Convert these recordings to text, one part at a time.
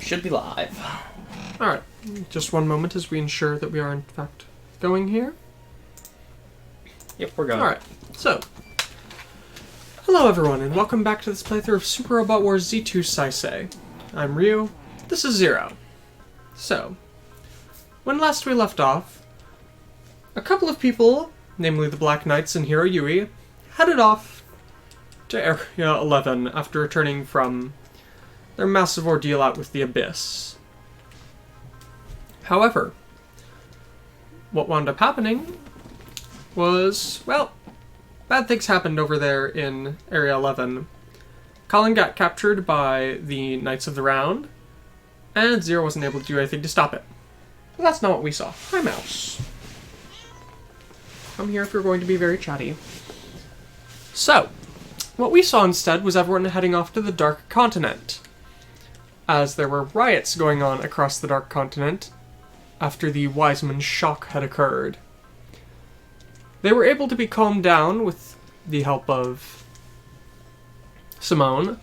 Should be live. Alright, just one moment as we ensure that we are in fact going here. Yep, we're going. Alright, so. Hello everyone, and welcome back to this playthrough of Super Robot Wars Z2 Saisei. I'm Ryu, this is Zero. So, when last we left off, a couple of people, namely the Black Knights and Hero Yui, headed off to Area 11 after returning from their massive ordeal out with the Abyss. However, what wound up happening was, well, bad things happened over there in Area 11. Colin got captured by the Knights of the Round, and Zero wasn't able to do anything to stop it. But that's not what we saw. Hi, Mouse. Come here if you're going to be very chatty. So, what we saw instead was everyone heading off to the Dark Continent, as there were riots going on across the Dark Continent after the Wiseman shock had occurred. They were able to be calmed down with the help of Simone,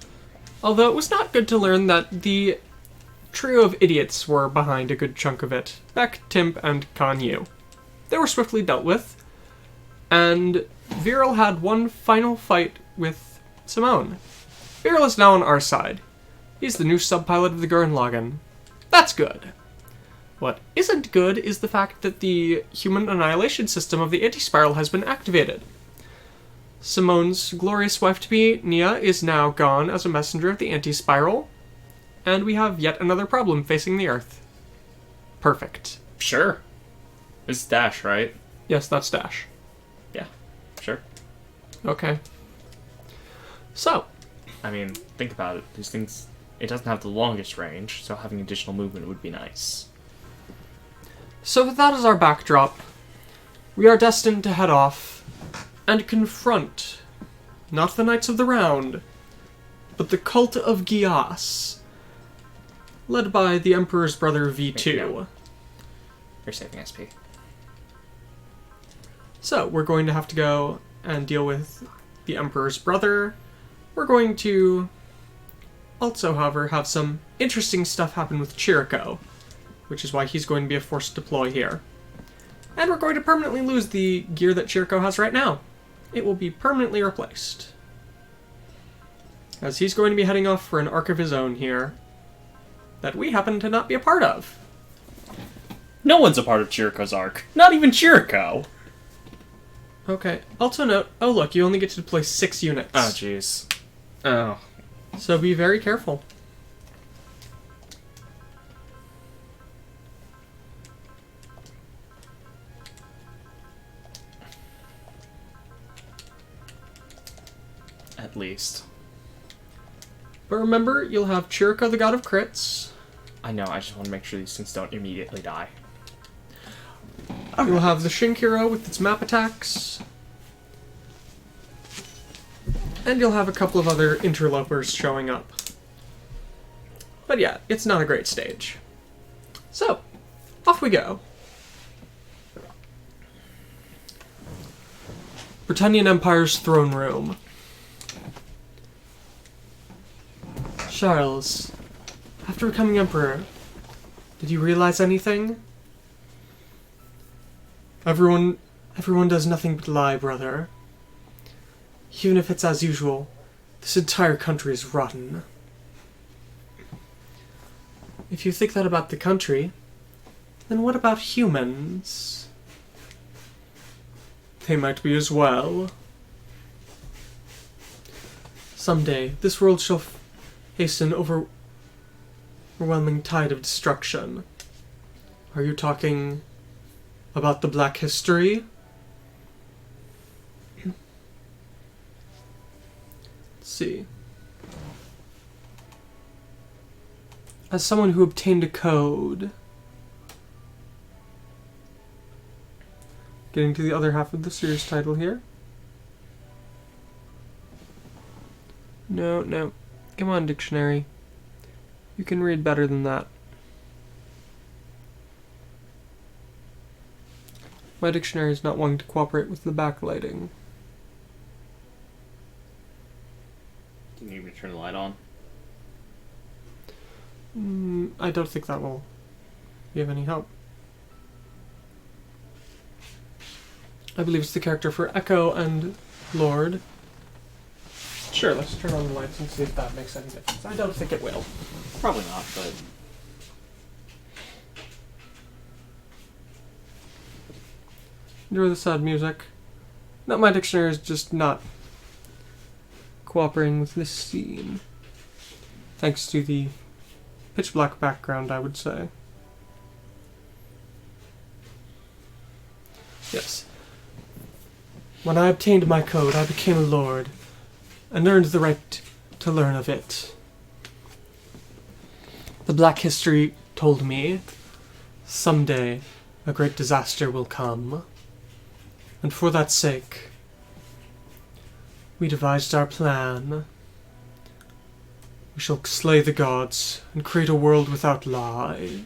although it was not good to learn that the trio of idiots were behind a good chunk of it. Beck, Timp, and Kanyu. They were swiftly dealt with, and Viral had one final fight with Simone. Viral is now on our side. He's the new sub-pilot of the Guren login. That's good. What isn't good is the fact that the human annihilation system of the anti-spiral has been activated. Simone's glorious wife-to-be, Nia, is now gone as a messenger of the anti-spiral, and we have yet another problem facing the Earth. Perfect. Sure. It's Dash, right? Yes, that's Dash. Yeah, sure. Okay. So. I mean, think about it. These things, it doesn't have the longest range, so having additional movement would be nice. So with that as our backdrop, we are destined to head off and confront not the Knights of the Round, but the Cult of Geass, led by the Emperor's brother V2. No. You're saving SP. So we're going to have to go and deal with the Emperor's brother. We're going to also, however, have some interesting stuff happen with Chirico, which is why he's going to be a forced deploy here. And we're going to permanently lose the gear that Chirico has right now. It will be permanently replaced, as he's going to be heading off for an arc of his own here that we happen to not be a part of. No one's a part of Chirico's arc. Not even Chirico! Okay, also note, oh look, you only get to deploy 6 units. Oh, jeez. Oh. So be very careful. At least. But remember, you'll have Chirico, the god of crits. I know, I just want to make sure these things don't immediately die. You'll have the Shinkiro with its map attacks. And you'll have a couple of other interlopers showing up. But yeah, it's not a great stage. So, off we go. Britannian Empire's throne room. Charles, after becoming Emperor, did you realize anything? Everyone does nothing but lie, brother. Even if it's as usual, this entire country is rotten. If you think that about the country, then what about humans? They might be as well. Someday, this world shall hasten overwhelming tide of destruction. Are you talking about the Black History? Let's see. As someone who obtained a code. Getting to the other half of the series title here. No. Come on, dictionary. You can read better than that. My dictionary is not wanting to cooperate with the backlighting. You need me to turn the light on? I don't think that will be of any help. I believe it's the character for Echo and Lord. Sure, let's turn on the lights and see if that makes any difference. I don't think it will. Probably not, but... Enjoy the sad music. No, my dictionary is just not cooperating with this scene. Thanks to the pitch black background, I would say. Yes. When I obtained my code, I became a lord, and earned the right to learn of it. The Black History told me, someday a great disaster will come, and for that sake, we devised our plan. We shall slay the gods and create a world without lies.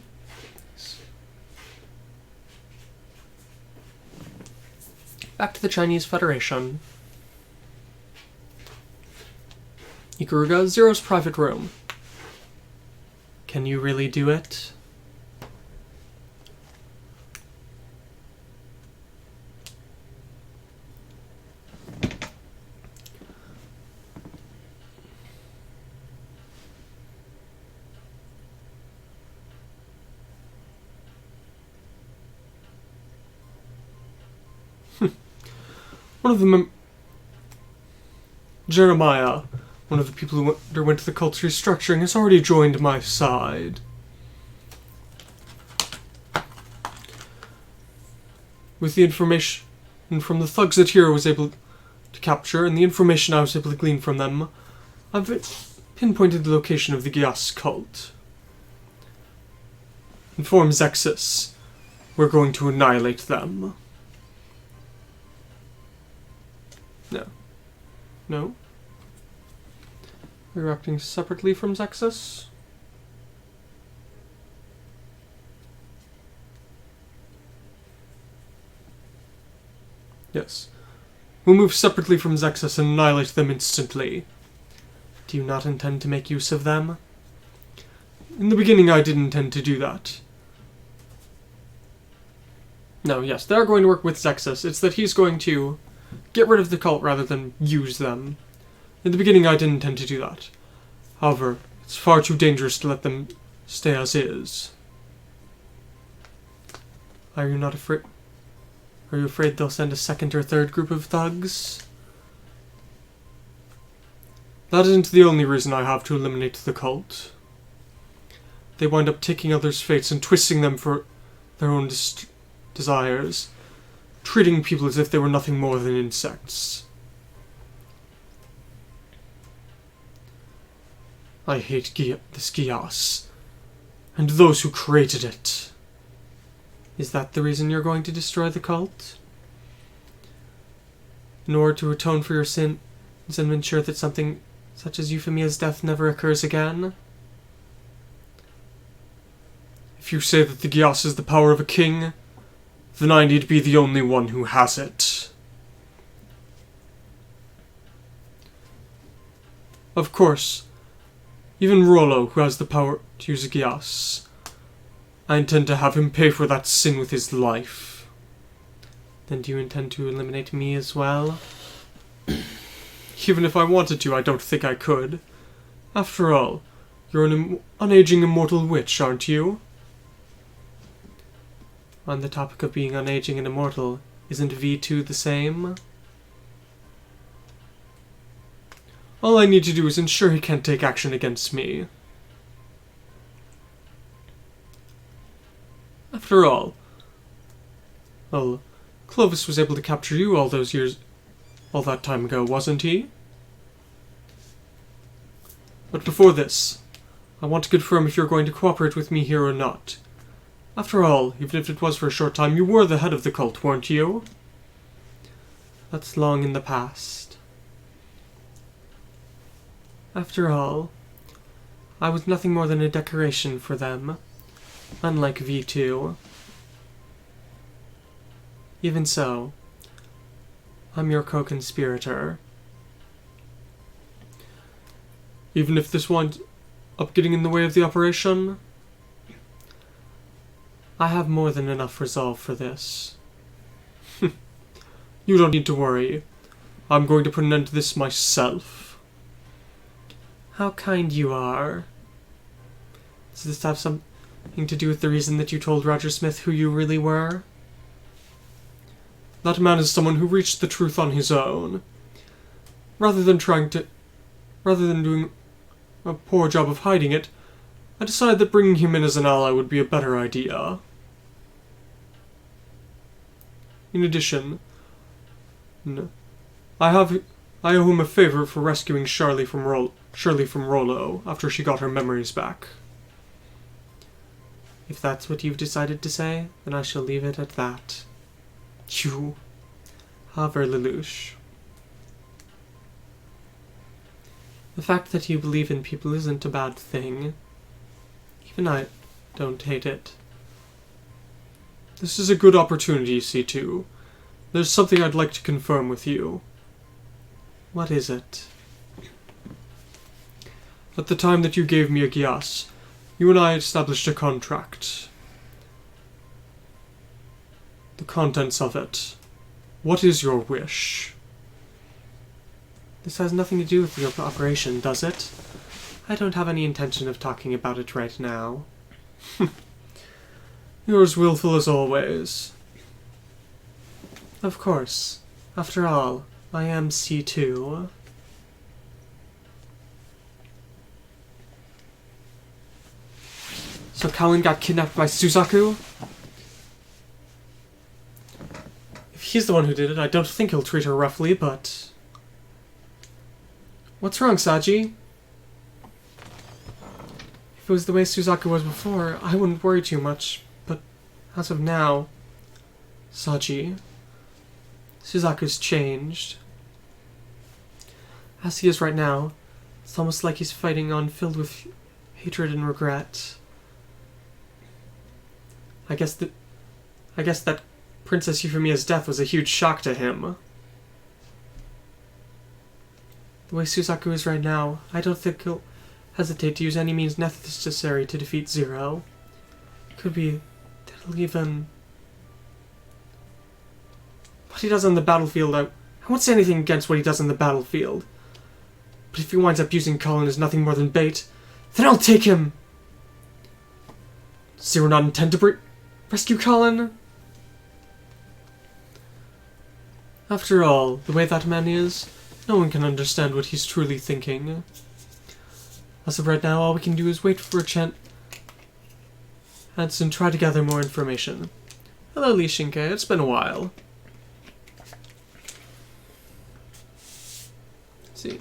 Back to the Chinese Federation. Ikaruga, Zero's private room. Can you really do it? One of them, Jeremiah, one of the people who underwent the cult's restructuring, has already joined my side. With the information from the thugs that Hero was able to capture, and the information I was able to glean from them, I've pinpointed the location of the Geass cult. Inform Zexus. We're going to annihilate them. No. No. We're acting separately from Zexus. Yes. We'll move separately from Zexus and annihilate them instantly. Do you not intend to make use of them? In the beginning, I did intend to do that. No, yes, they're going to work with Zexus. It's that he's going to get rid of the cult rather than use them. In the beginning, I didn't intend to do that. However, it's far too dangerous to let them stay as is. Are you not afraid? Are you afraid they'll send a second or third group of thugs? That isn't the only reason I have to eliminate the cult. They wind up taking others' fates and twisting them for their own desires, treating people as if they were nothing more than insects. I hate this Geass, and those who created it. Is that the reason you're going to destroy the cult? In order to atone for your sins and ensure that something such as Euphemia's death never occurs again? If you say that the Geass is the power of a king, then I need to be the only one who has it. Of course, even Rollo, who has the power to use a Geass, I intend to have him pay for that sin with his life. Then do you intend to eliminate me as well? Even if I wanted to, I don't think I could. After all, you're an unaging immortal witch, aren't you? On the topic of being unaging and immortal, isn't V2 the same? All I need to do is ensure he can't take action against me. After all, well, Clovis was able to capture you all that time ago, wasn't he? But before this, I want to confirm if you're going to cooperate with me here or not. After all, even if it was for a short time, you were the head of the cult, weren't you? That's long in the past. After all, I was nothing more than a decoration for them, unlike V2. Even so, I'm your co-conspirator. Even if this winds up getting in the way of the operation, I have more than enough resolve for this. You don't need to worry. I'm going to put an end to this myself. How kind you are. Does this have something to do with the reason that you told Roger Smith who you really were? That man is someone who reached the truth on his own. Rather than doing a poor job of hiding it, I decided that bringing him in as an ally would be a better idea. In addition, I owe him a favor for rescuing Shirley from Rollo after she got her memories back. If that's what you've decided to say, then I shall leave it at that. Phew. However, Lelouch. The fact that you believe in people isn't a bad thing. Even I don't hate it. This is a good opportunity, C2. There's something I'd like to confirm with you. What is it? At the time that you gave me a Geass, you and I established a contract. The contents of it. What is your wish? This has nothing to do with your operation, does it? I don't have any intention of talking about it right now. You're as willful as always. Of course. After all, I am C2. So Colin got kidnapped by Suzaku? If he's the one who did it, I don't think he'll treat her roughly, but... What's wrong, Saji? If it was the way Suzaku was before, I wouldn't worry too much, but as of now... Saji... Suzaku's changed. As he is right now, it's almost like he's fighting on filled with hatred and regret. I guess that Princess Euphemia's death was a huge shock to him. The way Suzaku is right now, I don't think he'll hesitate to use any means necessary to defeat Zero. It could be that he'll even... What he does on the battlefield, I won't say anything against what he does on the battlefield. But if he winds up using Colin as nothing more than bait, then I'll take him! Does Zero not intend to rescue Colin? After all, the way that man is, no one can understand what he's truly thinking. As of right now, all we can do is wait for a chance and try to gather more information. Hello, Lee Shinke. It's been a while. Let's see.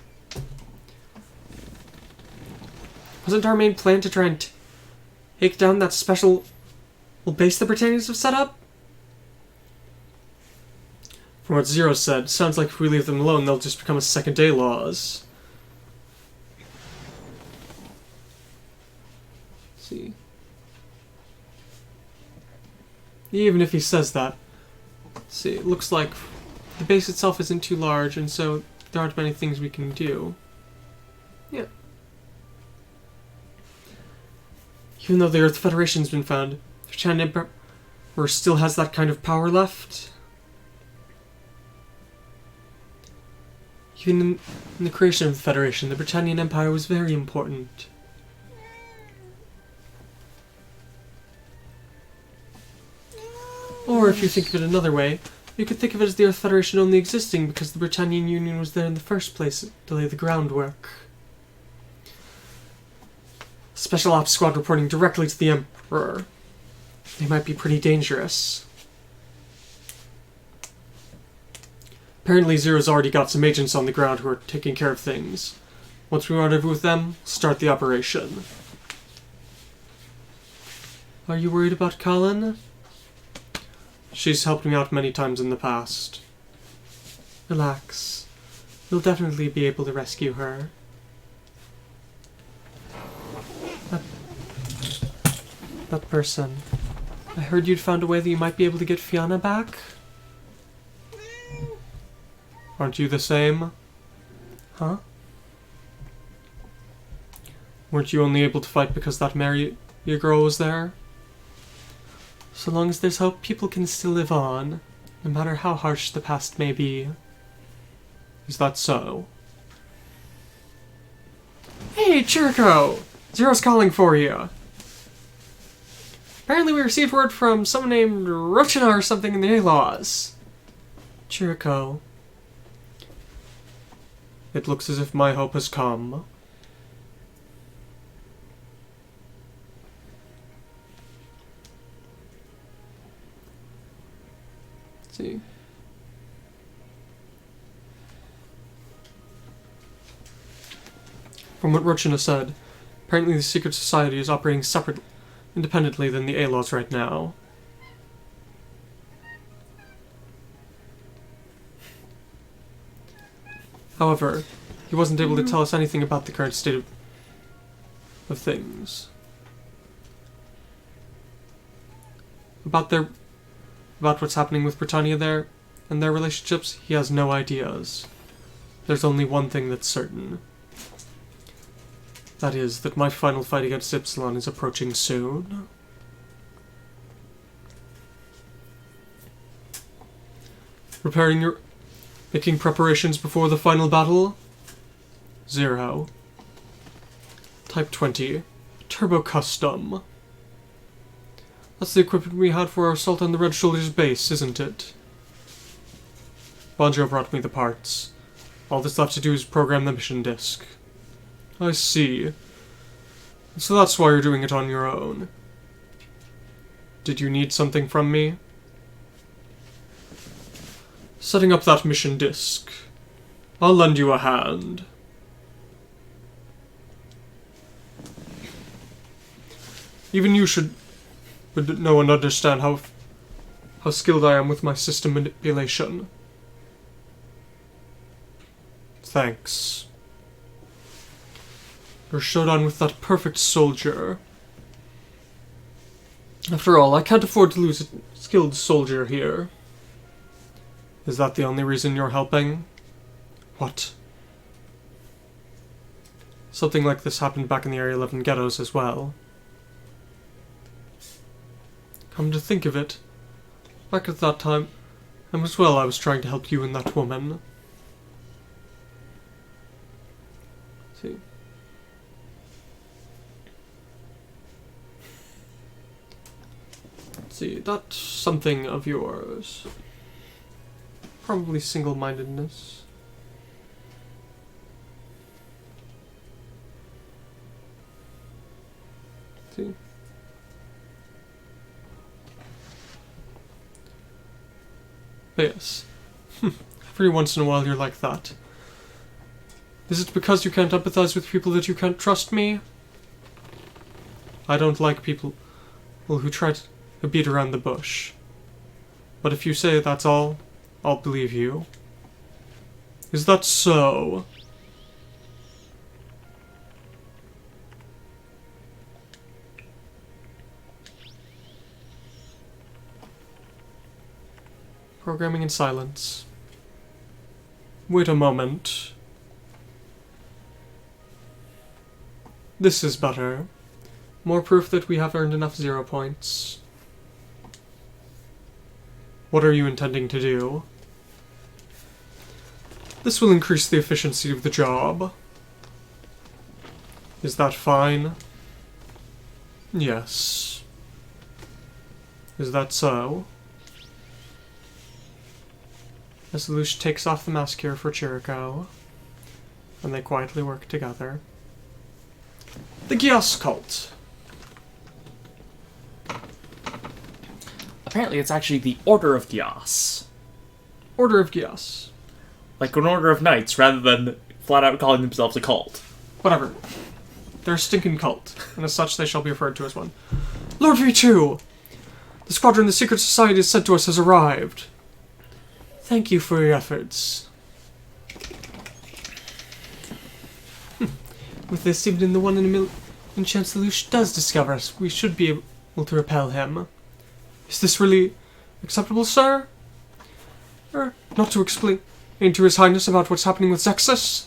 Wasn't our main plan to try and take down that special base the Britannians have set up? From what Zero said, sounds like if we leave them alone, they'll just become a second-day laws. Let's see. Even if he says that, let's see, it looks like the base itself isn't too large, and so there aren't many things we can do. Yeah. Even though the Earth Federation's been found, the Chan Emperor still has that kind of power left. Even in the creation of the Federation, the Britannian Empire was very important. Or if you think of it another way, you could think of it as the Earth Federation only existing because the Britannian Union was there in the first place to lay the groundwork. Special Ops Squad reporting directly to the Emperor. They might be pretty dangerous. Apparently Zero's already got some agents on the ground who are taking care of things. Once we rendezvous with them, start the operation. Are you worried about Colin? She's helped me out many times in the past. Relax. You'll definitely be able to rescue her. That person. I heard you'd found a way that you might be able to get Fiona back? Aren't you the same? Huh? Weren't you only able to fight because that Mary, your girl, was there? So long as there's hope, people can still live on, no matter how harsh the past may be. Is that so? Hey, Chirico! Zero's calling for you. Apparently we received word from someone named Rochina or something in the A-Laws. Chirico. It looks as if my hope has come. Let's see. From what Rochina said, apparently the secret society is operating separately, independently than the A-Laws right now. However, he wasn't able to tell us anything about the current state of things. About what's happening with Britannia there, and their relationships, he has no ideas. There's only one thing that's certain. That is, that my final fight against Ypsilon is approaching soon. Making preparations before the final battle? 0. Type 20. Turbo Custom. That's the equipment we had for our assault on the Red Shoulders base, isn't it? Banjo brought me the parts. All that's left to do is program the mission disk. I see. So that's why you're doing it on your own. Did you need something from me? Setting up that mission disk. I'll lend you a hand. Even you would know and understand how skilled I am with my system manipulation. Thanks. Your showdown with that perfect soldier. After all, I can't afford to lose a skilled soldier here. Is that the only reason you're helping? What? Something like this happened back in the Area 11 ghettos as well. Come to think of it, back at that time, I was trying to help you and that woman. See. Let's see, that's something of yours. Probably single-mindedness. See. Yes. Every once in a while you're like that. Is it because you can't empathize with people that you can't trust me? I don't like people who try to beat around the bush. But if you say that's all, I'll believe you. Is that so? Programming in silence. Wait a moment. This is better. More proof that we have earned enough 0 points. What are you intending to do? This will increase the efficiency of the job. Is that fine? Yes. Is that so? As Lelouch takes off the mask here for Chirico, and they quietly work together. The Geass cult. Apparently it's actually the Order of Geass. Order of Geass. Like an order of knights, rather than flat out calling themselves a cult. Whatever. They're a stinking cult, and as such they shall be referred to as one. Lord V2! The squadron the Secret Society has sent to us has arrived. Thank you for your efforts. With this, even in the 1 in a million chance Lelouch does discover us, we should be able to repel him. Is this really acceptable, sir? Or not to explain to His Highness about what's happening with Zexus?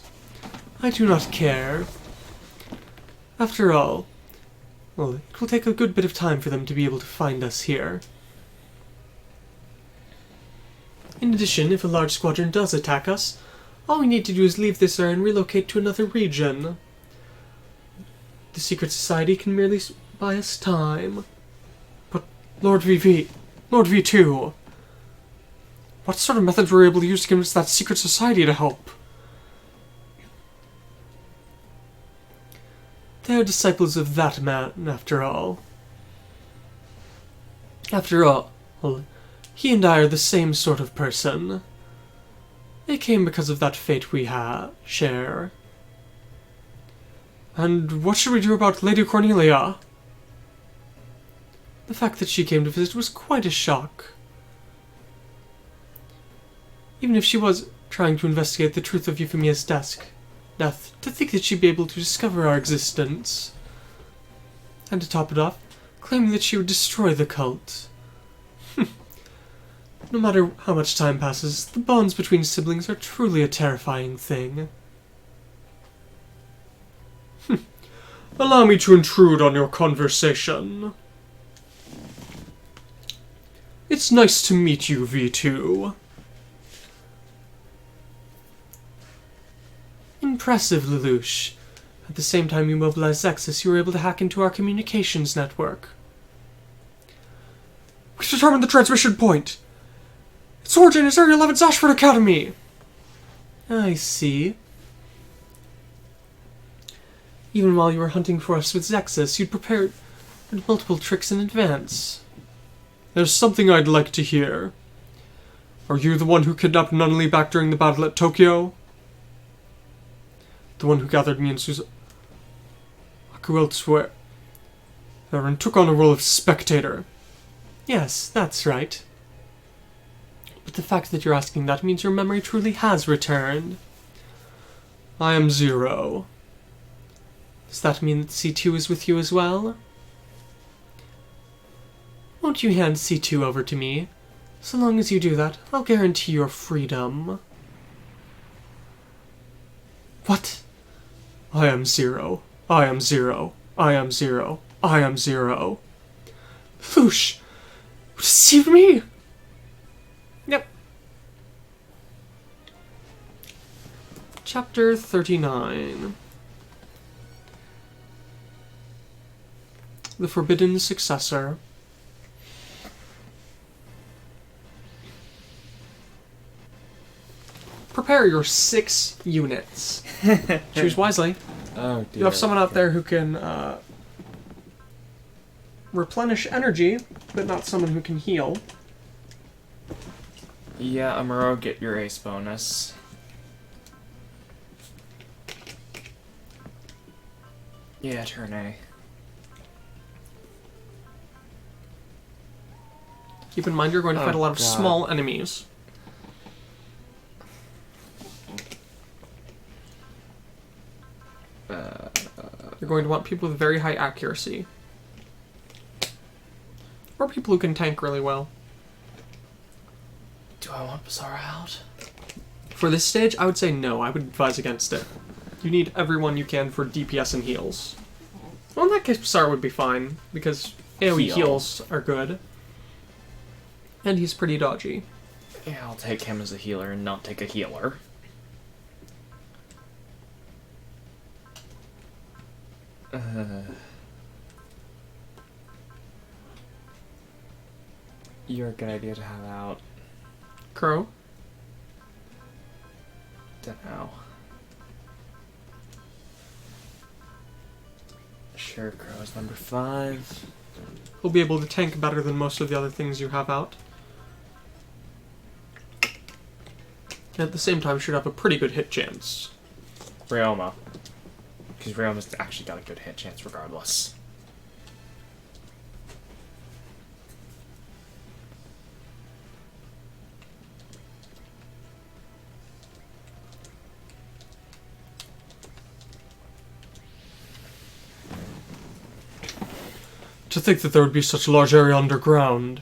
I do not care. After all, well, it will take a good bit of time for them to be able to find us here. In addition, if a large squadron does attack us, all we need to do is leave this area and relocate to another region. The secret society can merely buy us time. But Lord V2, what sort of methods were we able to use to convince that secret society to help? They are disciples of that man, after all. After all, he and I are the same sort of person. They came because of that fate we share. And what should we do about Lady Cornelia? The fact that she came to visit was quite a shock. Even if she was trying to investigate the truth of Euphemia's death, to think that she'd be able to discover our existence. And to top it off, claiming that she would destroy the cult. No matter how much time passes, the bonds between siblings are truly a terrifying thing. Allow me to intrude on your conversation. It's nice to meet you, V2. Impressive, Lelouch. At the same time you mobilized Zexus, you were able to hack into our communications network. We determined the transmission point. Its origin is Area 11's Ashford Academy. I see. Even while you were hunting for us with Zexus, you'd prepared multiple tricks in advance. There's something I'd like to hear. Are you the one who kidnapped Nunnally back during the battle at Tokyo? The one who gathered me and Suzuki elsewhere, and took on a role of spectator. Yes, that's right. But the fact that you're asking that means your memory truly has returned. I am Zero. Does that mean that C2 is with you as well? Won't you hand C2 over to me? So long as you do that, I'll guarantee your freedom. What? I am Zero. I am Zero. I am Zero. I am Zero. Lelouch! You deceived me? Yep. Chapter 39. The Forbidden Successor. Prepare your 6 units. Choose wisely. Oh dear. You have someone out there who can replenish energy, but not someone who can heal. Yeah, Amuro, get your ace bonus. Yeah, turn A. Keep in mind you're going to fight a lot of God. small enemies. You're going to want people with very high accuracy. Or people who can tank really well. Do I want Bizarra out? For this stage, I would say no. I would advise against it. You need everyone you can for DPS and heals. Well, in that case, Bizarra would be fine, because AoE heals are good. And he's pretty dodgy. Yeah, I'll take him as a healer and not take a healer. You're a good idea to have out. Crow? Dunno. Sure, Crow's number 5. He'll be able to tank better than most of the other things you have out. And at the same time, should have a pretty good hit chance. Ryoma. Because Ryoma's actually got a good hit chance regardless. To think that there would be such a large area underground.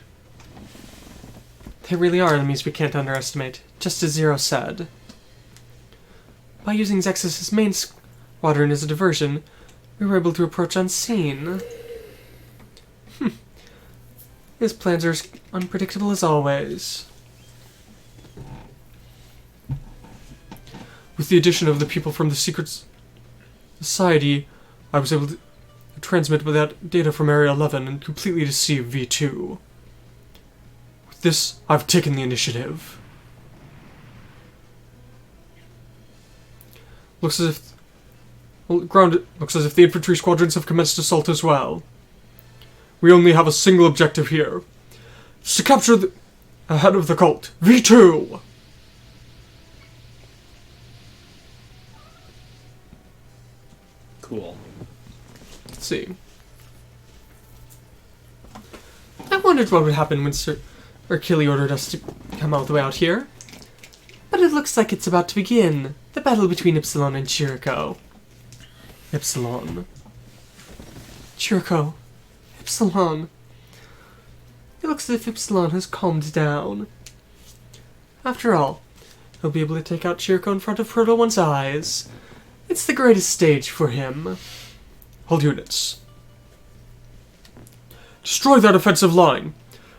They really are enemies we can't underestimate, just as Zero said. By using Zexus' main squadron as a diversion, we were able to approach unseen. His plans are as unpredictable as always. With the addition of the people from the Secret Society, I was able to transmit that data from Area 11 and completely deceive V2. With this, I've taken the initiative. Looks as if the infantry squadrons have commenced assault as well. We only have a single objective here. It's to capture the head of the cult, V2! Cool. Let's see. I wondered what would happen when Sir Achille ordered us to come all the way out here. But it looks like it's about to begin. The battle between Ypsilon and Chirico. Ypsilon. Chirico. Ypsilon. It looks as if Ypsilon has calmed down. After all, he'll be able to take out Chirico in front of Proto One's eyes. It's the greatest stage for him. Hold units. Destroy that offensive line.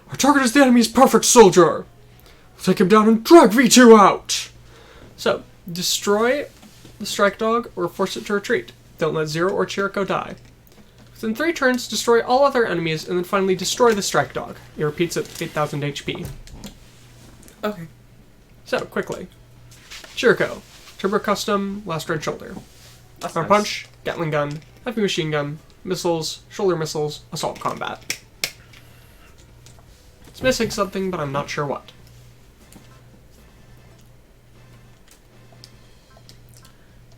Our target is the enemy's perfect soldier. We'll take him down and drag V2 out. So, destroy the strike dog or force it to retreat. Don't let Zero or Chirico die. Within 3 turns, destroy all other enemies, and then finally destroy the strike dog. It repeats at 8,000 HP. Okay. So, quickly. Chirico. Turbo Custom, Last Red Shoulder. That's Arm nice. Punch, Gatling Gun, Heavy Machine Gun, Missiles, Shoulder Missiles, Assault Combat. It's missing something, but I'm not sure what.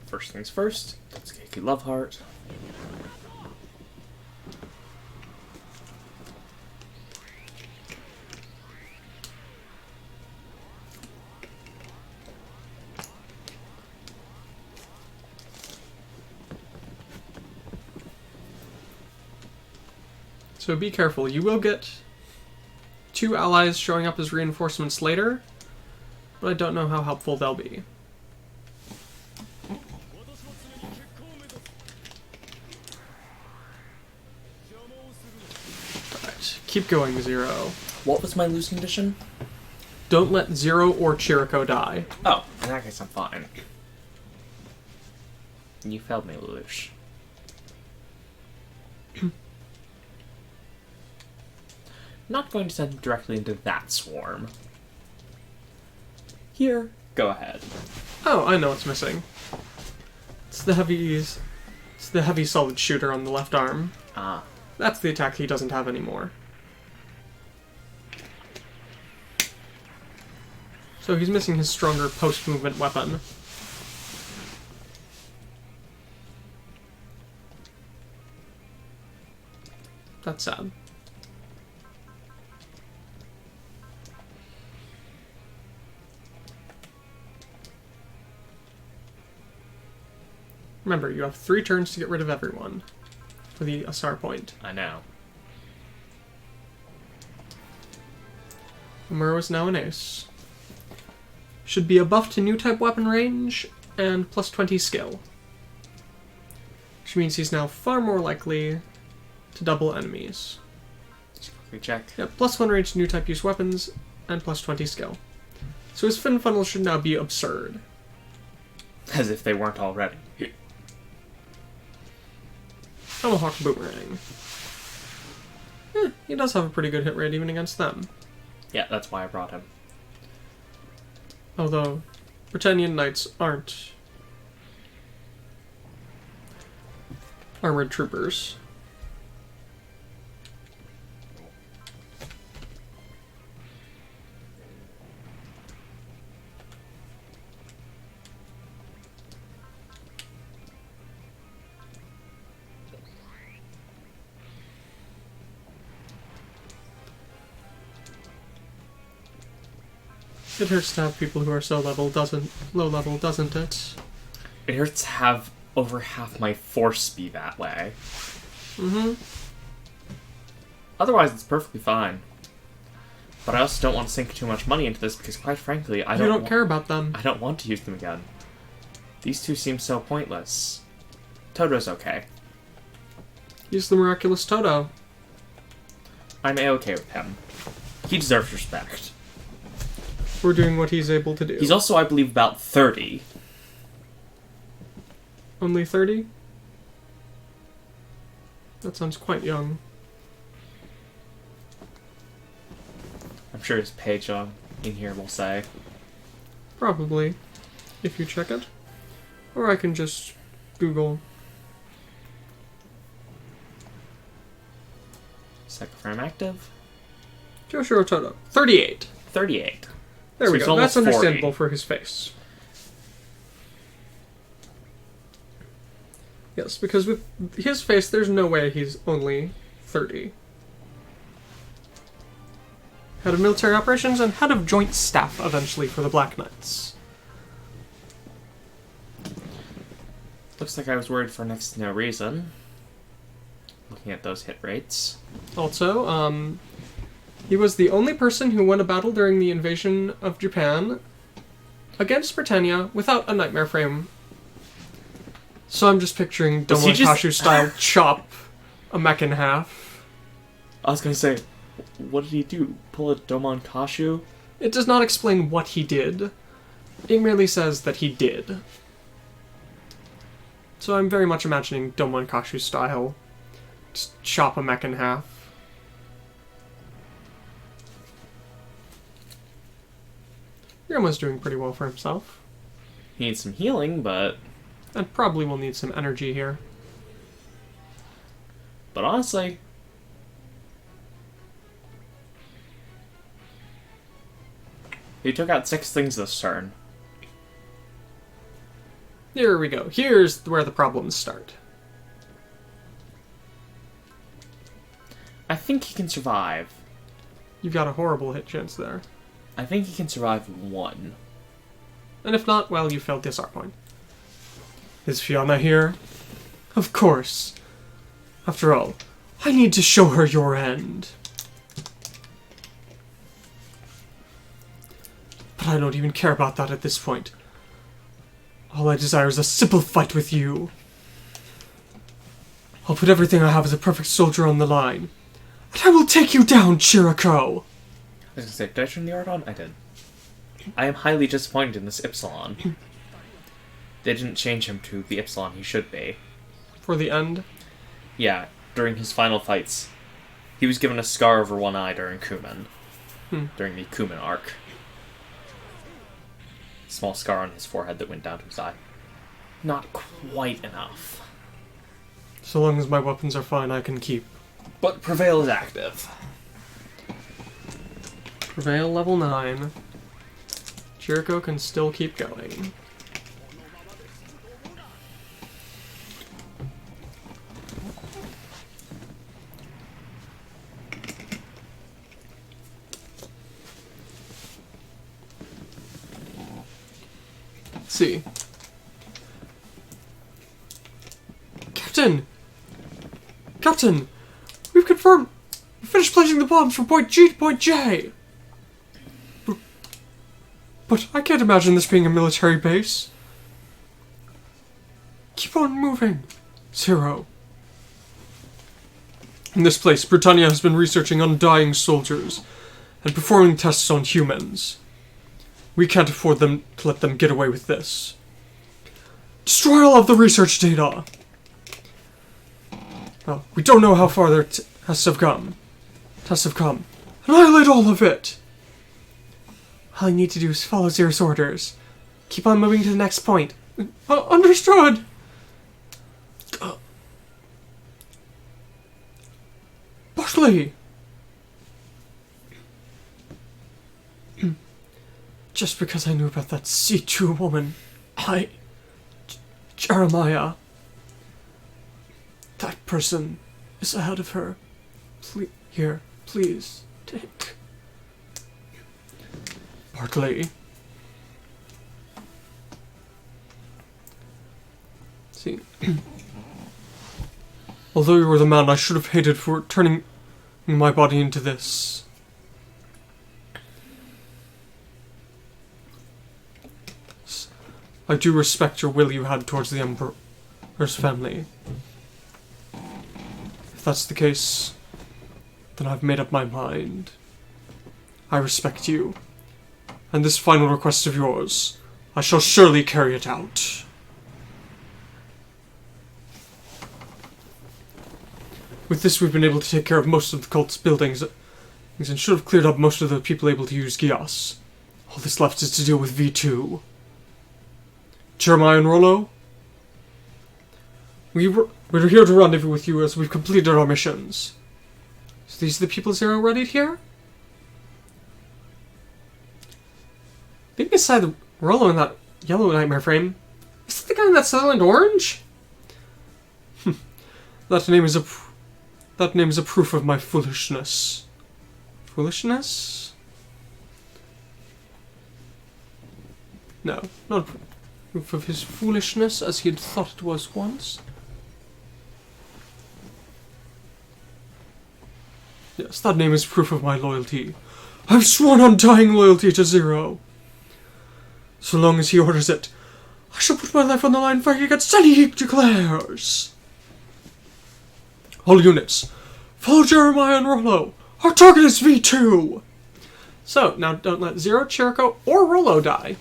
First things first, let's get a Love Heart. So be careful, you will get 2 allies showing up as reinforcements later, but I don't know how helpful they'll be. Alright, keep going, Zero. What was my losing condition? Don't let Zero or Chirico die. Oh, in that case I'm fine. You failed me, Lelouch. Not going to send him directly into that swarm. Here, go ahead. Oh, I know what's missing. It's the heavy solid shooter on the left arm. Ah. That's the attack he doesn't have anymore. So he's missing his stronger post-movement weapon. That's sad. Remember, you have 3 turns to get rid of everyone for the SR point. I know. Muro is now an ace. Should be a buff to new type weapon range and plus 20 skill. Which means he's now far more likely to double enemies. Just quickly check. Yeah, plus 1 range to new type use weapons and plus 20 skill. So his fin funnel should now be absurd. As if they weren't already. Tomahawk Boomerang. He does have a pretty good hit rate even against them. Yeah, that's why I brought him. Although, Britannian Knights aren't armored troopers. It hurts to have people who are low level, doesn't it? It hurts to have over half my force be that way. Mm-hmm. Otherwise, it's perfectly fine. But I also don't want to sink too much money into this because, quite frankly, I don't care about them. I don't want to use them again. These two seem so pointless. Toto's okay. Use the Miraculous Toto. I'm A-okay with him. He deserves respect. We're doing what he's able to do. He's also, I believe, about 30. Only 30? That sounds quite young. I'm sure his page in here will say. Probably, if you check it. Or I can just Google. Psychoframe active. Joshua Toto. 38. 38. There So we he's go. That's almost 40. understandable for his face. Yes, because with his face, there's no way he's only 30. Head of military operations and head of joint staff eventually for the Black Knights. Looks like I was worried for next to no reason. Looking at those hit rates. Also, he was the only person who won a battle during the invasion of Japan against Britannia without a nightmare frame. So I'm just picturing Was he just- Domonkashu style chop a mech in half. I was gonna say, what did he do? Pull a Domonkashu? It does not explain what he did. It merely says that he did. So I'm very much imagining Domonkashu style. Just chop a mech in half. Ryuma's doing pretty well for himself. He needs some healing, but And probably will need some energy here. honestly, he took out 6 things this turn. Here we go. Here's where the problems start. I think he can survive. You've got a horrible hit chance there. I think he can survive 1. And if not, well, you failed the SR point. Is Fiona here? Of course. After all, I need to show her your end. But I don't even care about that at this point. All I desire is a simple fight with you. I'll put everything I have as a perfect soldier on the line. And I will take you down, Chirico! I was gonna say, did I turn the art on? I did. I am highly disappointed in this Ypsilon. They didn't change him to the Ypsilon he should be. For the end. Yeah, during his final fights, he was given a scar over one eye during Kumen. During the Kumen arc. Small scar on his forehead that went down to his eye. Not quite enough. So long as my weapons are fine, I can keep. But Prevail is active. Prevail level 9. Chirico can still keep going. Let's see. Captain! Captain! We've confirmed! We finished placing the bombs from point G to point J! But I can't imagine this being a military base. Keep on moving. 0. In this place, Britannia has been researching undying soldiers and performing tests on humans. We can't afford them to let them get away with this. Destroy all of the research data! Well, we don't know how far their tests have come. Annihilate all of it! All I need to do is follow Zero's orders. Keep on moving to the next point. Understood! Buckley! Just because I knew about that C2 woman, Jeremiah. That person is ahead of her. Here, please, take. Bartley. See. Although you were the man I should have hated for turning my body into this. I do respect your will you had towards the Emperor's family. If that's the case, then I've made up my mind. I respect you. And this final request of yours, I shall surely carry it out. With this, we've been able to take care of most of the cult's buildings and should have cleared up most of the people able to use Geass. All that's left is to deal with V2. Jeremiah and Rollo? We're here to rendezvous with you as we've completed our missions. So these are the people Zero readied here? Maybe beside the Rollo in that yellow nightmare frame. Is that the guy in that Sutherland orange? That name is a proof of my foolishness. Foolishness? No, not proof of his foolishness as he had thought it was once. Yes, that name is proof of my loyalty. I've sworn undying loyalty to Zero. So long as he orders it, I shall put my life on the line fighting against any he declares. All units, follow Jeremiah and Rollo. Our target is V2. So, now don't let Zero, Chirico, or Rollo die.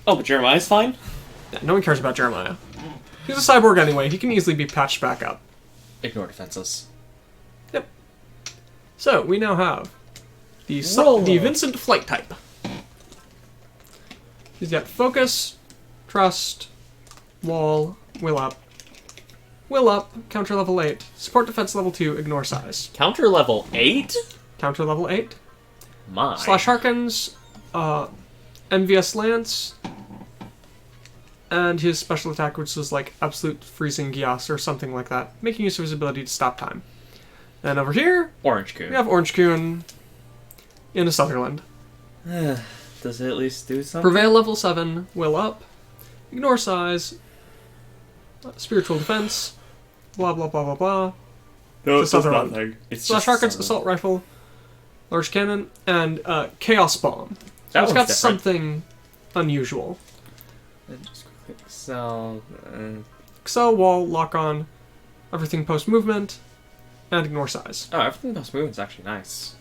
Oh, but Jeremiah's fine? Yeah, no one cares about Jeremiah. He's a cyborg anyway. He can easily be patched back up. Ignore defenses. Yep. So, we now have the Vincent flight type. He's got focus, trust, wall, will up, counter level 8, support defense level 2, ignore size. Counter level 8? Counter level 8. My. Slash Harkins, MVS Lance, and his special attack, which was like Absolute Freezing Geass or something like that, making use of his ability to stop time. And over here, Orange Coon. we have Orange Coon in a Sutherland. Does it at least do something? Prevail level 7, will up, ignore size, spiritual defense, blah blah blah blah blah. No, it's Sutherland. nothing. It's Slash just Harkins, Sutherland. assault rifle, large cannon, and Chaos Bomb. So That it's one's got different. something unusual. And just quick Excel. Excel, wall, lock on, everything post movement, and ignore size. Oh, everything post movement's actually nice.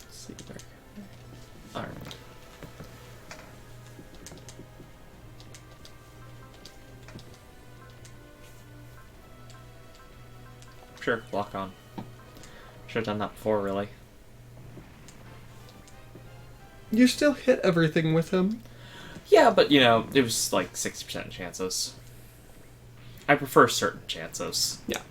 Let's see there. Alright. Sure, lock on. Should have done that before, really. You still hit everything with him. Yeah, but you know, it was like 60% chances. I prefer certain chances. Yeah.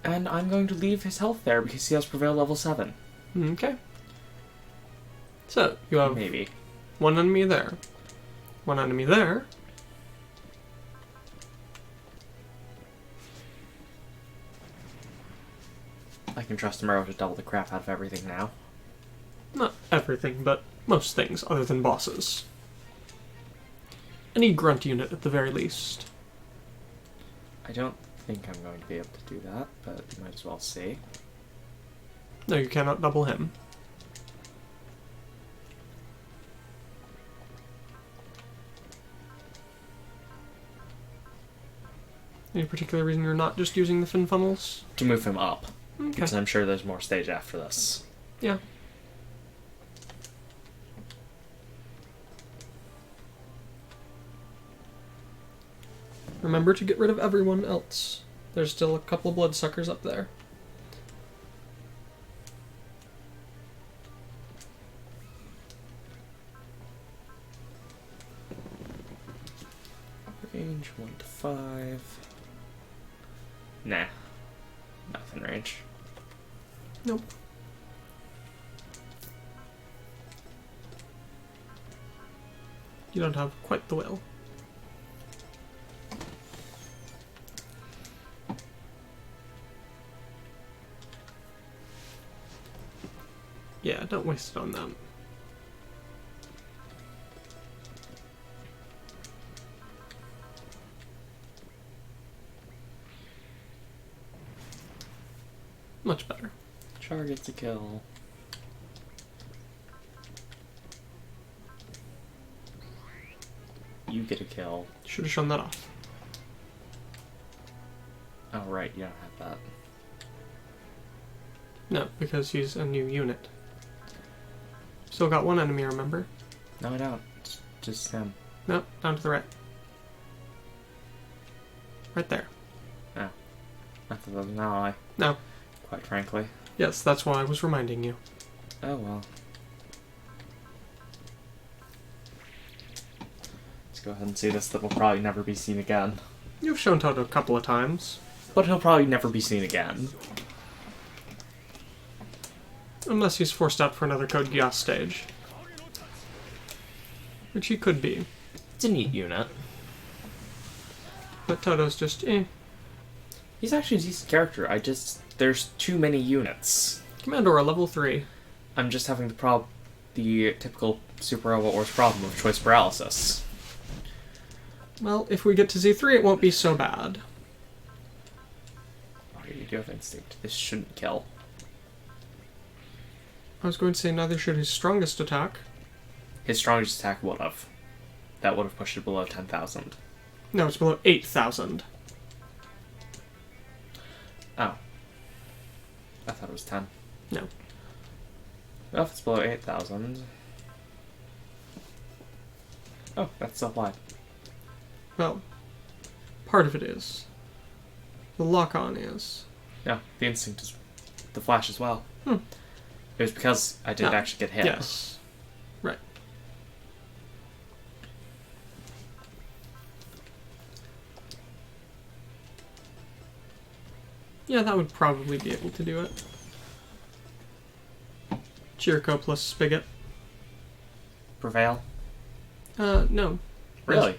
And I'm going to leave his health there because he has Prevail level 7. Okay. So, you have Maybe. one enemy there. One enemy there. I can trust Amaro to double the crap out of everything now. Not everything, but most things other than bosses. Any grunt unit at the very least. I don't think I'm going to be able to do that, but you might as well see. No, you cannot double him. Any particular reason you're not just using the fin funnels? To move him up. Okay. Because I'm sure there's more stage after this. Yeah. Remember to get rid of everyone else. There's still a couple of bloodsuckers up there. Range 1 to 5. Nah. Nothing range. Nope. You don't have quite the will. Yeah, don't waste it on them. Much better. Char gets a kill. You get a kill. Should have shown that off. Oh, right, you don't have that. No, because he's a new unit. Still got one enemy, remember? No, I don't. It's just him. No, down to the right. Right there. Oh. I thought that was an ally. No. Quite frankly. Yes, that's why I was reminding you. Oh well. Let's go ahead and see this that will probably never be seen again. You've shown Toto a couple of times. But he'll probably never be seen again. Unless he's forced out for another Code Geass stage. Which he could be. It's a neat unit. But Toto's just, eh. He's actually a decent character. There's too many units. Commandora, level 3. I'm just having the typical Super Robot Wars problem of choice paralysis. Well, if we get to Z3, it won't be so bad. Okay, you do have instinct. This shouldn't kill. I was going to say neither should his strongest attack. His strongest attack would have. That would have pushed it below 10,000. No, it's below 8,000. Oh. I thought it was 10. No. Well, if it's below 8,000... Oh, that's self-lied. Well, part of it is. The lock-on is. Yeah, the instinct is the flash as well. Hmm. It was because I didn't actually get hit. Yes. Right. Yeah, that would probably be able to do it. Chirico plus Spigot. Prevail? No. Really?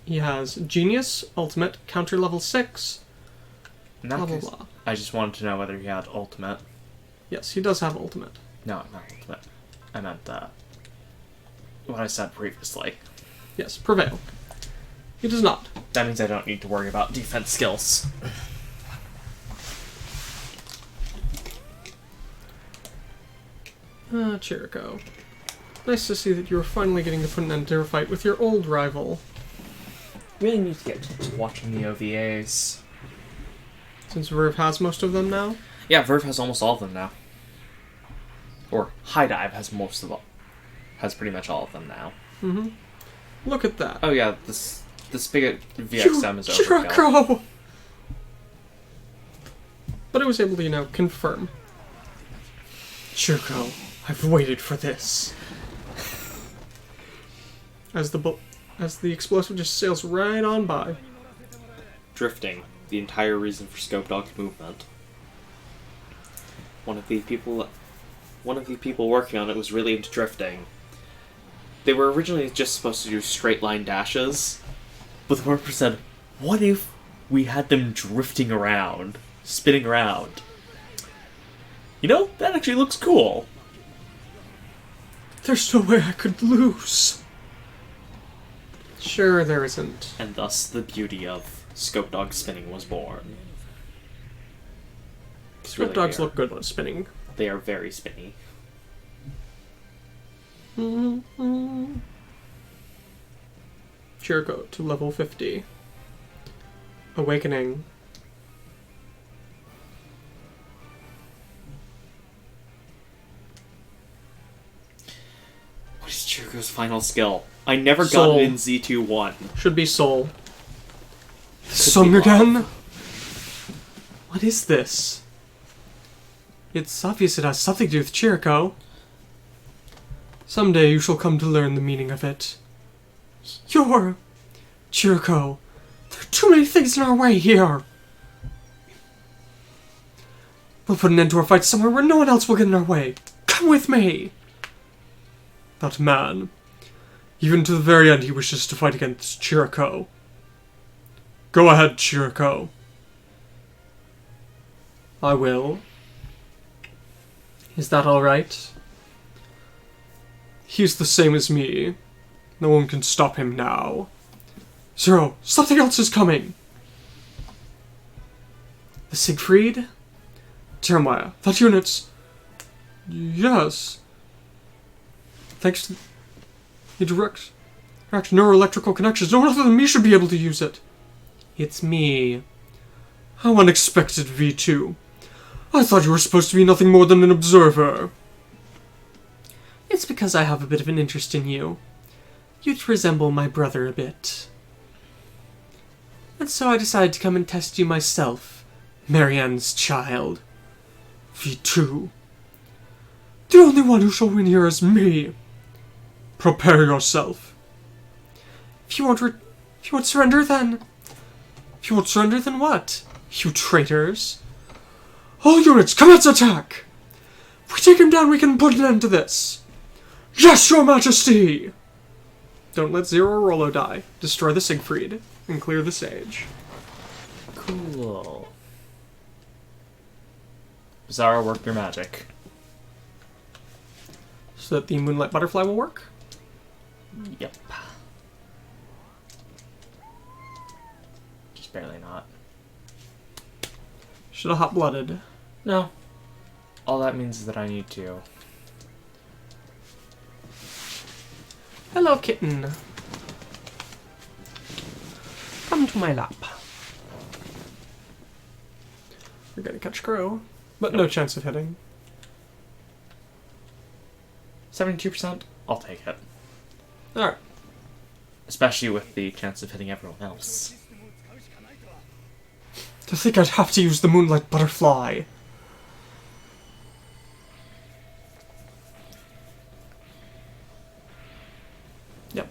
He has Genius, Ultimate, Counter level 6, In that blah blah case, blah. I just wanted to know whether he had ultimate. Yes, he does have Ultimate. No, not ultimate. I meant what I said previously. Yes, Prevail. He does not. That means I don't need to worry about defense skills. Chirico. Nice to see that you're finally getting to put an end to a fight with your old rival. Really need to get to watching the OVAs. Since Verve has most of them now? Yeah, Verve has almost all of them now. Or High Dive has most of them. Has pretty much all of them now. Mm-hmm. Look at that. Oh yeah, the Spigot VXM is overkill. Chirico! But I was able to, confirm. Chirico, I've waited for this. As the explosive just sails right on by. Drifting, the entire reason for Scope Dog's movement. One of the people working on it was really into drifting. They were originally just supposed to do straight line dashes, but the worker said, what if we had them drifting around, spinning around? That actually looks cool. There's no way I could lose. Sure, there isn't. And thus the beauty of Scope Dog spinning was born. Scope dogs look good when spinning. They are very spinny. Chirico to level 50. Awakening. What is Chirico's final skill? I never got Soul. it in Z2-1. Should be Soul. Could Song be again? love. What is this? It's obvious it has something to do with Chirico. Someday you shall come to learn the meaning of it. You're... Chirico. There are too many things in our way here. We'll put an end to our fight somewhere where no one else will get in our way. Come with me. That man. Even to the very end he wishes to fight against Chirico. Go ahead, Chirico. I will. Is that alright? He's the same as me. No one can stop him now. Zero, something else is coming! The Siegfried? Jeremiah, that unit's... Yes. Thanks to the direct neuroelectrical connections, no one other than me should be able to use it. It's me. How unexpected, V2. I thought you were supposed to be nothing more than an observer. It's because I have a bit of an interest in you. You resemble my brother a bit. And so I decided to come and test you myself, Marianne's child. V2. The only one who shall win here is me. Prepare yourself. If you won't surrender, then... If you won't surrender, then what? You traitors. All units, commence attack! If we take him down, we can put an end to this. Yes, your majesty! Don't let Zero or Rolo die. Destroy the Siegfried and clear the Sage. Cool. Bizarro, work your magic. So that the Moonlight Butterfly will work? Yep. Just barely not. Should have hot-blooded. No. All that means is that I need to. Hello, kitten. Come to my lap. We're gonna catch Crow, but no chance of hitting. 72%? I'll take it. Alright. Especially with the chance of hitting everyone else. To think I'd have to use the Moonlight Butterfly. Yep.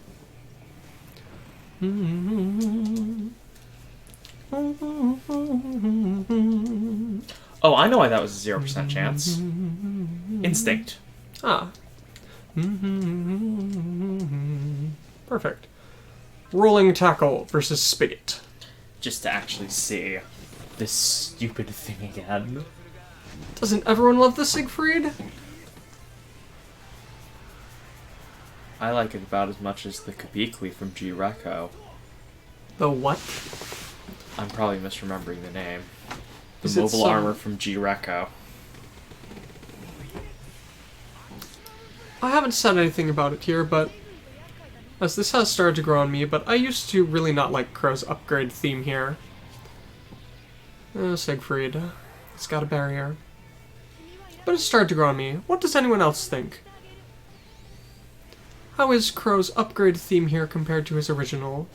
Oh, I know why that was a 0% chance. Instinct. Ah. Perfect. Rolling Tackle versus Spigot. Just to actually see this stupid thing again. Doesn't everyone love the Siegfried? I like it about as much as the Kabikli from Chirico. The what? I'm probably misremembering the name. The Is it mobile some- armor from Chirico. I haven't said anything about it here, but as this has started to grow on me, but I used to really not like Crow's upgrade theme here. Siegfried. It's got a barrier. But it's started to grow on me. What does anyone else think? How is Crow's upgrade theme here compared to his original?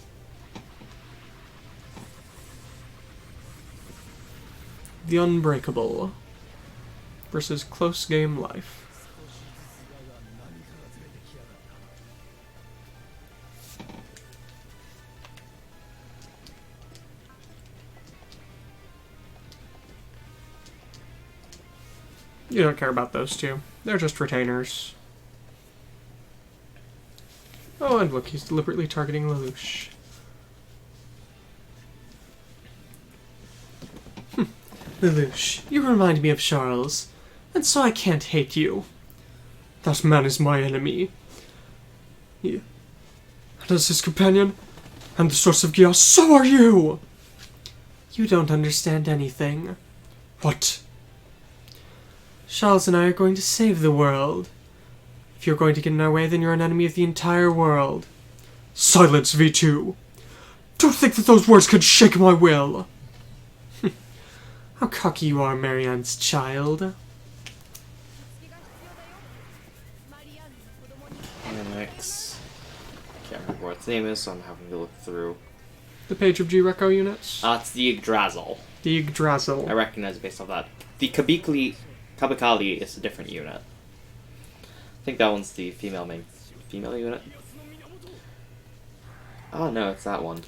The Unbreakable versus Close Game Life. You don't care about those two. They're just retainers. Oh, and look, he's deliberately targeting Lelouch. Lelouch, you remind me of Charles, and so I can't hate you. That man is my enemy. And as his companion, and the source of Geass, so are you! You don't understand anything. What? Charles and I are going to save the world. If you're going to get in our way, then you're an enemy of the entire world. Silence, V2! Don't think that those words could shake my will! How cocky you are, Marianne's child. Next. Can't remember what its name is, so I'm having to look through. The page of G-Reco units? It's the Yggdrasil. The Yggdrasil. I recognize it based off that. The Kabikali is a different unit. I think that one's the female unit. Oh no, it's that one.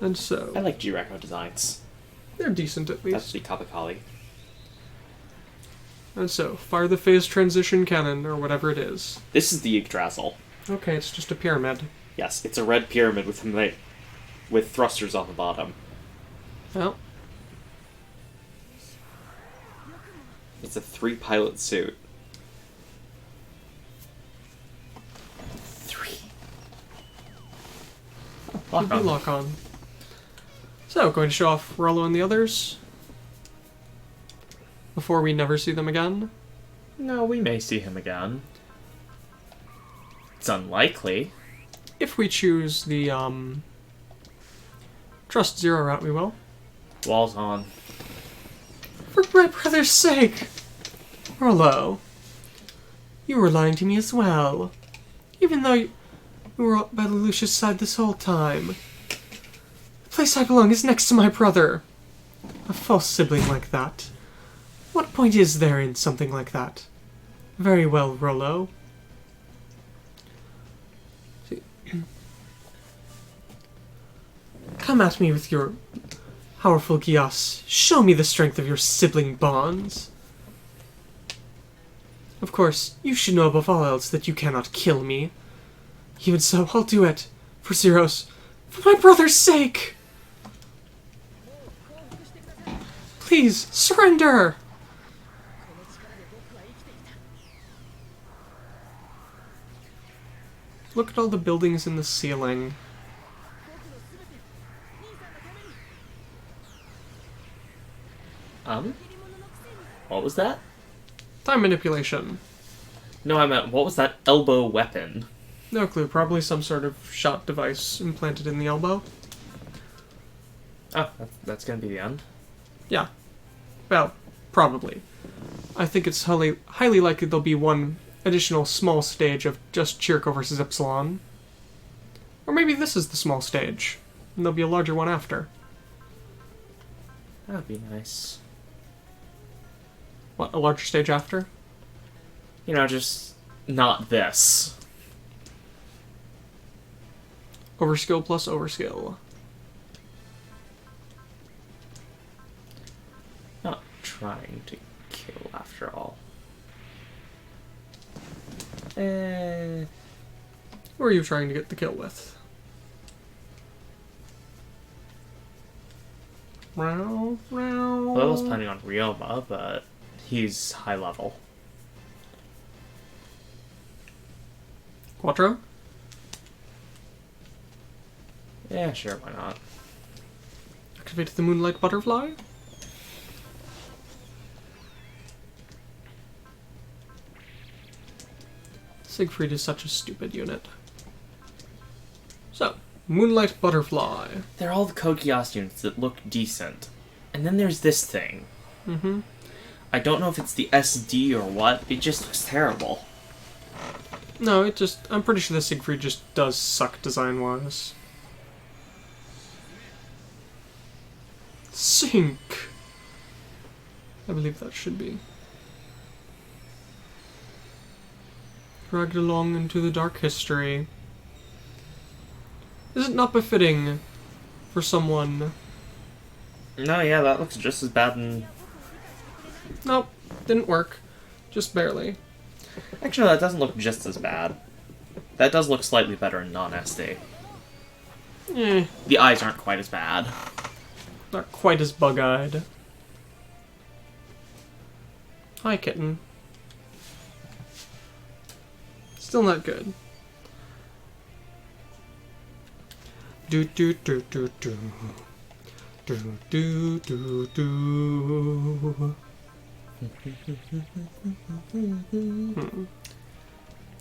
And so... I like Chirico designs. they're decent at That's least. the Kabikali. And so, fire the phase transition cannon, or whatever it is. This is the Yggdrasil. Okay, it's just a pyramid. Yes, it's a red pyramid with thrusters on the bottom. Well, It's a 3-pilot suit. 3. Lock on. lock on. So, going to show off Rollo and the others? Before we never see them again? No, we may see him again. It's unlikely. If we choose the, Trust Zero route, we will. Walls on. For my brother's sake! Rollo, you were lying to me as well. Even though you were by Lelouch's side this whole time. The place I belong is next to my brother. A false sibling like that. What point is there in something like that? Very well, Rollo. Come at me with your powerful Geass. Show me the strength of your sibling bonds. Of course, you should know above all else that you cannot kill me. Even so, I'll do it. For Zeros. For my brother's sake! Please, surrender! Look at all the buildings in the ceiling. What was that? Time manipulation. No, I meant, what was that elbow weapon? No clue, probably some sort of shot device implanted in the elbow. Oh, that's gonna be the end. Yeah. Well, probably. I think it's highly likely there'll be one additional small stage of just Chirico versus Ypsilon. Or maybe this is the small stage, and there'll be a larger one after. That'd be nice. What, a larger stage after? You know, just not this. Overskill plus overskill. Not trying to kill, after all. Who are you trying to get the kill with? Well, I was planning on Ryoma, but he's high level. Quattro? Yeah, sure, why not? Activate the Moonlight Butterfly? Siegfried is such a stupid unit. So, Moonlight Butterfly. They're all the Code Geass units that look decent. And then there's this thing. Mm-hmm. I don't know if it's the SD or what, it just looks terrible. No, I'm pretty sure the Siegfried just does suck design-wise. Sink! I believe that should be. Dragged along into the dark history. Is it not befitting for someone? No, yeah, that looks just as bad in... Nope, didn't work. Just barely. Actually, that doesn't look just as bad. That does look slightly better in non-SD. Eh, The eyes aren't quite as bad. not quite as bug-eyed. Hi, kitten. Still not good. Do do do do do. Do do do do.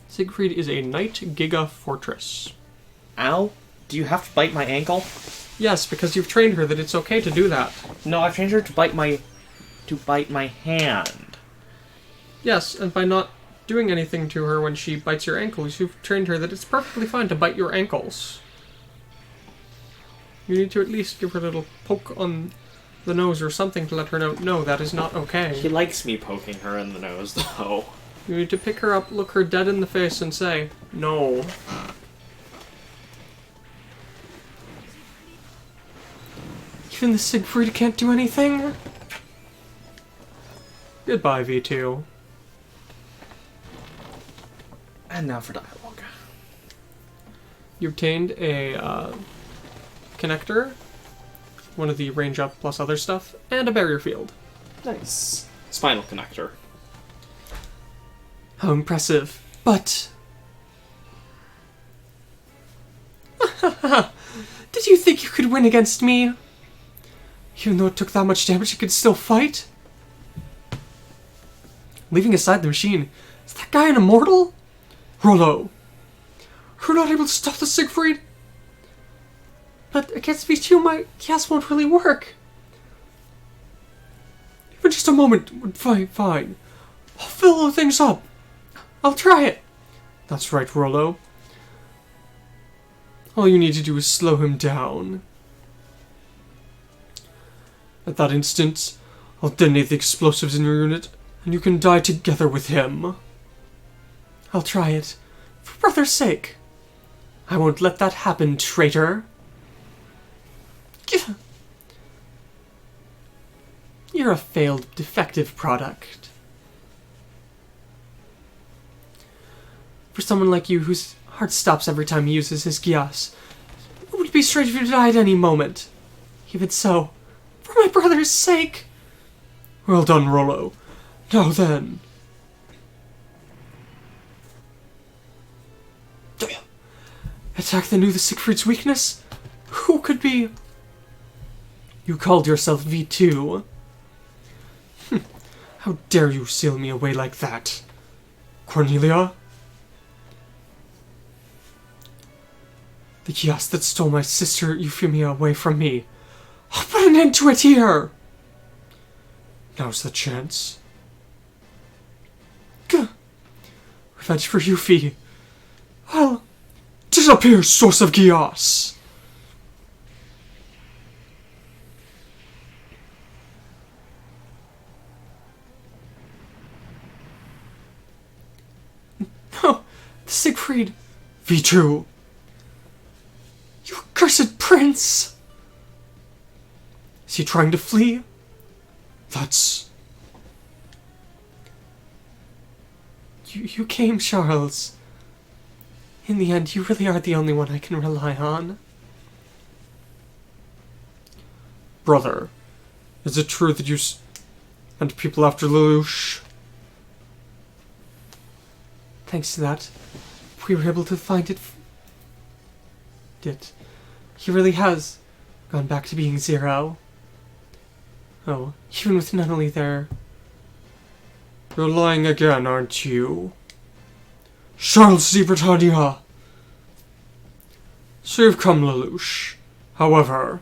Siegfried is a Knight Giga Fortress. Ow? Do you have to bite my ankle? Yes, because you've trained her that it's okay to do that. No, I've trained her to bite my hand. Yes, and by not doing anything to her when she bites your ankles, you've trained her that it's perfectly fine to bite your ankles. You need to at least give her a little poke on the nose or something to let her know, no, that is not okay. She likes me poking her in the nose, though. You need to pick her up, look her dead in the face, and say, no. Even the Siegfried can't do anything? Goodbye, V2. And now for dialogue. You obtained a connector, one of the range up plus other stuff, and a barrier field. Nice. Spinal connector. How impressive. But... Did you think you could win against me? Even though it took that much damage, you could still fight? Leaving aside the machine, is that guy an immortal? Rollo, you're not able to stop the Siegfried? But against V2, my Geass won't really work. For just a moment, fine. I'll fill things up. I'll try it. That's right, Rollo. All you need to do is slow him down. At that instant, I'll detonate the explosives in your unit, and you can die together with him. I'll try it. For brother's sake. I won't let that happen, traitor. You're a failed, defective product. For someone like you whose heart stops every time he uses his Geass, it would be strange if you died any moment. Even so, for my brother's sake. Well done, Rollo. Now then. Attack that knew the Siegfried's weakness? Who could be? You called yourself V2. How dare you seal me away like that? Cornelia? The Geass that stole my sister Euphemia away from me. I'll put an end to it here! Now's the chance. Gah! Revenge for Yuffie. I'll disappear, source of Geass! No! Siegfried! V2! You accursed prince! Is he trying to flee? That's... You came, Charles. In the end, you really are the only one I can rely on. Brother, is it true that you and people after Lelouch? Thanks to that, we were able to find it. He really has gone back to being Zero. Oh, even with Nunnally there. You're lying again, aren't you? Charles de Britannia! So you've come, Lelouch. However...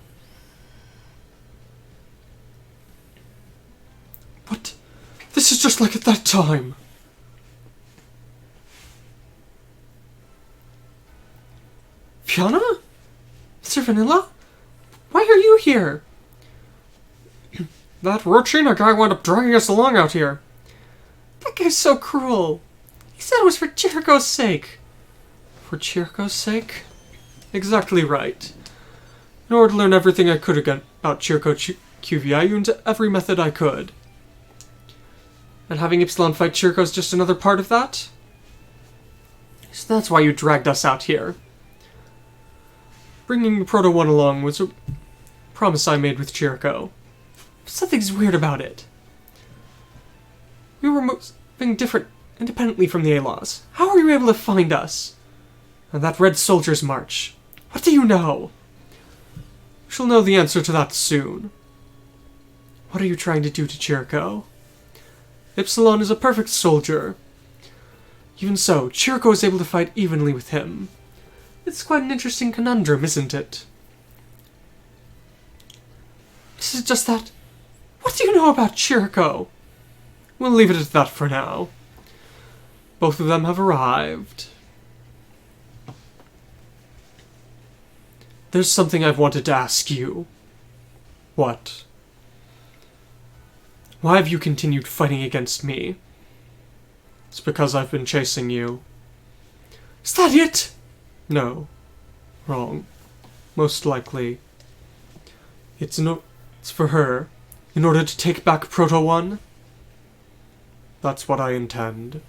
What? This is just like at that time! Fiona? Mr. Vanilla? Why are you here? That Rochina guy wound up dragging us along out here. That guy's so cruel. He said it was for Chirico's sake. For Chirico's sake? Exactly right. In order to learn everything I could about Chirico QV, I used every method I could. And having Ypsilon fight Chirico's just another part of that? So that's why you dragged us out here. Bringing Proto 1 along was a promise I made with Chirico. Something's weird about it. We were moving different independently from the A-Laws. How were you able to find us? And that Red Soldier's March. What do you know? We shall know the answer to that soon. What are you trying to do to Chirico? Ypsilon is a perfect soldier. Even so, Chirico is able to fight evenly with him. It's quite an interesting conundrum, isn't it? This is just that... What do you know about Chirico? We'll leave it at that for now. Both of them have arrived. There's something I've wanted to ask you. What? Why have you continued fighting against me? It's because I've been chasing you. Is that it? No. Wrong. Most likely. It's for her. In order to take back Proto 1? That's what I intend.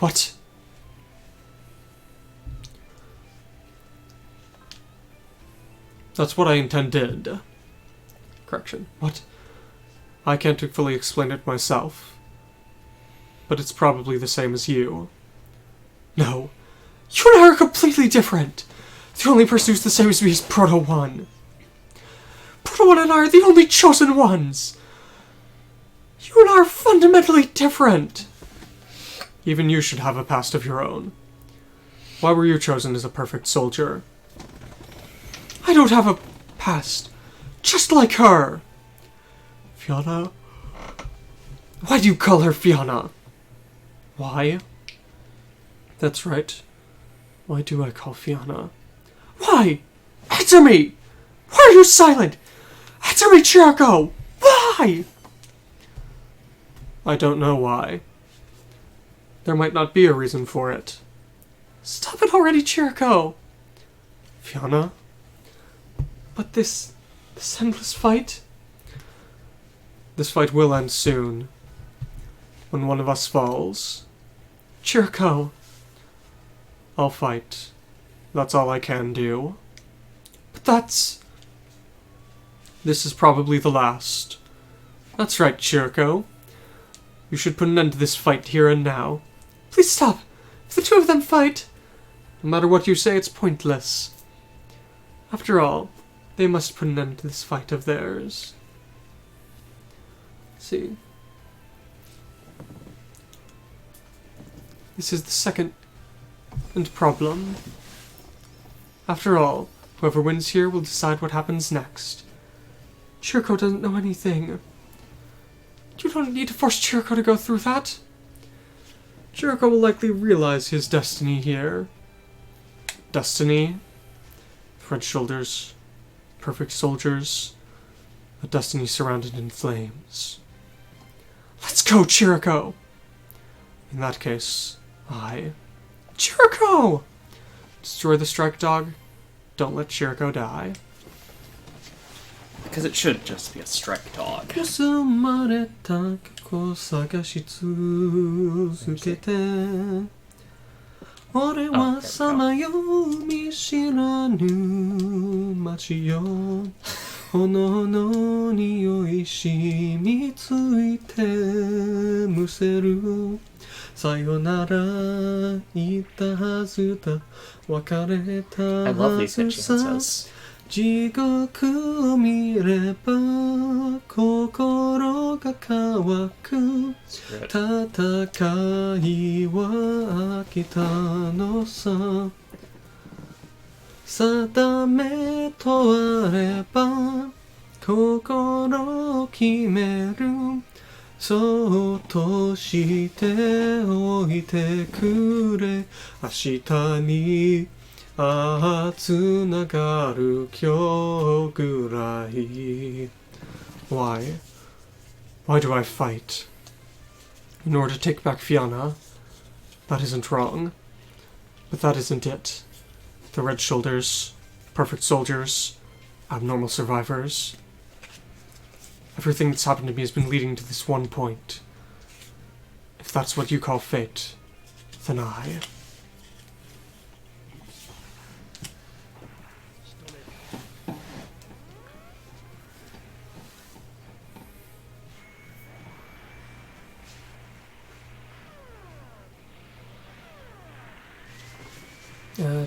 What? That's what I intended. Correction. What? I can't fully explain it myself. But it's probably the same as you. No. You and I are completely different. The only person who's the same as me is Proto 1. Proto 1 and I are the only chosen ones. You and I are fundamentally different. Even you should have a past of your own. Why were you chosen as a perfect soldier? I don't have a past. Just like her. Fiona, Why do you call her Fiona? Why? That's right. Why do I call Fiona? Why? Answer me! Why are you silent? Answer me, Chirico! Why? I don't know why. There might not be a reason for it. Stop it already, Chirico! Fiona? But this endless fight? This fight will end soon. When one of us falls. Chirico! I'll fight. That's all I can do. But this is probably the last. That's right, Chirico. You should put an end to this fight here and now. Please stop! If the two of them fight, no matter what you say, it's pointless. After all, they must put an end to this fight of theirs. See? This is the second problem. After all, whoever wins here will decide what happens next. Chirico doesn't know anything. You don't need to force Chirico to go through that. Chirico will likely realize his destiny here. Destiny. Red shoulders. Perfect soldiers. A destiny surrounded in flames. Let's go, Chirico! In that case, Chirico! Destroy the strike dog. Don't let Chirico die. Because it should just be a strike dog. I love these chances. 地獄見れば心が乾く戦いは飽きたのさ定めとあれば心を決めるそっとしておいてくれ明日につながる今日ぐらい Why? Why do I fight? In order to take back Fiona? That isn't wrong. But that isn't it. The Red Shoulders, perfect soldiers, abnormal survivors. Everything that's happened to me has been leading to this one point. If that's what you call fate, then I...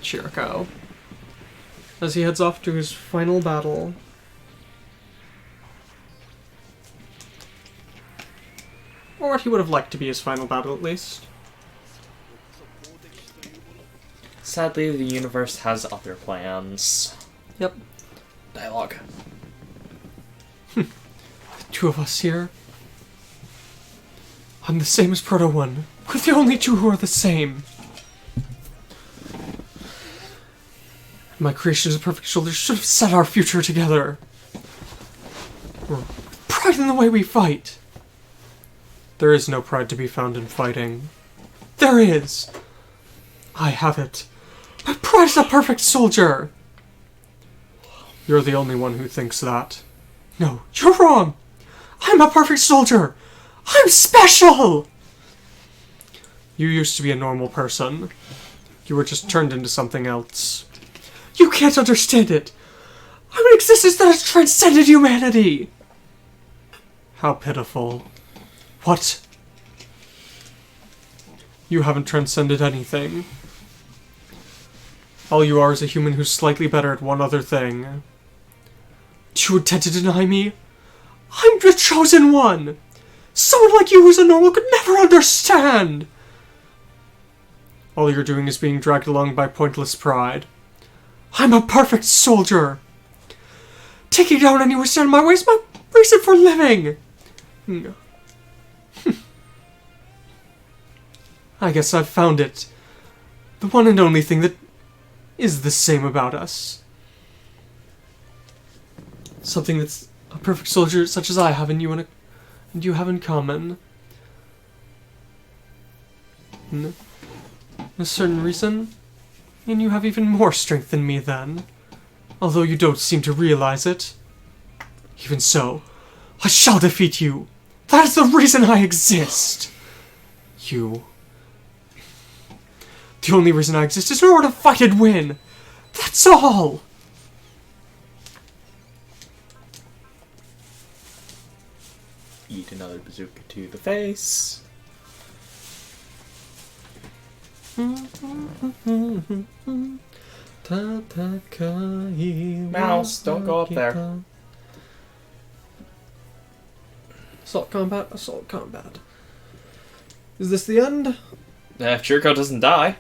Chirico, as he heads off to his final battle. Or what he would have liked to be his final battle, at least. Sadly, the universe has other plans. Yep. Dialogue. The two of us here. I'm the same as Proto One. We're the only two who are the same. My creations of perfect shoulders should have set our future together. We're pride in the way we fight. There is no pride to be found in fighting. There is. I have it. My pride is a perfect soldier. You're the only one who thinks that. No, you're wrong. I'm a perfect soldier. I'm special. You used to be a normal person. You were just turned into something else. You can't understand it! I'm an existence that has transcended humanity! How pitiful. What? You haven't transcended anything. All you are is a human who's slightly better at one other thing. Do you intend to deny me? I'm the chosen one! Someone like you who's a normal could never understand! All you're doing is being dragged along by pointless pride. I'm a perfect soldier! Taking down anyone who stands in my way is my reason for living! I guess I've found it. The one and only thing that is the same about us. Something that's a perfect soldier such as I have and you have in common. And a certain reason, and you have even more strength than me then. Although you don't seem to realize it. Even so, I shall defeat you. That is the reason I exist. You. The only reason I exist is in order to fight and win. That's all. Eat another bazooka to the face. Mouse, don't go up there. Assault combat, assault combat. Is this the end? If Chirico doesn't die.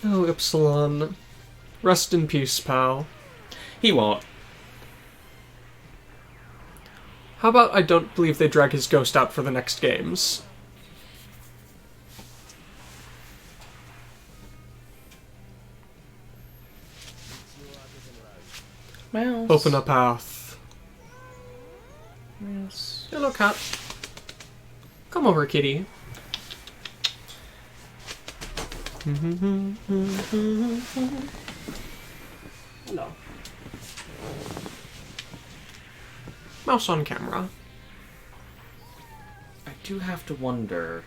Oh, Ypsilon. Rest in peace, pal. He won't. How about I don't believe they drag his ghost out for the next games? Mouse. Open a path. Mouse. Hello, cat. Come over, kitty. Hello. Mouse on camera. I do have to wonder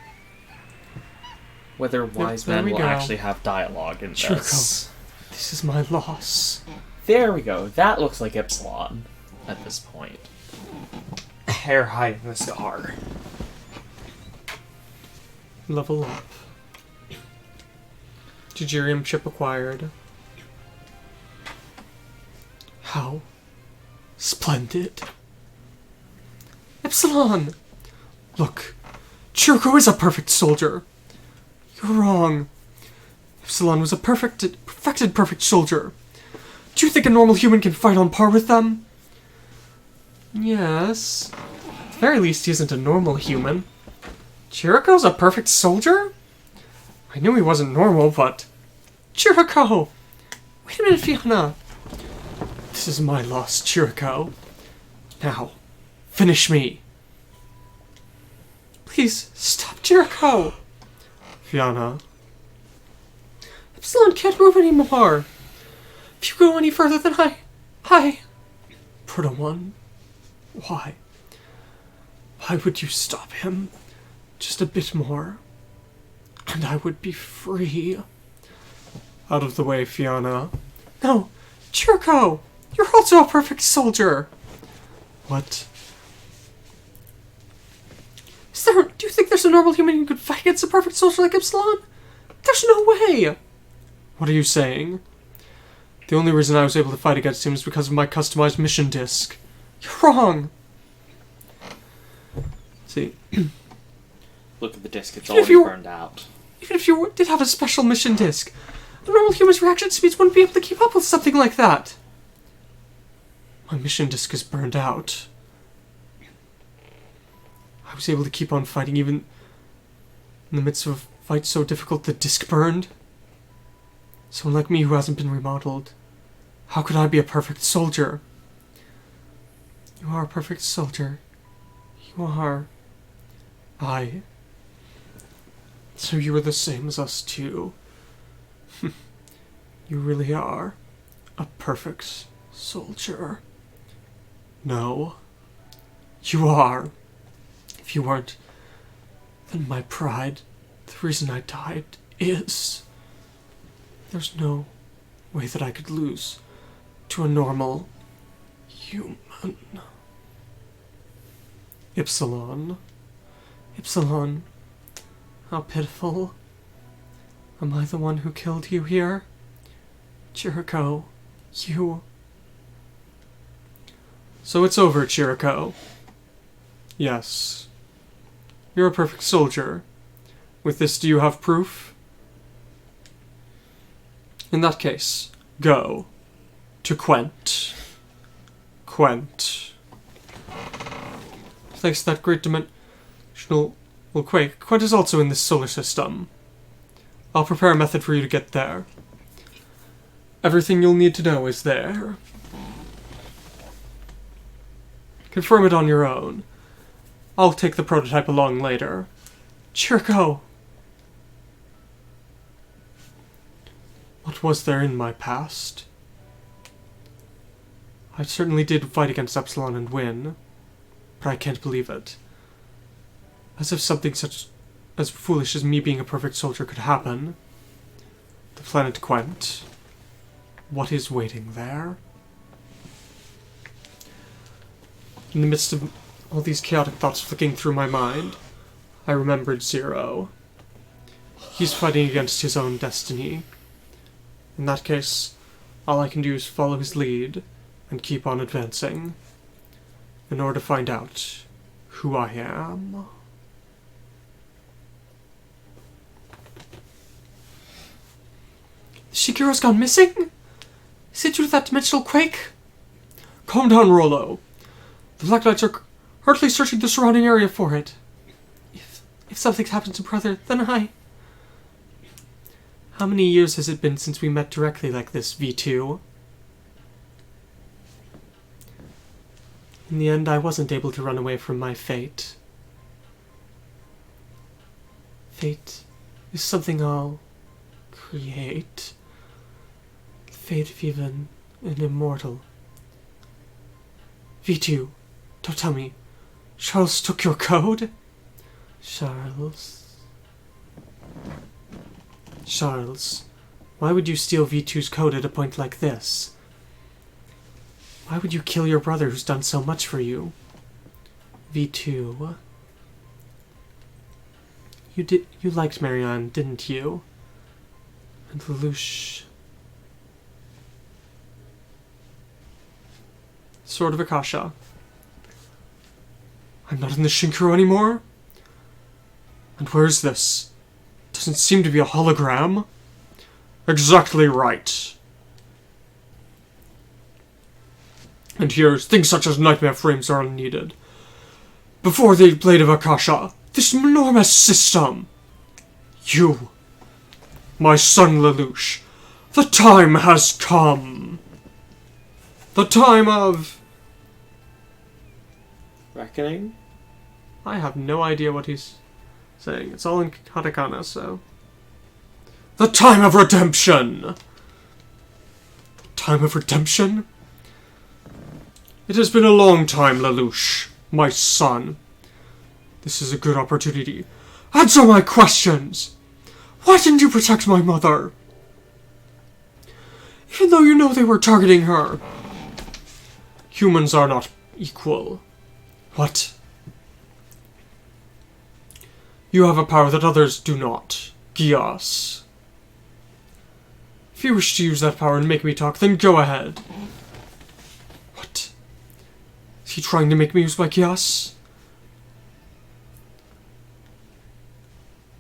whether wise there men we will go. actually have dialogue in this. Chirico. This is my loss. There we go. That looks like Ypsilon at this point. Hair hiding the scar. Level up. Jujirium chip acquired. How splendid. Ypsilon! Look, Chirico is a perfect soldier. You're wrong. Ypsilon was a perfected perfect soldier. Do you think a normal human can fight on par with them? Yes. At the very least, he isn't a normal human. Chirico's a perfect soldier? I knew he wasn't normal, but... Chirico! Wait a minute, Fiona! This is my loss, Chirico. Now, finish me. Please, stop Chirico! Fiona. Ypsilon can't move anymore! If you go any further, then I... Proto-1, why? Why would you stop him? Just a bit more. And I would be free. Out of the way, Fiona. No, Chirico! You're also a perfect soldier! What? Do you think there's a normal human who could fight against a perfect soldier like Ypsilon? There's no way! What are you saying? The only reason I was able to fight against him is because of my customized mission disc. You're wrong! See. Look at the disc, it's Even if already you- burned out. Even if you did have a special mission disc, a normal human's reaction speeds wouldn't be able to keep up with something like that. My mission disc is burned out. I was able to keep on fighting even in the midst of a fight so difficult the disc burned. Someone like me who hasn't been remodeled. How could I be a perfect soldier? You are a perfect soldier. You are. So you are the same as us too. You really are a perfect soldier. No. You are. If you weren't, then my pride, the reason I died, is... There's no way that I could lose to a normal human. Ypsilon. Ypsilon. How pitiful. Am I the one who killed you here? Chirico, you... So it's over, Chirico. Yes. You're a perfect soldier. With this, do you have proof? In that case, go to Quent. Quent. place that great dimensional quake, quite is also in this solar system. I'll prepare a method for you to get there. Everything you'll need to know is there. Confirm it on your own. I'll take the prototype along later. Chirico! What was there in my past? I certainly did fight against Ypsilon and win, but I can't believe it. As if something such as foolish as me being a perfect soldier could happen. The planet Gwent. What is waiting there? In the midst of all these chaotic thoughts flicking through my mind, I remembered Zero. He's fighting against his own destiny. In that case, all I can do is follow his lead and keep on advancing in order to find out who I am. Shigeru's gone missing? Is it due to that dimensional quake? Calm down, Rollo. The Black Knights are hurriedly searching the surrounding area for it. If something's happened to Brother, then I... How many years has it been since we met directly like this, V2? In the end, I wasn't able to run away from my fate. Fate is something I'll create. The fate of even an immortal. V2, don't tell me. Charles took your code? Charles, why would you steal V2's code at a point like this? Why would you kill your brother who's done so much for you? V2. You liked Marianne, didn't you? And Lelouch. Sword of Akasha. I'm not in the Shinkuro anymore? And where's this? Doesn't seem to be a hologram. Exactly right. And here, things such as nightmare frames are unneeded. Before the Blade of Akasha, this enormous system. You, my son Lelouch, the time has come. The time of... Reckoning? I have no idea what he's saying. It's all in katakana, so... The time of redemption! Time of redemption? It has been a long time, Lelouch, my son. This is a good opportunity. Answer my questions! Why didn't you protect my mother? Even though you know they were targeting her. Humans are not equal. What? You have a power that others do not. Geass. If you wish to use that power and make me talk, then go ahead. What? Is he trying to make me use my Geass?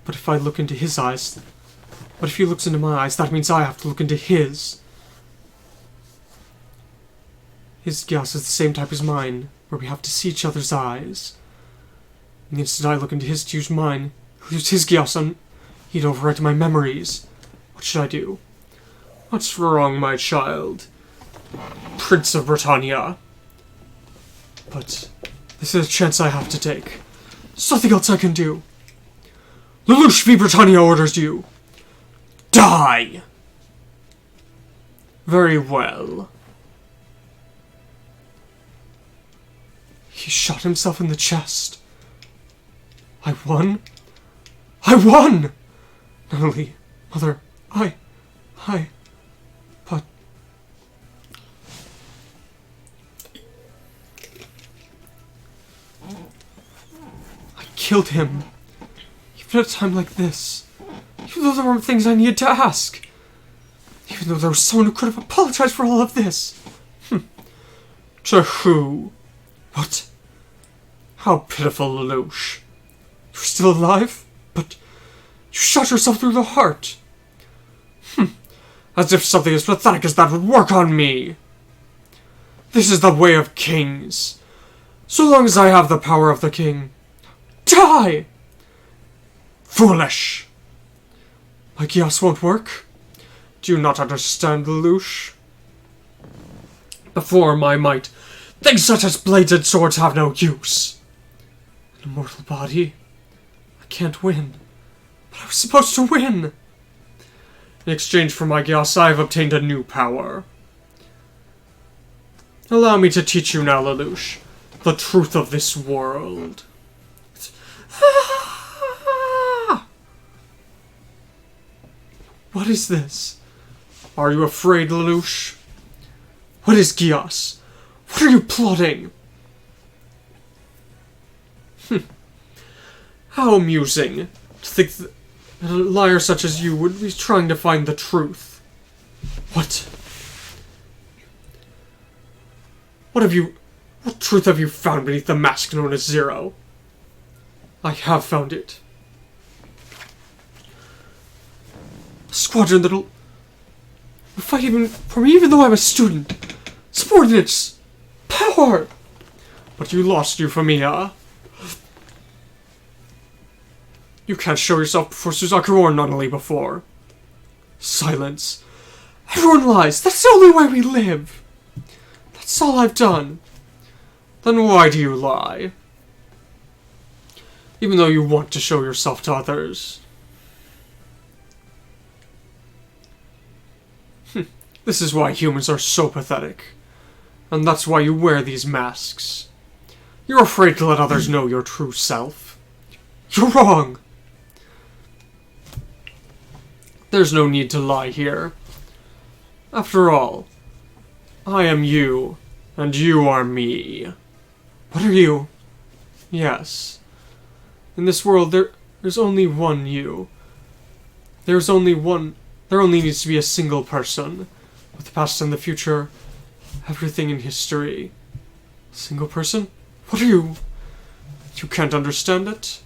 But if I look into his eyes... But if he looks into my eyes, that means I have to look into his. His Geass is the same type as mine, where we have to see each other's eyes. And the instant I look into his to use mine, he'll use his Geass on... He'd overwrite my memories. What should I do? What's wrong, my child? Prince of Britannia. But this is a chance I have to take. There's nothing else I can do. Lelouch v. Britannia orders you. Die! Very well. He shot himself in the chest. I won? I won! Not only, Mother, but... I killed him. Even at a time like this. Even though there weren't things I needed to ask. Even though there was someone who could have apologized for all of this. To who? What? How pitiful, Lelouch. You're still alive? But you shot yourself through the heart. As if something as pathetic as that would work on me. This is the way of kings. So long as I have the power of the king, die! Foolish! My Geass won't work. Do you not understand, Lelouch? Before my might, things such as blades and swords have no use. An immortal body? I can't win. But I was supposed to win! In exchange for my Geass, I have obtained a new power. Allow me to teach you now, Lelouch, the truth of this world. What is this? Are you afraid, Lelouch? What is Geass? What are you plotting? How amusing to think that a liar such as you would be trying to find the truth. What truth have you found beneath the mask known as Zero? I have found it. A squadron that'll fight even for me, even though I'm a student. Subordinates! Power! But you lost Euphemia. You can't show yourself before Suzaku or Nunnally before. Silence. Everyone lies. That's the only way we live. That's all I've done. Then why do you lie? Even though you want to show yourself to others. This is why humans are so pathetic. And that's why you wear these masks. You're afraid to let others know your true self. You're wrong. There's no need to lie here. After all, I am you, and you are me. What are you? Yes. In this world, there's only one you. There only needs to be a single person. With the past and the future, everything in history. Single person? What are you? You can't understand it?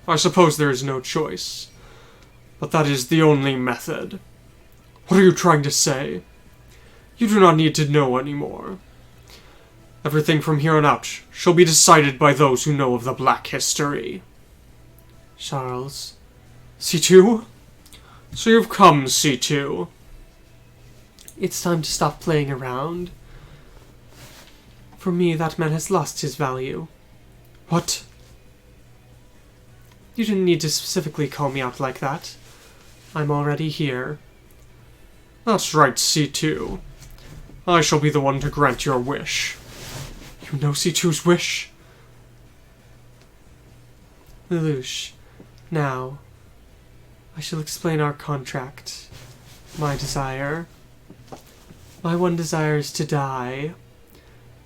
I suppose there is no choice. But that is the only method. What are you trying to say? You do not need to know anymore. Everything from here on out shall be decided by those who know of the Black History. Charles. C2? So you've come, C2. It's time to stop playing around. For me, that man has lost his value. What? You didn't need to specifically call me out like that. I'm already here. That's right, C2. I shall be the one to grant your wish. You know C2's wish? Lelouch, now, I shall explain our contract. My desire. My one desire is to die.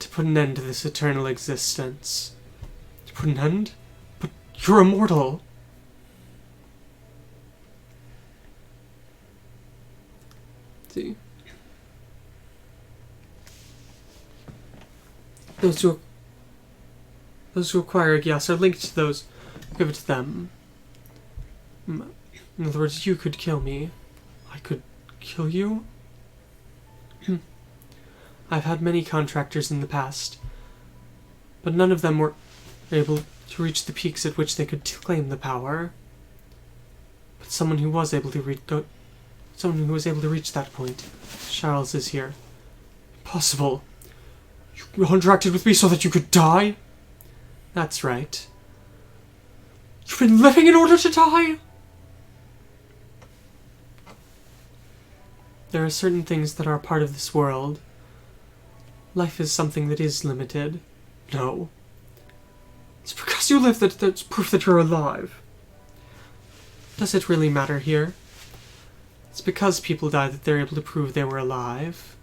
To put an end to this eternal existence. To put an end? But you're immortal. See? Those who acquire a Geass are linked to those who give it to them. In other words, you could kill me. I could kill you? I've had many contractors in the past, but none of them were able to reach the peaks at which they could claim the power. But someone who was able to reach that point, Charles, is here. Impossible. You contracted with me so that you could die? That's right. You've been living in order to die? There are certain things that are a part of this world. Life is something that is limited. No. It's because you live that's proof that you're alive. Does it really matter here? It's because people die that they're able to prove they were alive.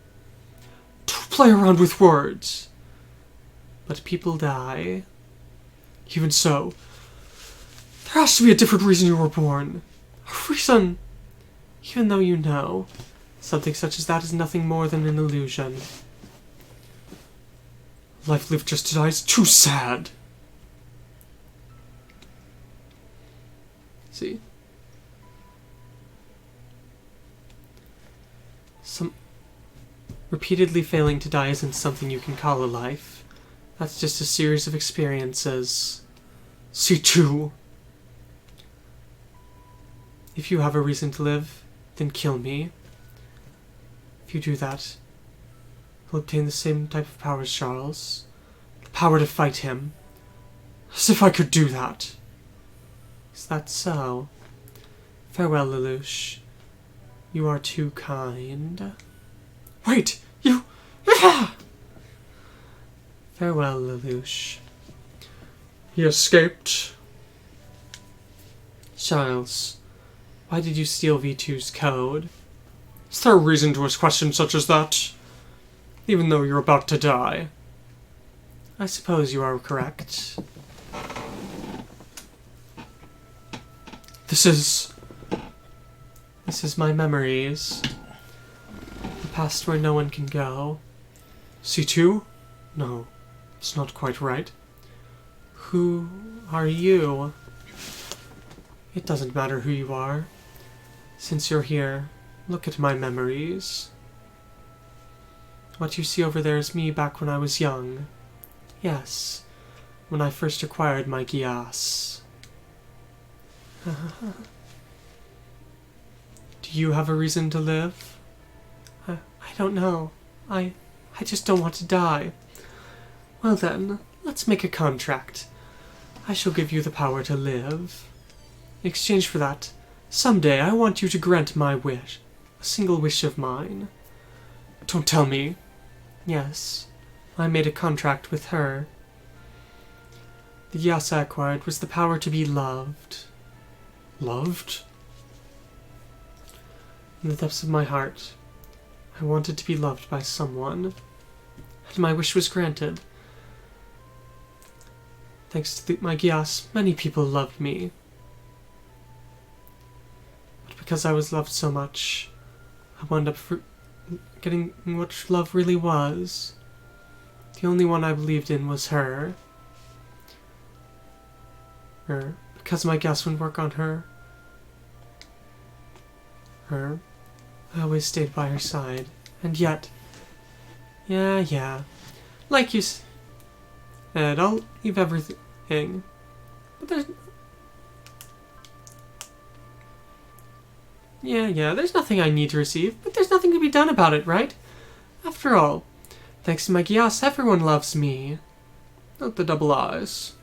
Don't play around with words. But people die. Even so, there has to be a different reason you were born. A reason, even though you know, something such as that is nothing more than an illusion. Life lived just to die is too sad. See? Repeatedly failing to die isn't something you can call a life. That's just a series of experiences. C2. If you have a reason to live, then kill me. If you do that, you'll obtain the same type of power as Charles. The power to fight him. As if I could do that. Is that so? Farewell, Lelouch. You are too kind. Wait! You... Farewell, Lelouch. He escaped. Charles, why did you steal V2's code? Is there a reason to ask questions such as that? Even though you're about to die. I suppose you are correct. This is my memories. The past where no one can go. C2? No, it's not quite right. Who are you? It doesn't matter who you are. Since you're here, look at my memories. What you see over there is me back when I was young. Yes, when I first acquired my Geass. Do you have a reason to live? I don't know. I just don't want to die. Well then, let's make a contract. I shall give you the power to live. In exchange for that, someday I want you to grant my wish. A single wish of mine. Don't tell me. Yes, I made a contract with her. The Geass I acquired was the power to be loved. Loved? In the depths of my heart, I wanted to be loved by someone, and my wish was granted. Thanks to my Geass, many people loved me. But because I was loved so much, I wound up getting what love really was. The only one I believed in was her. Because my Geass wouldn't work on her. I always stayed by her side. And yet... Yeah. Like you said, I'll leave everything. But there's... there's nothing I need to receive, but there's nothing to be done about it, right? After all, thanks to my Geass, everyone loves me. Not the double eyes.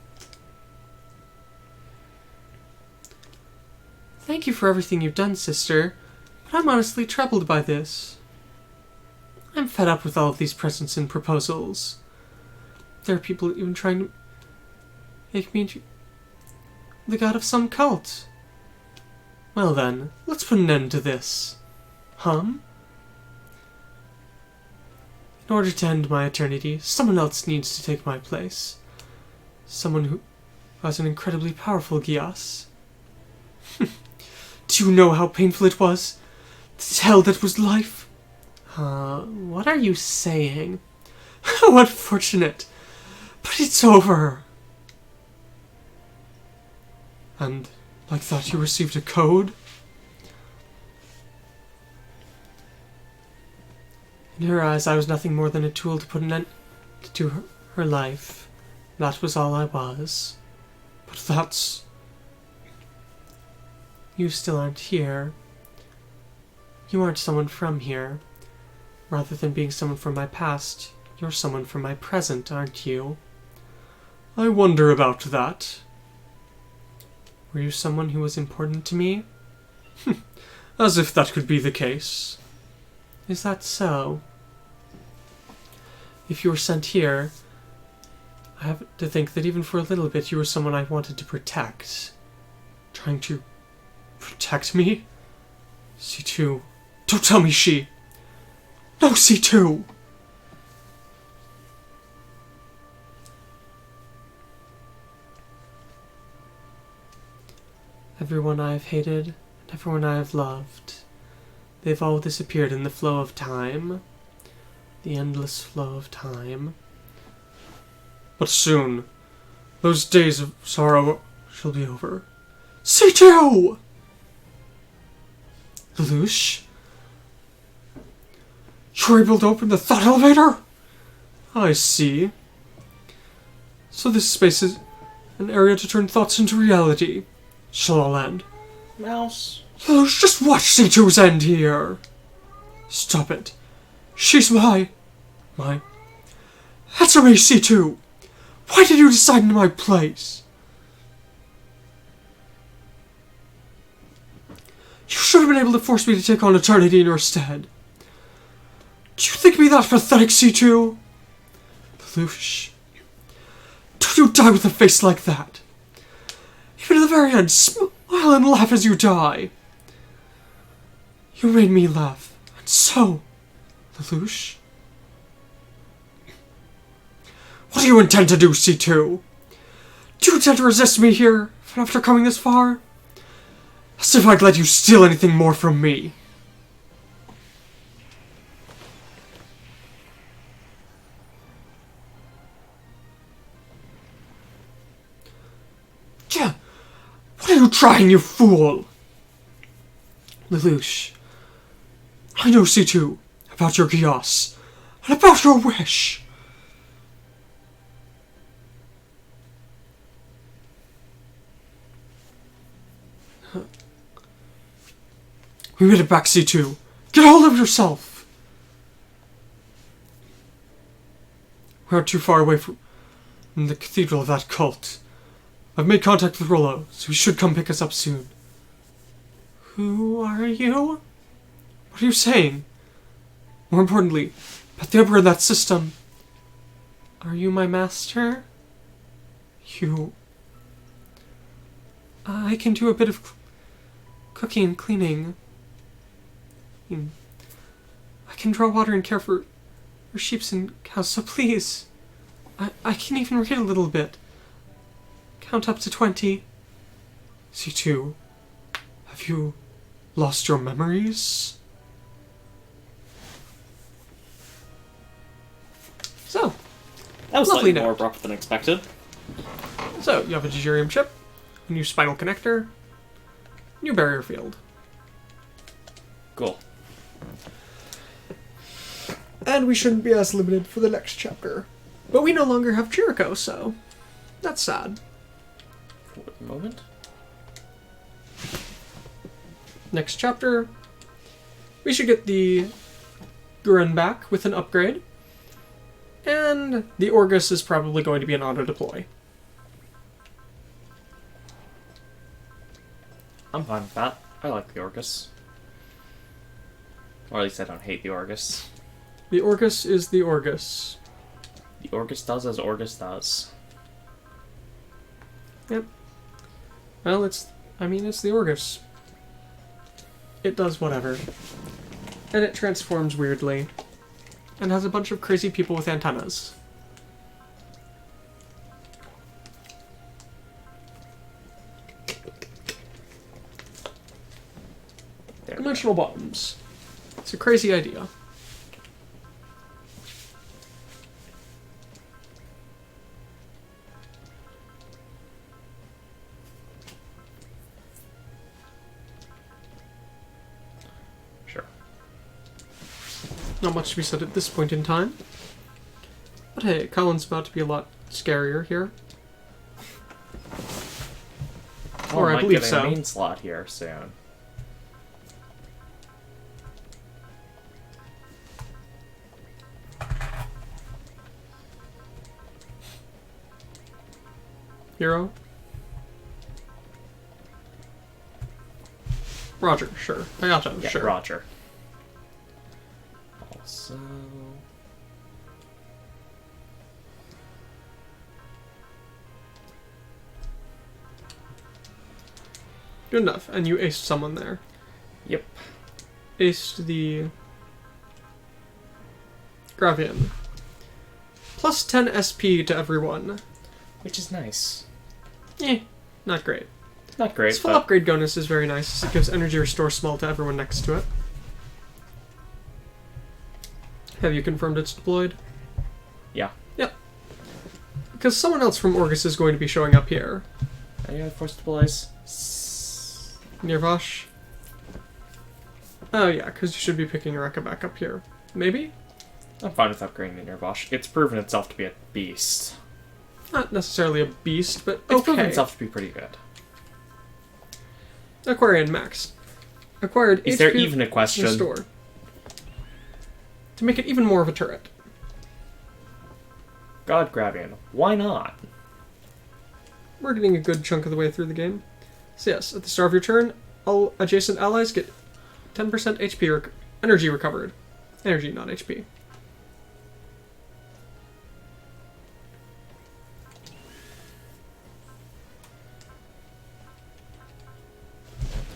Thank you for everything you've done, sister, but I'm honestly troubled by this. I'm fed up with all of these presents and proposals. There are people even trying to make me into the god of some cult. Well then, let's put an end to this. In order to end my eternity, someone else needs to take my place. Someone who has an incredibly powerful Geass. Do you know how painful it was? To tell that was life? What are you saying? How unfortunate. But it's over. And like that you received a code? In her eyes, I was nothing more than a tool to put an end to her life. That was all I was. But that's... You still aren't here. You aren't someone from here. Rather than being someone from my past, you're someone from my present, aren't you? I wonder about that. Were you someone who was important to me? As if that could be the case. Is that so? If you were sent here, I have to think that even for a little bit you were someone I wanted to protect. Trying to protect me? C2. Don't tell me she... No, C2! Everyone I have hated, and everyone I have loved, they've all disappeared in the flow of time. The endless flow of time. But soon, those days of sorrow shall be over. C2! Lelouch? You're able to open the thought elevator? I see. So this space is an area to turn thoughts into reality. Shall all end? Mouse. Lelouch, just watch C2's end here. Stop it. She's my... That's her C2. Why did you decide in my place? You should have been able to force me to take on eternity in your stead. Do you think me that pathetic, C2? Lelouch, don't you die with a face like that. Even at the very end, smile and laugh as you die. You made me laugh, and so, Lelouch, what do you intend to do, C2? Do you intend to resist me here, after coming this far? As if I'd let you steal anything more from me. What are you trying, you fool? Lelouch, I know, C2, about your Geass, and about your wish. We made it back, C2. Get hold of yourself. We aren't too far away from the cathedral of that cult. I've made contact with Rollo, so he should come pick us up soon. Who are you? What are you saying? More importantly, about the Emperor in that system. Are you my master? You... I can do a bit of cooking and cleaning. I can draw water and care for sheep and cows, so please. I can even read a little bit. Count up to 20. C2, have you lost your memories? So, That was lovely slightly more note. abrupt than expected. So, you have a deuterium chip, a new spinal connector, new barrier field. Cool. And we shouldn't be as limited for the next chapter. But we no longer have Chirico, so that's sad. For the moment. Next chapter, we should get the Guren back with an upgrade. And the Orgeass is probably going to be an auto-deploy. I'm fine with that. I like the Orgeass. Or at least I don't hate the Orgeass. The Orgeass is the Orgeass. The Orgeass does as Orgeass does. Yep. Well, it's the Orgeass. It does whatever. And it transforms weirdly. And has a bunch of crazy people with antennas. There we go. Dimensional bombs. It's a crazy idea. Sure. Not much to be said at this point in time. But hey, Colin's about to be a lot scarier here. Or I might believe get so. a main slot here soon. Hero? Roger, sure. Hayato, Yeah, sure. Roger. Also... Good enough. And you aced someone there. Yep. Aced the Gravian. Plus 10 SP to everyone. Which is nice. Not great. Not great, Its full but... upgrade bonus is very nice, as it gives energy restore small to everyone next to it. Have you confirmed it's deployed? Yeah. Yep. Because someone else from Orgeass is going to be showing up here. Any other force deploys? Near Vosh. Oh yeah, because you should be picking Eureka back up here. Maybe? I'm fine with upgrading the Nervosh. It's proven itself to be a beast. Not necessarily a beast, but It's proven okay. itself to be pretty good. Aquarian Max. Acquired Is HP there even a question? Restore. To make it even more of a turret. God Gravian. Why not? We're getting a good chunk of the way through the game. So yes, at the start of your turn, all adjacent allies get 10% HP energy recovered. Energy, not HP.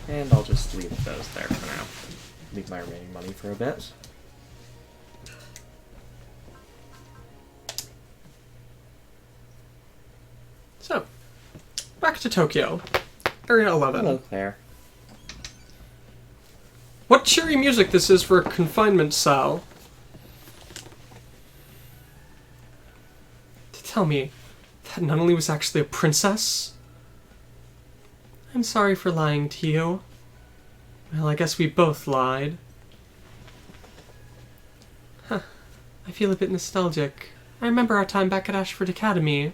And I'll just leave those there for now. Leave my remaining money for a bit. So, back to Tokyo. Area 11. Hello, Claire. What cheery music this is for a confinement cell. To tell me that Nunnally was actually a princess? I'm sorry for lying to you. Well, I guess we both lied. Huh. I feel a bit nostalgic. I remember our time back at Ashford Academy.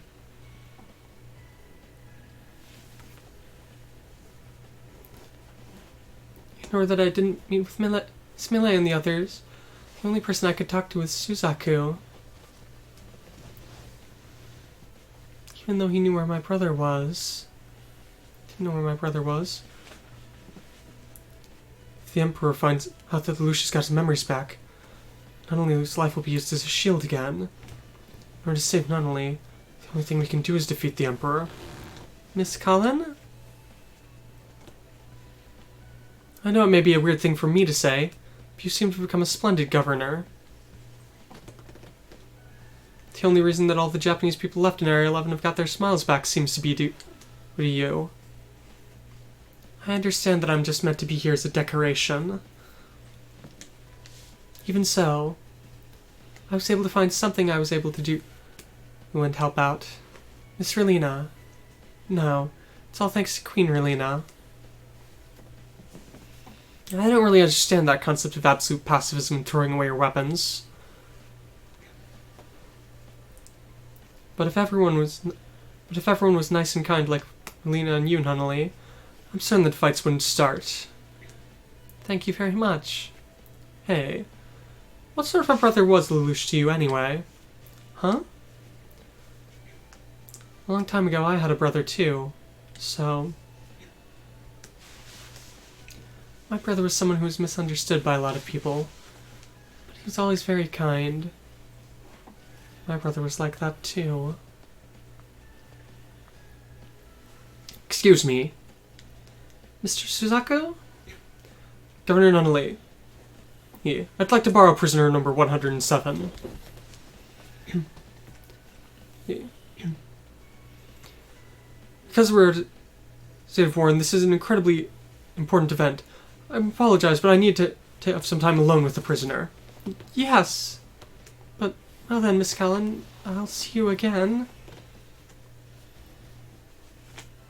Nor that I didn't meet with Smile and the others. The only person I could talk to was Suzaku. Even though he knew where my brother was. Didn't know where my brother was. If the Emperor finds out that Lucius got his memories back, not only his life will be used as a shield again, nor to save Nunnally, the only thing we can do is defeat the Emperor. Miss Cullen? I know it may be a weird thing for me to say, but you seem to have become a splendid governor. The only reason that all the Japanese people left in Area 11 have got their smiles back seems to be due to you. I understand that I'm just meant to be here as a decoration. Even so, I was able to find something I was able to do and help out. Miss Relina. No, it's all thanks to Queen Relina. I don't really understand that concept of absolute pacifism and throwing away your weapons. But if everyone was nice and kind like Relina and you, Nunnally, I'm certain that fights wouldn't start. Thank you very much. Hey, what sort of a brother was Lelouch to you anyway? Huh? A long time ago I had a brother too, so... My brother was someone who was misunderstood by a lot of people, but he was always very kind. My brother was like that too. Excuse me. Mr. Suzaku? Governor Nunnally. Yeah, I'd like to borrow prisoner number 107. Yeah. Because we're at a state of war and this is an incredibly important event, I apologize, but I need to have some time alone with the prisoner. Yes. But, well then, Miss Cullen, I'll see you again.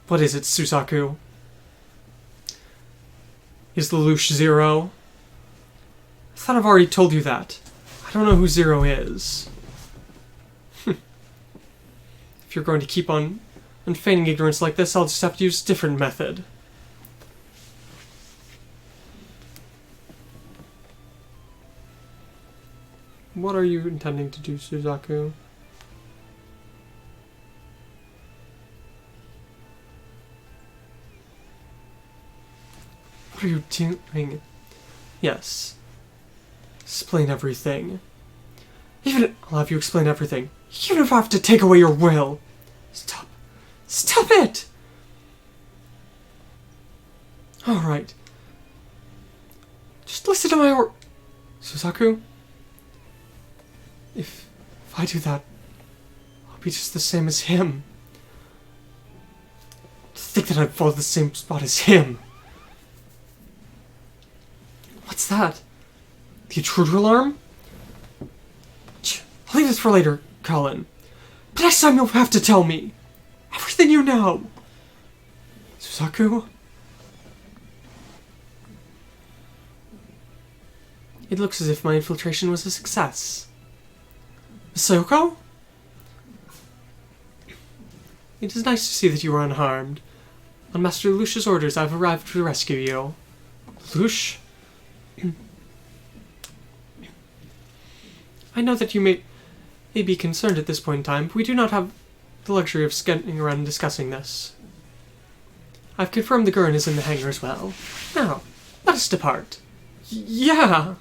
What is it, Suzaku? Is Lelouch Zero? I thought I've already told you that. I don't know who Zero is. If you're going to keep on feigning ignorance like this, I'll just have to use a different method. What are you intending to do, Suzaku? What are you doing? Yes. Explain everything. I'll have you explain everything. Even if I have to take away your will. Stop. Stop it! Alright. Just listen to my Suzaku? If I do that, I'll be just the same as him. To think that I'd fall the same spot as him. What's that? The intruder alarm? I'll leave this for later, Colin. But next time you'll have to tell me. Everything you know. Suzaku? It looks as if my infiltration was a success. Sayoko? It is nice to see that you are unharmed. On Master Lucia's orders, I have arrived to rescue you. Lush? I know that you may be concerned at this point in time, but we do not have the luxury of scanning around and discussing this. I've confirmed the Guren is in the hangar as well. Now, let us depart. Yeah!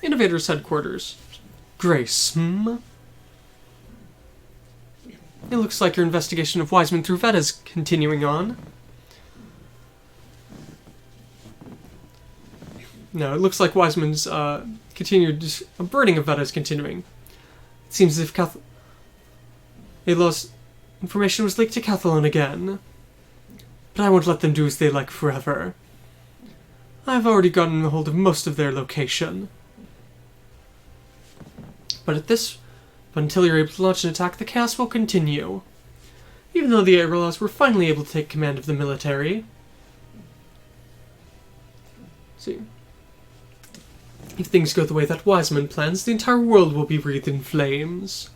Innovator's headquarters. Grace, It looks like your investigation of Wiseman through Veta is continuing on. No, it looks like Wiseman's continued burning of Veta is continuing. It seems as if Alo's information was leaked to Cathalon again. But I won't let them do as they like forever. I've already gotten a hold of most of their location. But until you're able to launch an attack, the chaos will continue. Even though the Aerolas were finally able to take command of the military. See. If things go the way that Wiseman plans, the entire world will be wreathed in flames.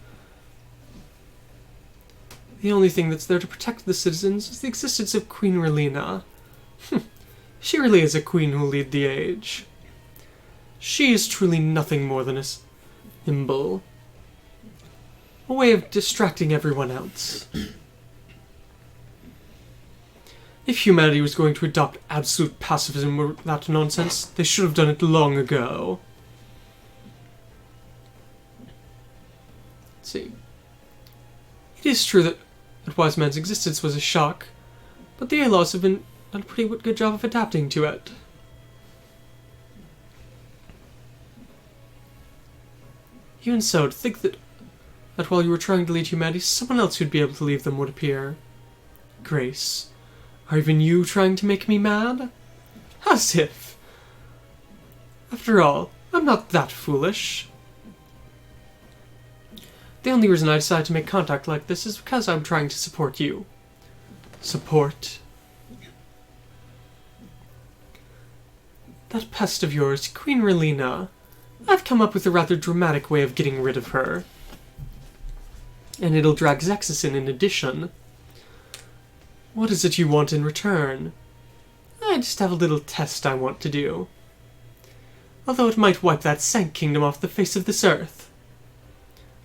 The only thing that's there to protect the citizens is the existence of Queen Relina. She really is a queen who will lead the age. She is truly nothing more than a symbol. A way of distracting everyone else. If humanity was going to adopt absolute pacifism or that nonsense, they should have done it long ago. Let's see. It is true that Wiseman's existence was a shock, but the Alos have done a pretty good job of adapting to it. Even so, to think that while you were trying to lead humanity, someone else who'd be able to leave them would appear. Grace, are even you trying to make me mad? As if. After all, I'm not that foolish. The only reason I decided to make contact like this is because I'm trying to support you. Support? That pest of yours, Queen Relina. I've come up with a rather dramatic way of getting rid of her. And it'll drag Zexus in addition. What is it you want in return? I just have a little test I want to do. Although it might wipe that Sank Kingdom off the face of this earth.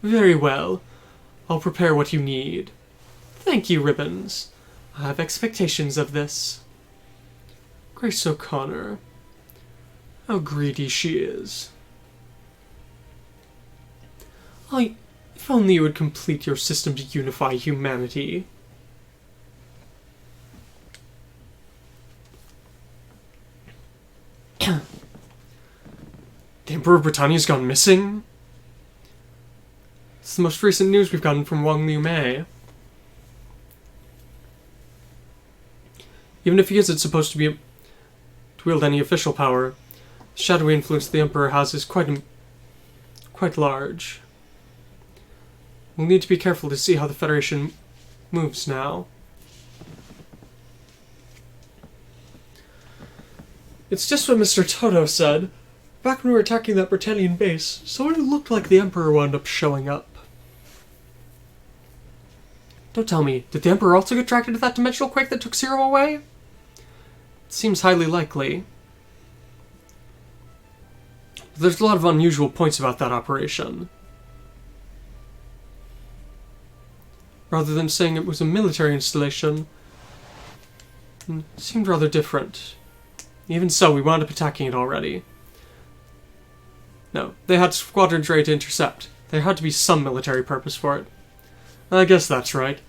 Very well. I'll prepare what you need. Thank you, Ribbons. I have expectations of this. Grace O'Connor. How greedy she is. If only you would complete your system to unify humanity. The Emperor of Britannia's gone missing? It's the most recent news we've gotten from Wang Liu Mei. Even if he isn't supposed to wield any official power, the shadowy influence the Emperor has is quite large. We'll need to be careful to see how the Federation moves now. It's just what Mr. Toto said. Back when we were attacking that Britannian base, so it looked like the Emperor wound up showing up. Don't tell me, did the Emperor also get dragged into that dimensional quake that took Zero away? It seems highly likely. There's a lot of unusual points about that operation. Rather than saying it was a military installation, it seemed rather different. Even so, we wound up attacking it already. No, they had squadrons ready to intercept. There had to be some military purpose for it. I guess that's right.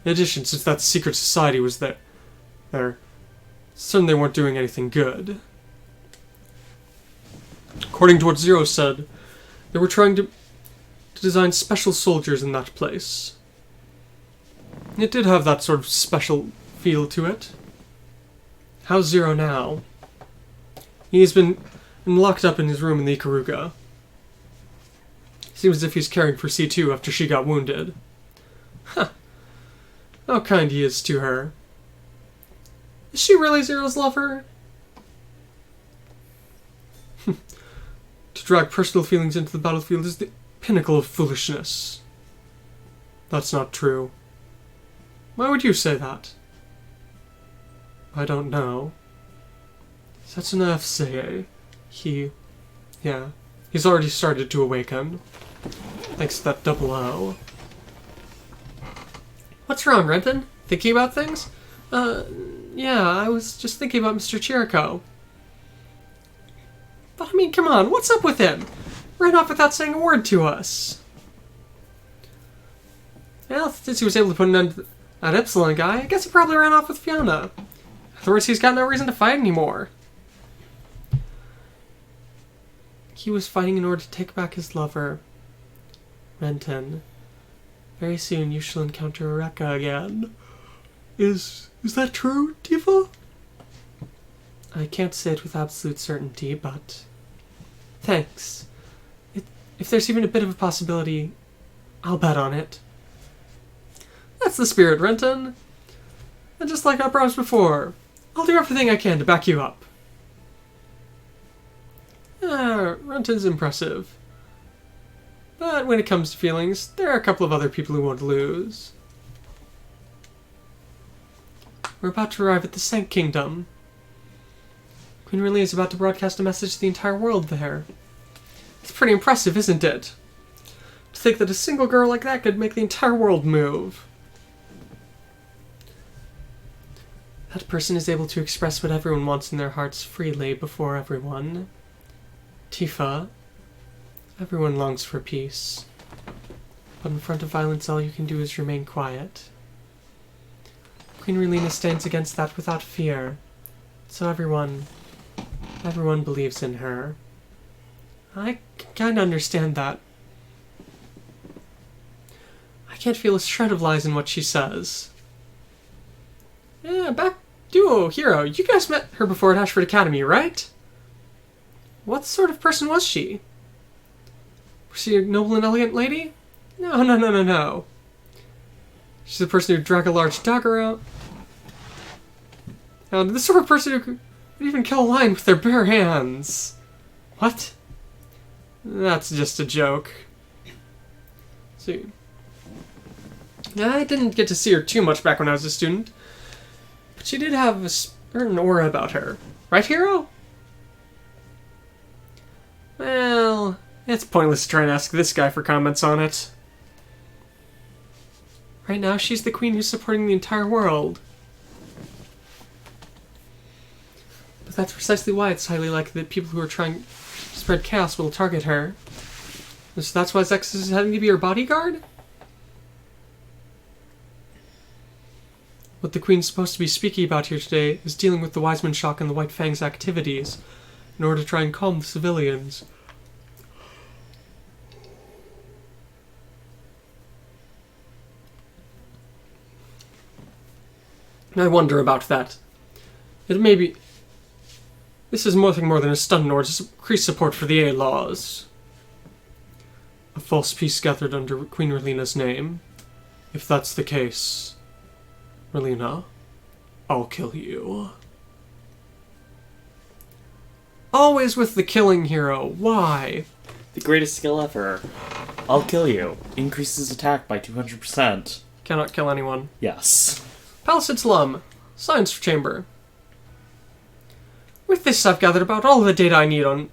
In addition, since that secret society was there, certainly they weren't doing anything good. According to what Zero said, they were trying to design special soldiers in that place. It did have that sort of special feel to it. How's Zero now? He's been locked up in his room in the Ikaruga. Seems as if he's caring for C2 after she got wounded. Huh. How kind he is to her. Is she really Zero's lover? To drag personal feelings into the battlefield is the pinnacle of foolishness. That's not true. Why would you say that? I don't know. That's an Saisei. He's already started to awaken. Thanks to that double O. What's wrong, Renton? Thinking about things? Yeah, I was just thinking about Mr. Chirico. But I mean, come on, what's up with him? Ran off without saying a word to us. Well, since he was able to put an end to that Ypsilon guy, I guess he probably ran off with Fiona. Otherwise, he's got no reason to fight anymore. He was fighting in order to take back his lover, Renton. Very soon, you shall encounter Rekka again. Is that true, Diva? I can't say it with absolute certainty, but... Thanks. If there's even a bit of a possibility, I'll bet on it. That's the spirit, Renton. And just like I promised before, I'll do everything I can to back you up. Renton's impressive. But when it comes to feelings, there are a couple of other people who won't lose. We're about to arrive at the S.E.I.T.E.N Kingdom. Queen Relay is about to broadcast a message to the entire world there. It's pretty impressive, isn't it? To think that a single girl like that could make the entire world move. That person is able to express what everyone wants in their hearts freely before everyone. Tifa, everyone longs for peace. But in front of violence, all you can do is remain quiet. Queen Relina stands against that without fear. So everyone believes in her. I kinda understand that. I can't feel a shred of lies in what she says. Yeah, back duo, Hero, you guys met her before at Ashford Academy, right? What sort of person was she? Was she a noble and elegant lady? No. She's the person who dragged a large dog around. And the sort of person who could even kill a lion with their bare hands. What? That's just a joke. See. I didn't get to see her too much back when I was a student. But she did have a certain aura about her. Right, Hero? Well, it's pointless to try and ask this guy for comments on it. Right now, she's the queen who's supporting the entire world. But that's precisely why it's highly likely that people who are trying to spread chaos will target her. And so that's why Zex is having to be her bodyguard? What the Queen's supposed to be speaking about here today is dealing with the Wiseman Shock and the White Fang's activities in order to try and calm the civilians. I wonder about that. It may be... This is nothing more than a stunt in order to increase support for the A-laws. A false peace gathered under Queen Relina's name. If that's the case... Relina, I'll kill you. Always with the killing, Hero. Why? The greatest skill ever. I'll kill you. Increases attack by 200%. Cannot kill anyone. Yes. Palisade Slum. Science Chamber. With this, I've gathered about all the data I need on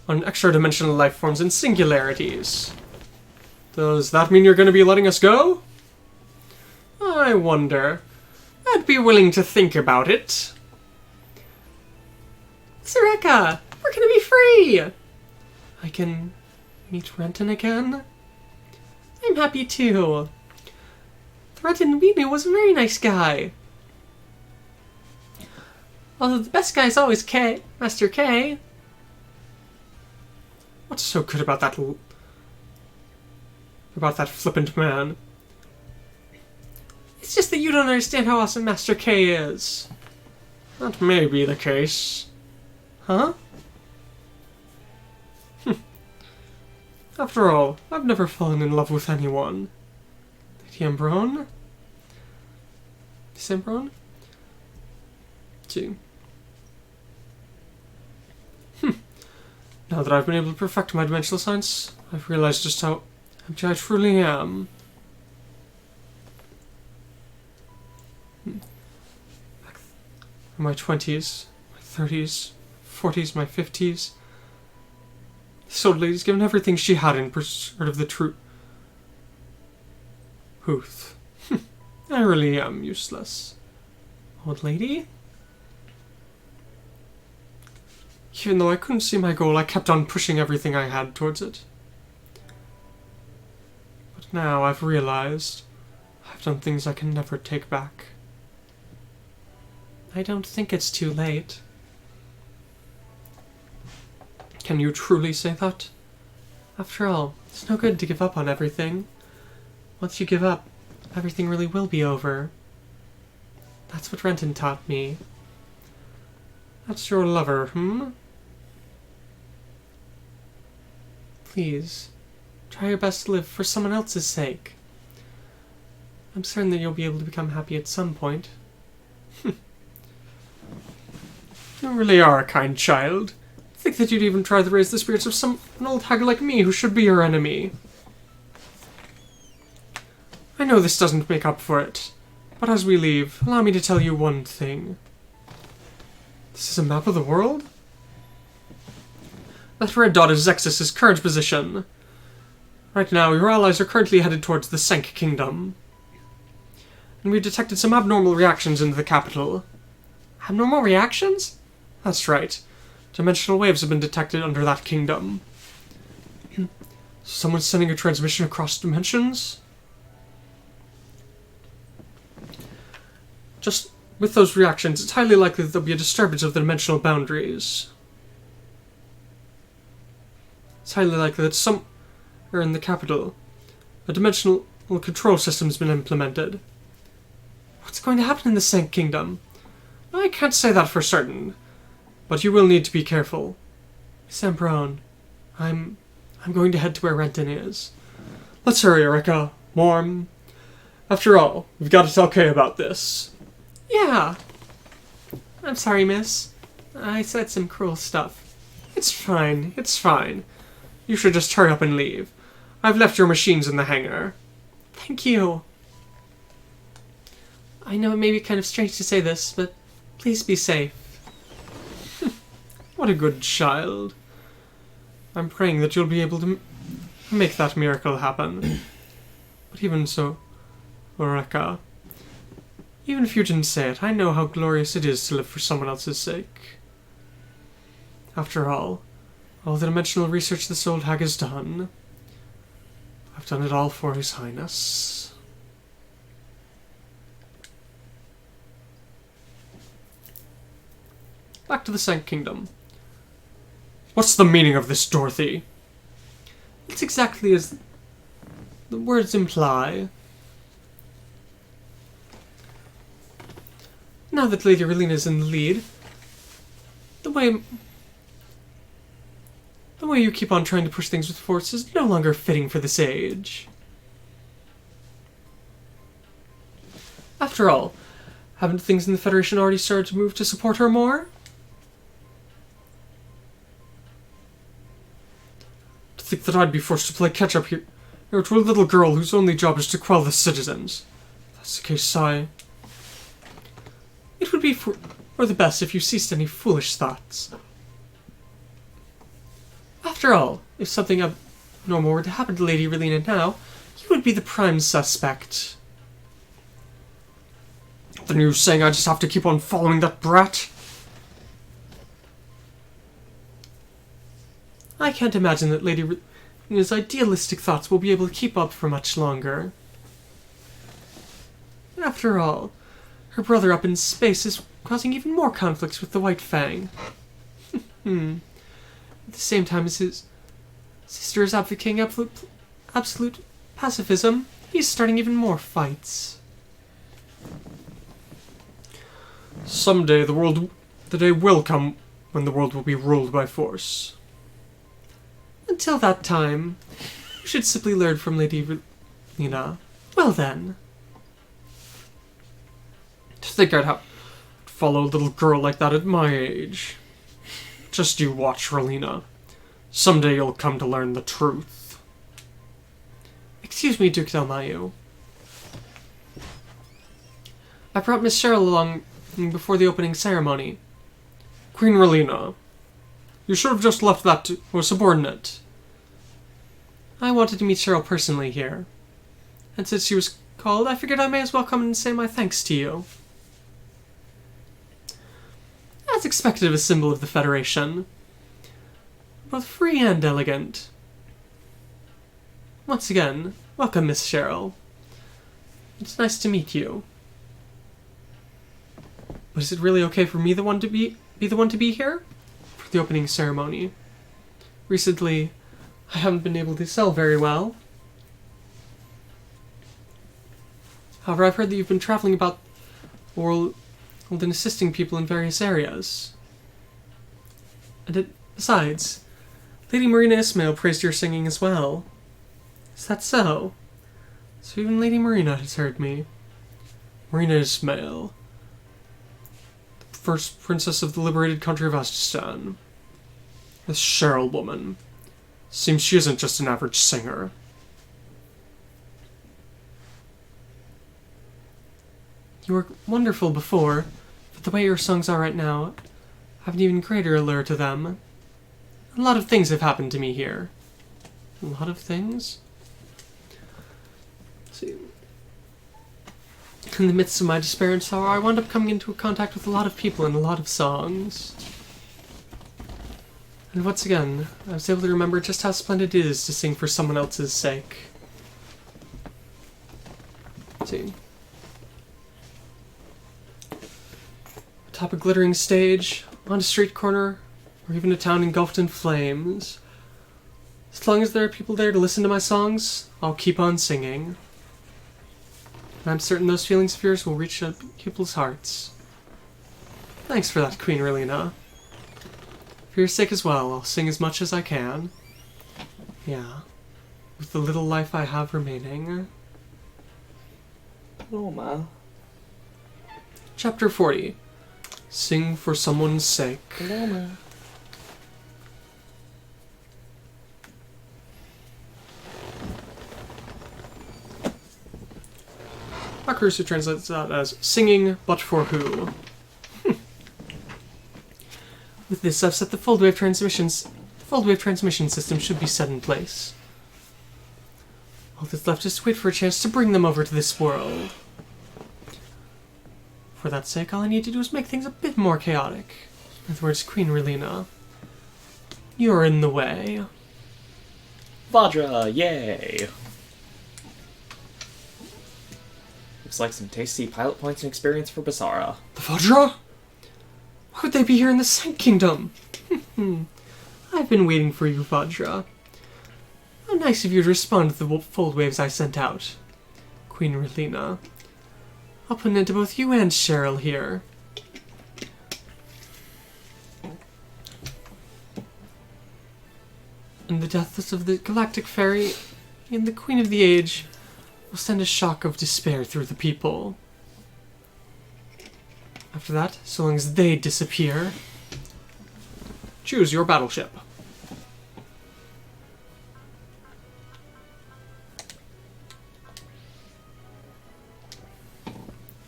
extra-dimensional life forms and singularities. Does that mean you're going to be letting us go? I wonder. I'd be willing to think about it. Sareka, we're gonna be free! I can meet Renton again? I'm happy too. The Renton we knew was a very nice guy. Although the best guy is always K, Master K. What's so good about that flippant man? It's just that you don't understand how awesome Master K is. That may be the case. Huh? After all, I've never fallen in love with anyone. Lady Ambron? Miss Ambron? Gee. Now that I've been able to perfect my dimensional science, I've realized just how empty I truly am. In my 20s, my 30s, 40s, my 50s, this old lady's given everything she had in pursuit of the truth. I really am useless. Old lady? Even though I couldn't see my goal, I kept on pushing everything I had towards it. But now I've realized I've done things I can never take back. I don't think it's too late. Can you truly say that? After all, it's no good to give up on everything. Once you give up, everything really will be over. That's what Renton taught me. That's your lover, Please, try your best to live for someone else's sake. I'm certain that you'll be able to become happy at some point. You really are a kind child. Think that you'd even try to raise the spirits of an old hag like me who should be your enemy. I know this doesn't make up for it, but as we leave, allow me to tell you one thing. This is a map of the world? That red dot is Zexus' current position. Right now, your allies are currently headed towards the Senk Kingdom. And we've detected some abnormal reactions into the capital. Abnormal reactions? That's right. Dimensional waves have been detected under that kingdom. Someone's sending a transmission across dimensions? Just with those reactions, it's highly likely that there'll be a disturbance of the dimensional boundaries. It's highly likely that somewhere in the capital, a dimensional control system has been implemented. What's going to happen in the Senk Kingdom? I can't say that for certain, but you will need to be careful. Sambron, I'm going to head to where Renton is. Let's hurry, Eureka. Warm. After all, we've got to tell Kay about this. Yeah. I'm sorry, miss. I said some cruel stuff. It's fine. It's fine. You should just hurry up and leave. I've left your machines in the hangar. Thank you. I know it may be kind of strange to say this, but please be safe. What a good child. I'm praying that you'll be able to make that miracle happen. But even so, Eureka, even if you didn't say it, I know how glorious it is to live for someone else's sake. After all the dimensional research this old hag has done, I've done it all for His Highness. Back to the Senk Kingdom. What's the meaning of this, Dorothy? It's exactly as the words imply. Now that Lady Relina's in the lead, the way you keep on trying to push things with force is no longer fitting for this age. After all, haven't things in the Federation already started to move to support her more? To think that I'd be forced to play catch-up here to a little girl whose only job is to quell the citizens. If that's the case, Sai. It would be for the best if you ceased any foolish thoughts. After all, if something abnormal were to happen to Lady Relina now, you would be the prime suspect. Then you're saying I just have to keep on following that brat? I can't imagine that Lady Relina's idealistic thoughts will be able to keep up for much longer. After all, her brother up in space is causing even more conflicts with the White Fang. At the same time as his sister is advocating absolute pacifism, he's starting even more fights. Someday the day will come when the world will be ruled by force. Until that time, you should simply learn from Lady Relina. Well then. To think I'd have to follow a little girl like that at my age. Just you watch, Relina. Someday you'll come to learn the truth. Excuse me, Duke Delmayu. I brought Miss Cheryl along before the opening ceremony. Queen Relina, you should have just left that to a subordinate. I wanted to meet Cheryl personally here. And since she was called, I figured I may as well come and say my thanks to you. As expected of a symbol of the Federation. Both free and elegant. Once again, welcome, Miss Cheryl. It's nice to meet you. But is it really okay for me to be the one to be here? For the opening ceremony. Recently, I haven't been able to sell very well. However, I've heard that you've been traveling about the world and assisting people in various areas. And besides, Lady Marina Ismail praised your singing as well. Is that so? So even Lady Marina has heard me. Marina Ismail, the first princess of the liberated country of S.E.I.T.E.N. This Cheryl woman. Seems she isn't just an average singer. You were wonderful before, but the way your songs are right now have an even greater allure to them. A lot of things have happened to me here. A lot of things? Let's see. In the midst of my despair and sorrow, I wound up coming into contact with a lot of people and a lot of songs. And once again, I was able to remember just how splendid it is to sing for someone else's sake. Let's see. Atop a glittering stage, on a street corner, or even a town engulfed in flames. As long as there are people there to listen to my songs, I'll keep on singing. And I'm certain those feelings of yours will reach people's hearts. Thanks for that, Queen Relina. For your sake as well, I'll sing as much as I can. Yeah. With the little life I have remaining. Oh, ma. Chapter 40. Sing for someone's sake. Oh, ma. Akarusu translates that as singing, but for who? With this, I've set the fold-wave transmission system should be set in place. All that's left is to wait for a chance to bring them over to this world. For that sake, all I need to do is make things a bit more chaotic. In other words, Queen Relina, you're in the way. Vajra, yay! Looks like some tasty pilot points and experience for Basara. The Vajra? Why would they be here in the Sank Kingdom? I've been waiting for you, Vajra. How nice of you to respond to the fold waves I sent out. Queen Relina. I'll put an end to both you and Cheryl here. And the deaths of the Galactic Fairy and the Queen of the Age will send a shock of despair through the people. After that, so long as they disappear, choose your battleship.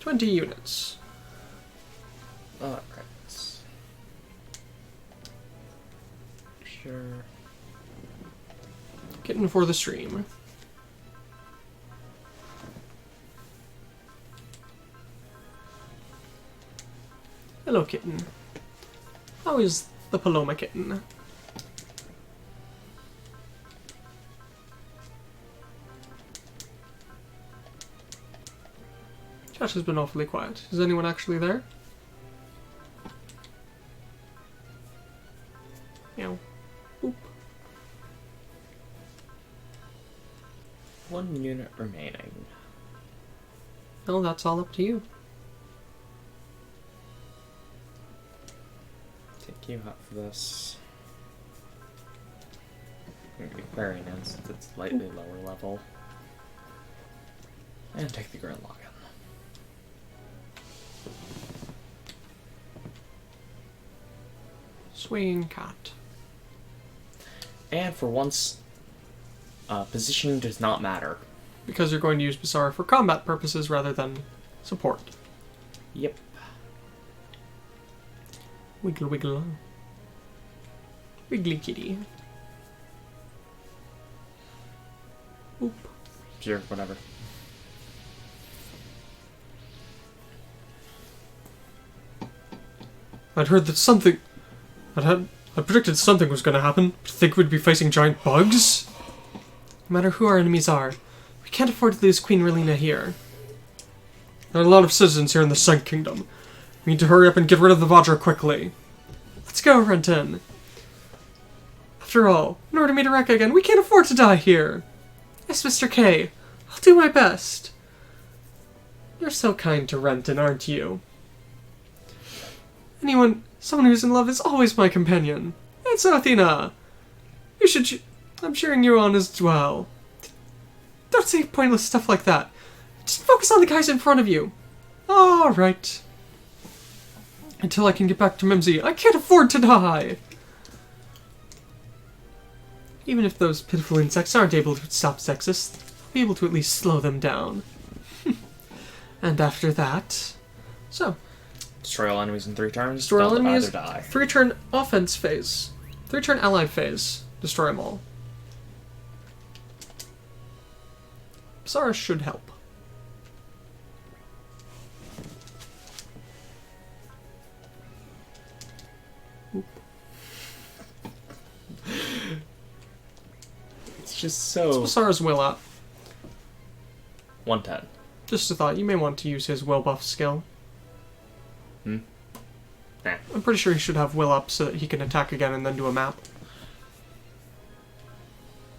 $20 units. Oh, credits. Sure. Kitten for the stream. Hello, kitten. How is the Paloma kitten? Chat has been awfully quiet. Is anyone actually there? Meow. Boop. 1 unit remaining. Well, that's all up to you. Take you out for this. I'm gonna be Aquarian in since it's slightly lower level. And take the Guren login. Swaying cat. And for once, positioning does not matter. because you're going to use Basara for combat purposes rather than support. Yep. Wiggle wiggle. Wiggly kitty. Oop. Sure, whatever. I'd heard that something... I predicted something was going to happen. To think we'd be facing giant bugs? No matter who our enemies are, we can't afford to lose Queen Relina here. There are a lot of citizens here in the Sun Kingdom. We need to hurry up and get rid of the Vajra quickly. Let's go, Renton. After all, in order to meet Areka again, we can't afford to die here. Yes, Mr. K. I'll do my best. You're so kind to Renton, aren't you? Someone who's in love is always my companion. And so, Athena, I'm cheering you on as well. Don't say pointless stuff like that. Just focus on the guys in front of you. All right. Until I can get back to Mimsy, I can't afford to die. Even if those pitiful insects aren't able to stop Sexus, I'll be able to at least slow them down. And after that... So... Destroy all enemies in 3 turns. Destroy all enemies. Die. 3-turn offense phase. 3-turn ally phase. Destroy them all. Basara should help. Oop. It's just so... What's Basara's will at? 110. Just a thought, you may want to use his will buff skill. Nah. I'm pretty sure he should have will up so that he can attack again and then do a map.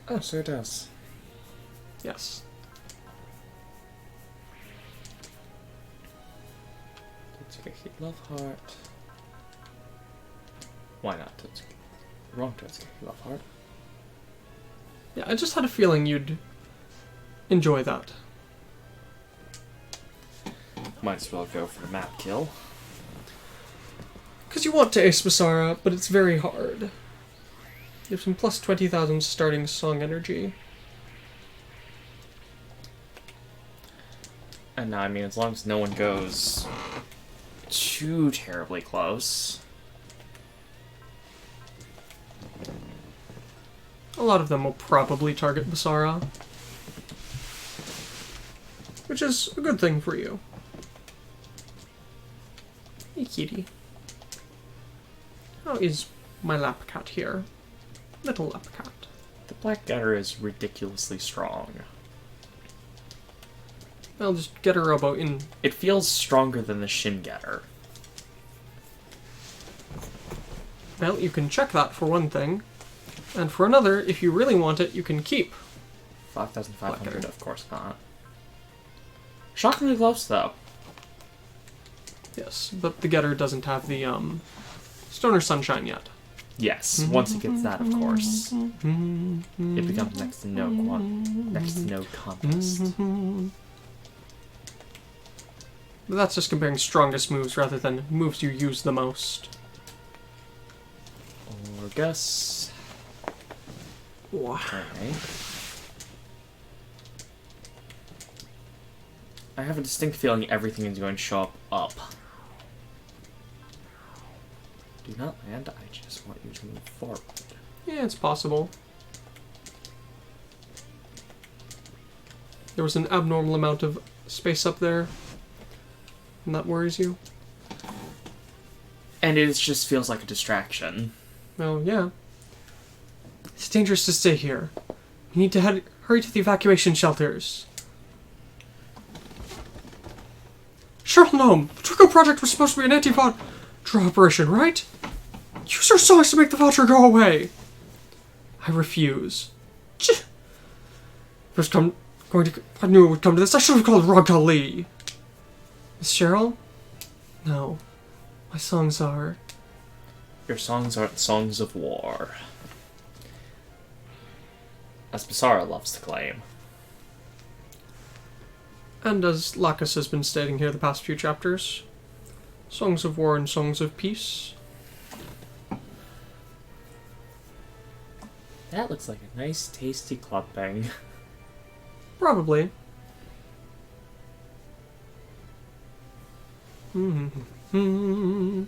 Oh, so it does. Yes. Totsuki Love Heart. Why not Totsuki? Wrong Totsuki Love Heart. Yeah, I just had a feeling you'd enjoy that. Might as well go for the map kill. Because you want to ace Basara, but it's very hard. You have some plus 20,000 starting song energy. And I mean, as long as no one goes too terribly close. A lot of them will probably target Basara. Which is a good thing for you. Hey, kitty. How is my lap cat here? Little lap cat. The Black Gutter is ridiculously strong. I'll just get a robo in. It feels stronger than the Shin Getter. Well, you can check that for one thing. And for another, if you really want it, you can keep. 5,500, of course not. Shockingly close, though. Yes, but the getter doesn't have the, Stoner Sunshine yet. Yes, once it gets that, of course, it becomes next to no contest. But that's just comparing strongest moves rather than moves you use the most. Or Gus. Wow. Okay. I have a distinct feeling everything is going to show up. Do not land, I just want you to move forward. Yeah, it's possible. There was an abnormal amount of space up there. And that worries you? And it just feels like a distraction. Well, yeah. It's dangerous to stay here. We need to hurry to the evacuation shelters. Cheryl Gnome, the Chirico project was supposed to be an anti-Vajra operation, right? Use our songs to make the Vajra go away. I refuse. I knew it would come to this. I should have called Ragdoll Lee. Miss Cheryl? No. My songs are... Your songs aren't songs of war. As Basara loves to claim. And as Lacus has been stating here the past few chapters, songs of war and songs of peace. That looks like a nice, tasty clubbing. Probably. Mm-hmm.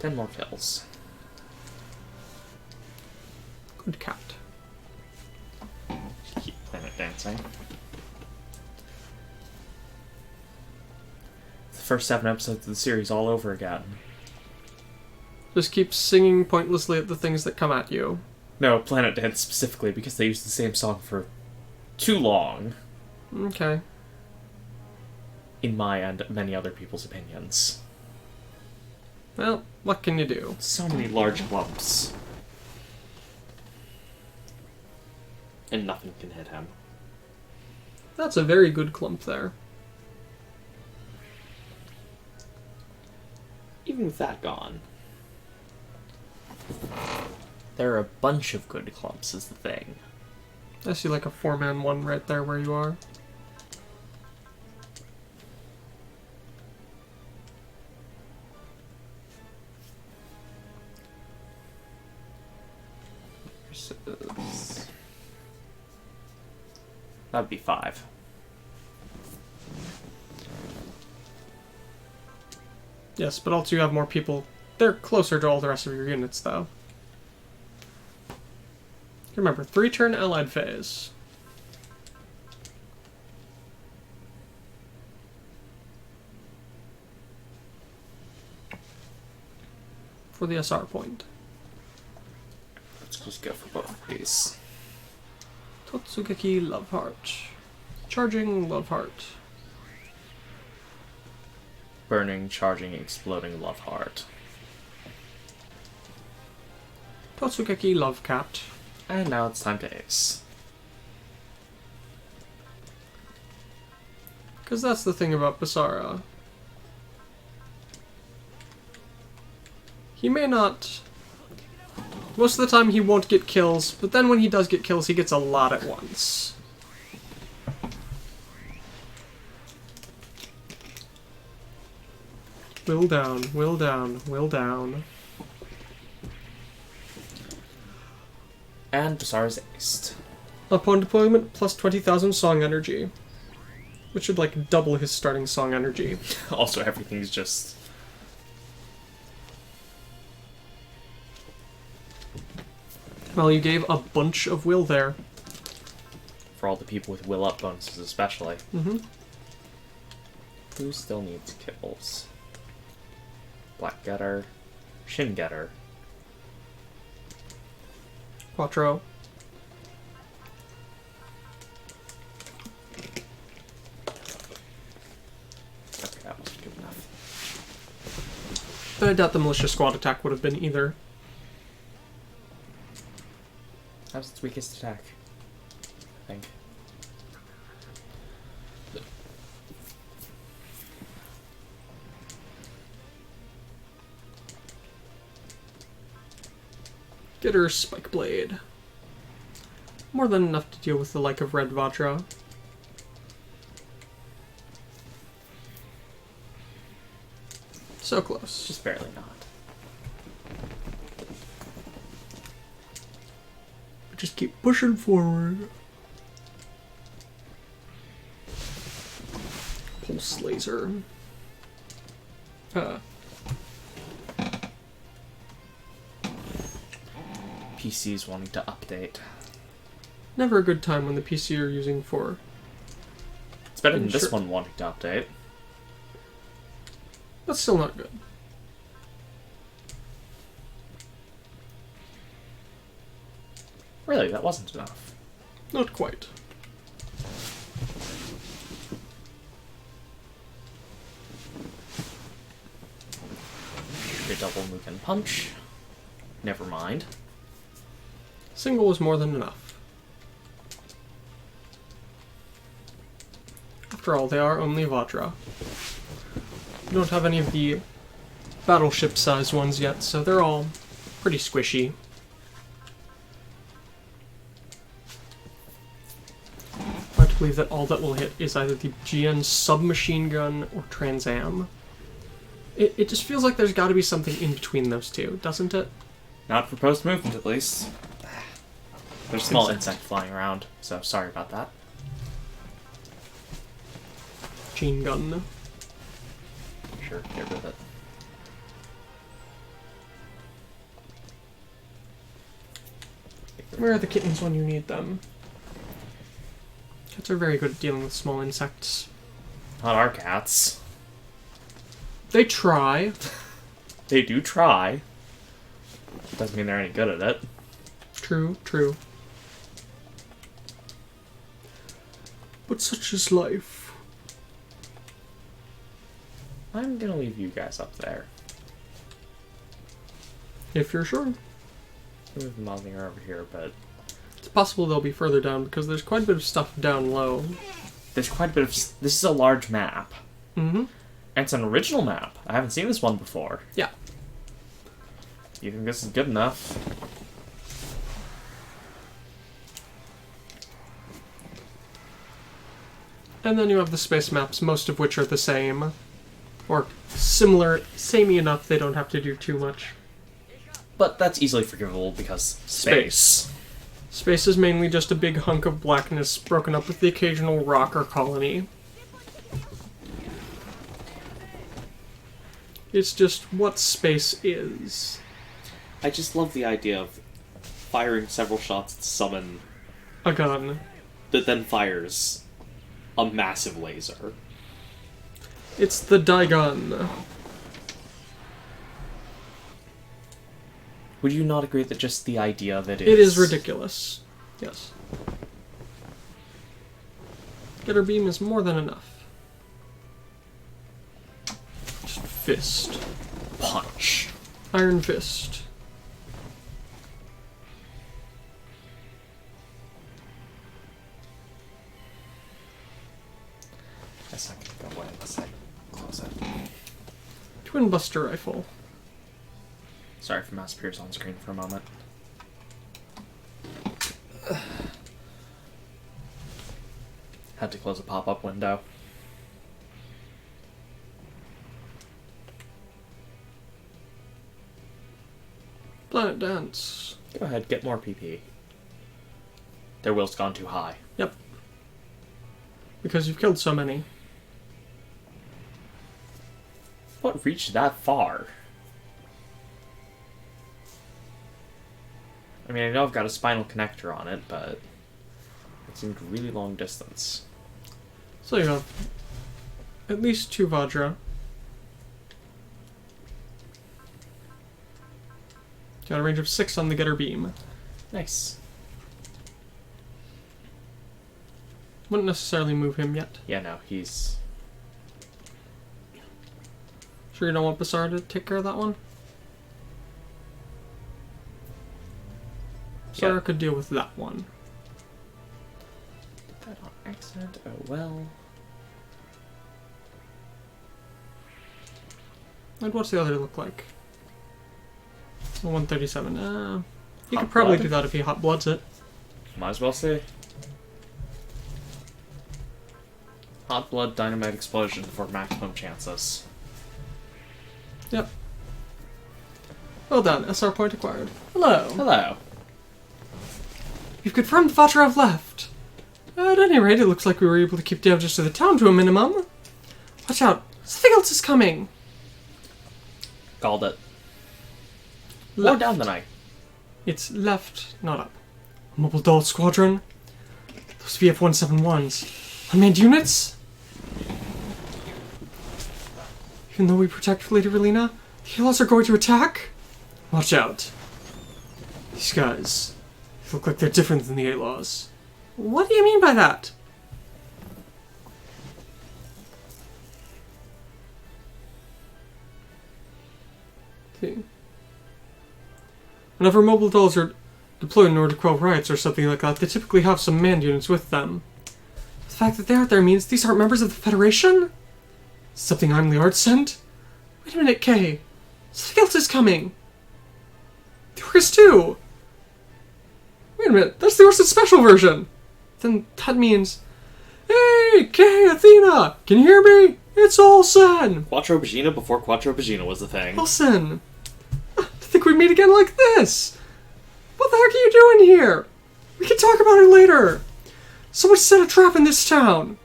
10 more kills. Good cat. Keep Planet dancing. The first 7 episodes of the series all over again. Just keep singing pointlessly at the things that come at you. No, Planet Dance specifically, because they used the same song for too long. Okay. In my and many other people's opinions. Well, what can you do? So many large clumps. And nothing can hit him. That's a very good clump there. Even with that gone. There are a bunch of good clumps is the thing. I see like a 4-man one right there where you are. That'd be 5. Yes, but also you have more people. They're closer to all the rest of your units, though. Remember, 3-turn allied phase. For the SR point. Let's just go for both of these. Totsugeki Love Heart. Charging Love Heart. Burning, charging, exploding Love Heart. Totsugeki Love Cat. And now it's time to ace. Because that's the thing about Basara. He may not... Most of the time he won't get kills, but then when he does get kills, he gets a lot at once. Will down, will down, will down. And Basara's aced. Upon deployment, plus 20,000 song energy. Which would, like, double his starting song energy. Also, everything's just... Well, you gave a bunch of will there. For all the people with will up bonuses especially. Mm-hmm. Who still needs kills? Black Getter. Shin Getter. Quattro. Okay, that wasn't good enough. But I doubt the militia squad attack would have been either. That was its weakest attack. I think. Get her Spike Blade. More than enough to deal with the like of Red Vajra. So close. Just barely not. Just keep pushing forward. Pulse laser. PC's wanting to update. Never a good time when the PC you're using for... It's better than this one wanting to update. That's still not good. Really, that wasn't enough. Not quite. A double Mugen Punch. Never mind. Single was more than enough. After all, they are only Vajra. We don't have any of the battleship-sized ones yet, so they're all pretty squishy. I have to believe that all that will hit is either the GN submachine gun or Trans Am. It just feels like there's got to be something in between those two, doesn't it? Not for post-movement, at least. There's a small insect flying around, so sorry about that. machine gun. Sure, get rid of it. Where are the kittens when you need them? Cats are very good at dealing with small insects. Not our cats. They try. They do try. Doesn't mean they're any good at it. True, true. But such is life. I'm gonna leave you guys up there. If you're sure. Move the Mozzinger over here, but... It's possible they'll be further down, because there's quite a bit of stuff down low. There's quite a bit of... This is a large map. Mm-hmm. And it's an original map. I haven't seen this one before. Yeah. You think this is good enough? And then you have the space maps, most of which are the same. Or similar, samey enough they don't have to do too much. But that's easily forgivable because space. Space is mainly just a big hunk of blackness broken up with the occasional rock or colony. It's just what space is. I just love the idea of firing several shots to summon A gun. that then fires a massive laser. It's the Daigun. Would you not agree that just the idea of it is... It is ridiculous. Yes. Getter beam is more than enough. Just fist. Punch. Iron fist. That's not gonna go away unless I close it. Twin Buster Rifle. Sorry for mouse appears on screen for a moment. Had to close a pop-up window. Planet Dance. Go ahead, get more PP. Their will's gone too high. Yep. Because you've killed so many. What reached that far? I mean, I know I've got a spinal connector on it, but it seemed really long distance. So you have at least 2 Vajra. Got a range of 6 on the Getter beam. Nice. Wouldn't necessarily move him yet. Yeah, no, he's... Sure you don't want Basar to take care of that one? Basar Yeah. could deal with that one. Did that on accident? Oh well. And what's the other look like? A 137. He Hot could probably blood? do that if he hot bloods it. Might as well say. Hot blood dynamite explosion for maximum chances. Yep. Well done. SR point acquired. Hello. Hello. You've confirmed the Vajra have left. At any rate, it looks like we were able to keep damages to the town to a minimum. Watch out. Something else is coming. Called it. More Left. down than I. It's left, not up. Mobile Doll Squadron. Those VF-171s. Unmanned units? Even though we protect Lady Relina, the Helos are going to attack? Watch out. These guys look like they're different than the Outlaws. What do you mean by that? See. Whenever mobile dolls are deployed in order to quell riots or something like that, they typically have some manned units with them. The fact that they're out there means these aren't members of the Federation? Something I'm Liard sent? Wait a minute, Kay. Something else is coming. The Orcus too. Wait a minute, that's the Orcus special version. Then that means... Hey, Kay, Athena! Can you hear me? It's Olsen! Quattro Bagina before Quattro Bagina was the thing. Olsen! To think we'd meet again like this! What the heck are you doing here? We can talk about it later! Someone set a trap in this town!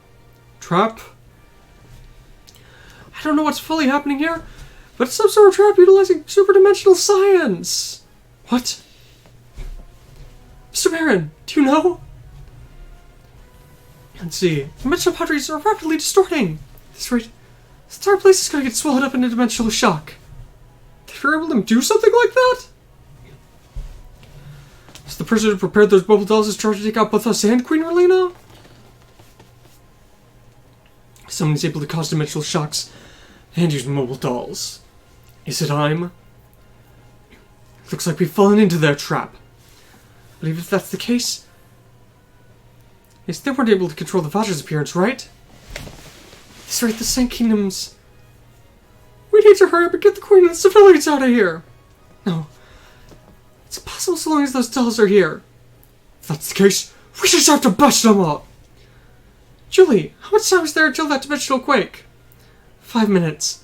Trap? don't know what's fully happening here, but it's some sort of trap utilizing superdimensional science. What? Mr. Baron, do you know? Let's see. Dimensional boundaries are rapidly distorting. That's right. This entire place is going to get swallowed up in a dimensional shock. They were able to do something like that? So the person who prepared those bubble dolls is trying to take out both us and Queen Relena? Someone is able to cause dimensional shocks and use mobile dolls. Is it I'm? Looks like we've fallen into their trap. I believe if that's the case... Yes, they weren't able to control the Vajra's appearance, right? That's right, the Sun Kingdoms... We need to hurry up and get the Queen and the civilians out of here! No. It's impossible so long as those dolls are here. If that's the case, we just have to bust them up! Julie, how much time is there until that dimensional quake? 5 minutes.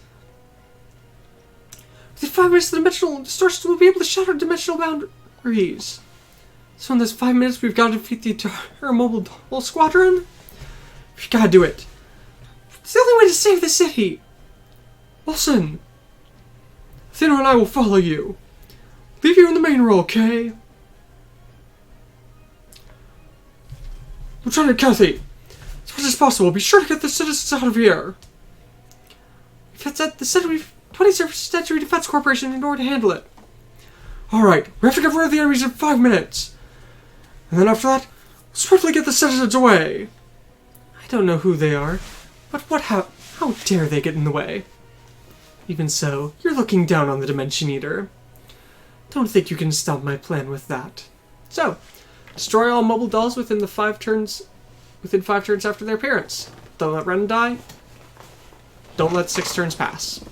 Within 5 minutes, the dimensional distortions will be able to shatter dimensional boundaries. So in those 5 minutes, we've got to defeat the entire mobile doll squadron? We've got to do it. It's the only way to save the city. Wilson, Athena and I will follow you. Leave you in the main role, okay? Lieutenant Kathy, as much as possible, be sure to get the citizens out of here. That's at the 21st Century Defense Corporation in order to handle it. Alright, we have to get rid of the enemies in 5 minutes. And then after that, swiftly get the citizens away. I don't know who they are, but how dare they get in the way? Even so, you're looking down on the Dimension Eater. Don't think you can stop my plan with that. So, destroy all mobile dolls within 5 turns after their appearance. Don't let Ren die. Don't let 6 turns pass.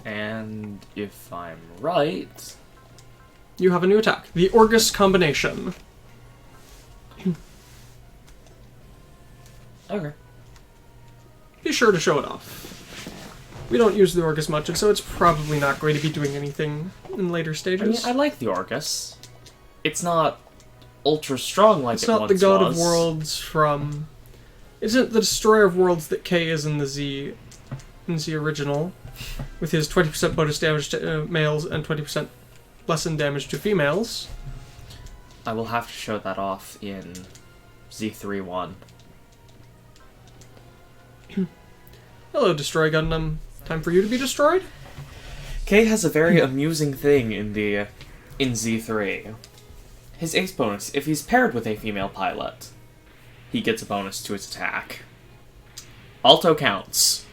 And if I'm right... You have a new attack. The Orgus combination. Okay. Be sure to show it off. We don't use the Orgus much, and so it's probably not going to be doing anything in later stages. I like the Orgus. It's not ultra strong like it's it once not the God was. of Worlds from... Isn't the Destroyer of Worlds that K is in the Z original, with his 20% bonus damage to males and 20% lessen damage to females? I will have to show that off in Z3-1. Hello, Destroy Gundam. Time for you to be destroyed? K has a very amusing thing in Z3. His ace bonus, if he's paired with a female pilot, he gets a bonus to his attack. Alto counts.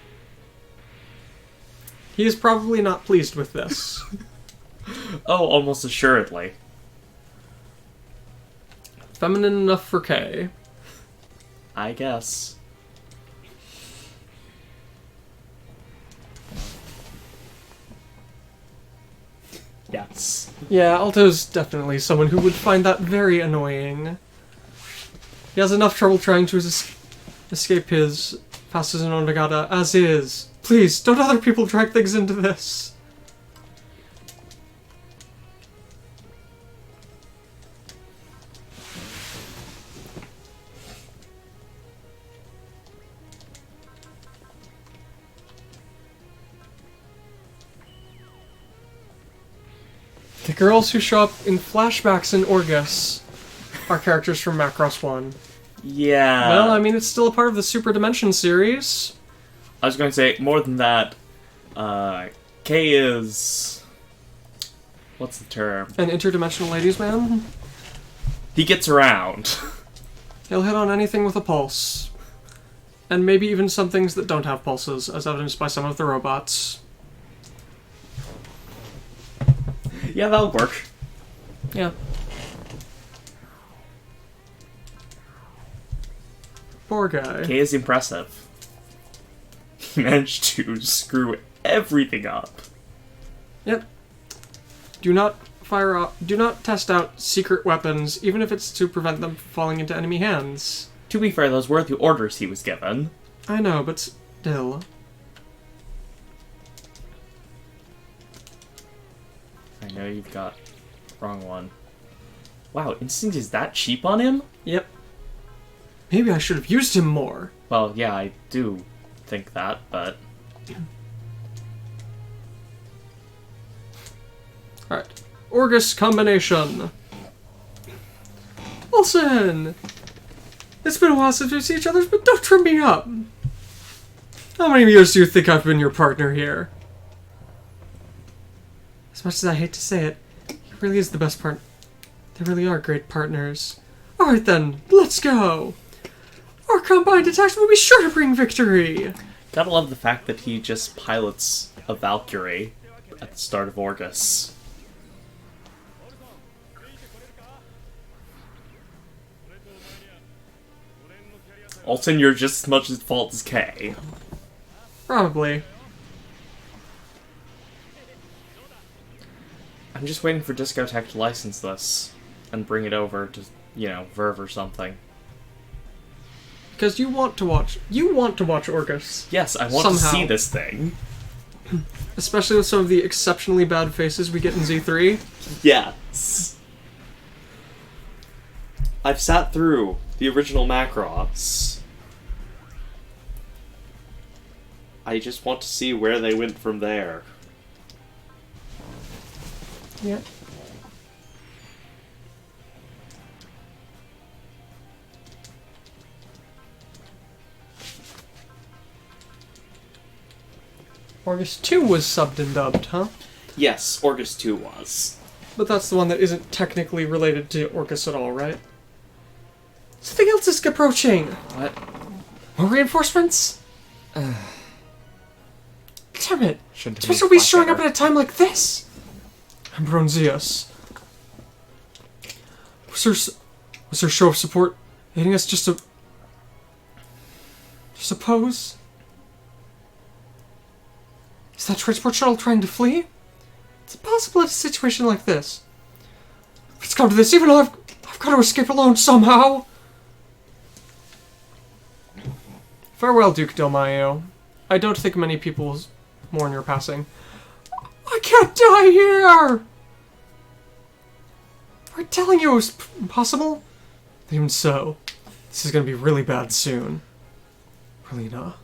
He is probably not pleased with this. Oh, almost assuredly. Feminine enough for K. I guess. Yes. Yeah, Alto's definitely someone who would find that very annoying. He has enough trouble trying to escape his fast as an Onagata as is. Please, don't other people drag things into this. The girls who show up in flashbacks in Orgus are characters from Macross 1. Yeah. Well, I mean, it's still a part of the Super Dimension series. I was going to say, more than that, K is... What's the term? An interdimensional ladies' man. He gets around. He'll hit on anything with a pulse. And maybe even some things that don't have pulses, as evidenced by some of the robots. Yeah, that'll work. Yeah. Poor guy. K is impressive. He managed to screw everything up. Yep. Do not test out secret weapons, even if it's to prevent them from falling into enemy hands. To be fair, those were the orders he was given. I know, but still. I know you've got... Wrong one. Wow, Instinct is that cheap on him? Yep. Maybe I should have used him more. Well, yeah, I do think that, but... Alright. Orgus combination. Wilson! It's been a while since we've seen each other, but don't trip me up. How many years do you think I've been your partner here? As much as I hate to say it, he really is the best partner. They really are great partners. Alright then, let's go! Our combined attacks will be sure to bring victory! Gotta love the fact that he just pilots a Valkyrie at the start of Orgus. Alton, you're just as much at fault as Kay. Probably. I'm just waiting for Discotech to license this and bring it over to, you know, Verve or something. Because you want to watch Orgus. Yes, I want to see this thing. Especially with some of the exceptionally bad faces we get in Z3. Yes. I've sat through the original Macross. I just want to see where they went from there. Yeah. Orgus 2 was subbed and dubbed, huh? Yes, Orgus 2 was. But that's the one that isn't technically related to Orgus at all, right? Something else is approaching! What? More reinforcements? Damn it! Shouldn't have Twitch will used be showing up Blackadder. at a time like this! I'm Bronzeus. Was her show of support hitting us just a pose? Is that transport shuttle trying to flee? It's impossible in a situation like this. Let's come to this, even though I've got to escape alone somehow! Farewell, Duke Del Mayo. I don't think many people will mourn your passing. I can't die here! We're telling you it was impossible? Even so, this is gonna be really bad soon. Relina.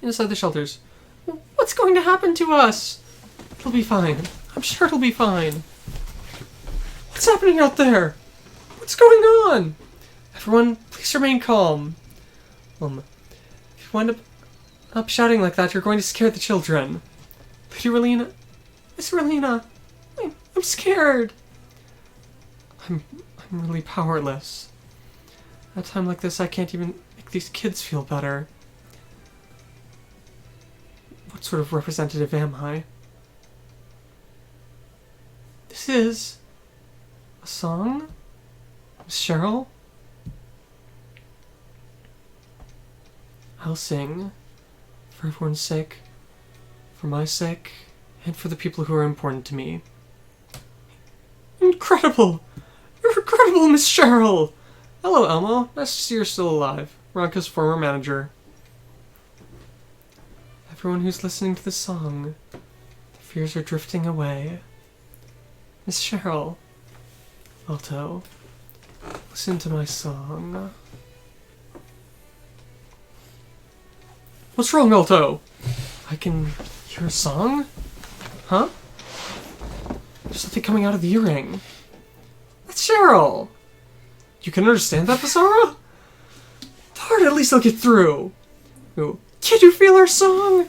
Inside the shelters. What's going to happen to us? It'll be fine. I'm sure it'll be fine. What's happening out there? What's going on? Everyone, please remain calm. If you wind up shouting like that, you're going to scare the children. Lady Relina, Miss Relina, I'm scared. I'm really powerless. At a time like this, I can't even make these kids feel better. What sort of representative am I? This is a song? Miss Cheryl? I'll sing. For everyone's sake. For my sake. And for the people who are important to me. Incredible! You're incredible, Miss Cheryl! Hello, Elmo. Nice to see you're still alive. Ronka's former manager. Everyone who's listening to this song, the fears are drifting away. Miss Cheryl. Alto. Listen to my song. What's wrong, Alto? I can hear a song? Huh? There's something coming out of the earring. That's Cheryl! You can understand that, Basara? Hard, at least I'll get through. Ooh. Can you feel our song?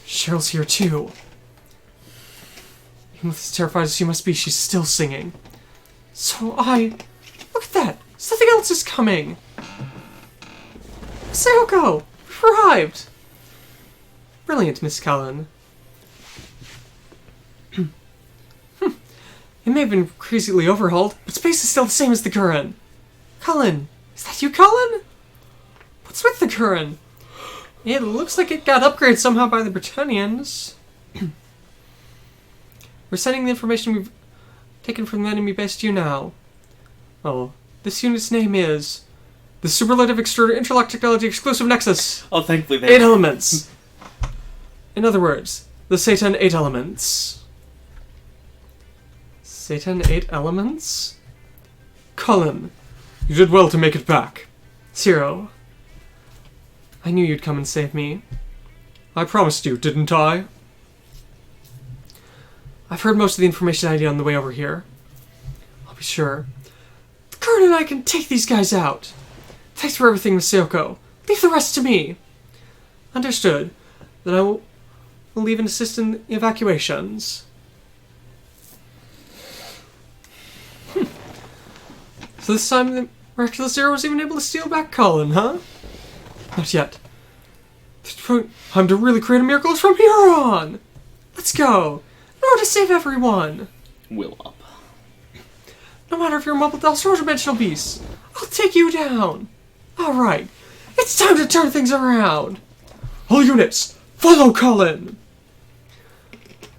Cheryl's here too. Even with as terrified as she must be, she's still singing. So look at that! Something else is coming! Sayoko! We've arrived! Brilliant, Miss Cullen. It may have been crazily overhauled, but space is still the same as the Guren. Cullen! Is that you, Cullen? What's with the Guren? It looks like it got upgraded somehow by the Britannians. We're sending the information we've taken from the enemy base to you now. Oh, this unit's name is the Superlative Extruder Interlock Technology Exclusive Nexus. Oh, thankfully they... 8 elements. In other words, the S.E.I.T.E.N 8 elements. S.E.I.T.E.N 8 elements? Cullen, you did well to make it back. Zero, I knew you'd come and save me. I promised you, didn't I? I've heard most of the information I need on the way over here. I'll be sure. Guren and I can take these guys out. Thanks for everything, Masayoko. Leave the rest to me. Understood. Then I will leave and assist in evacuations. So this time the Miraculous Zero was even able to steal back Colin, huh? Not yet. Time to really create a miracle from here on! Let's go! In order to save everyone! Will up. No matter if you're a mobile dolls or dimensional beasts, I'll take you down! Alright, it's time to turn things around! All units, follow Colin!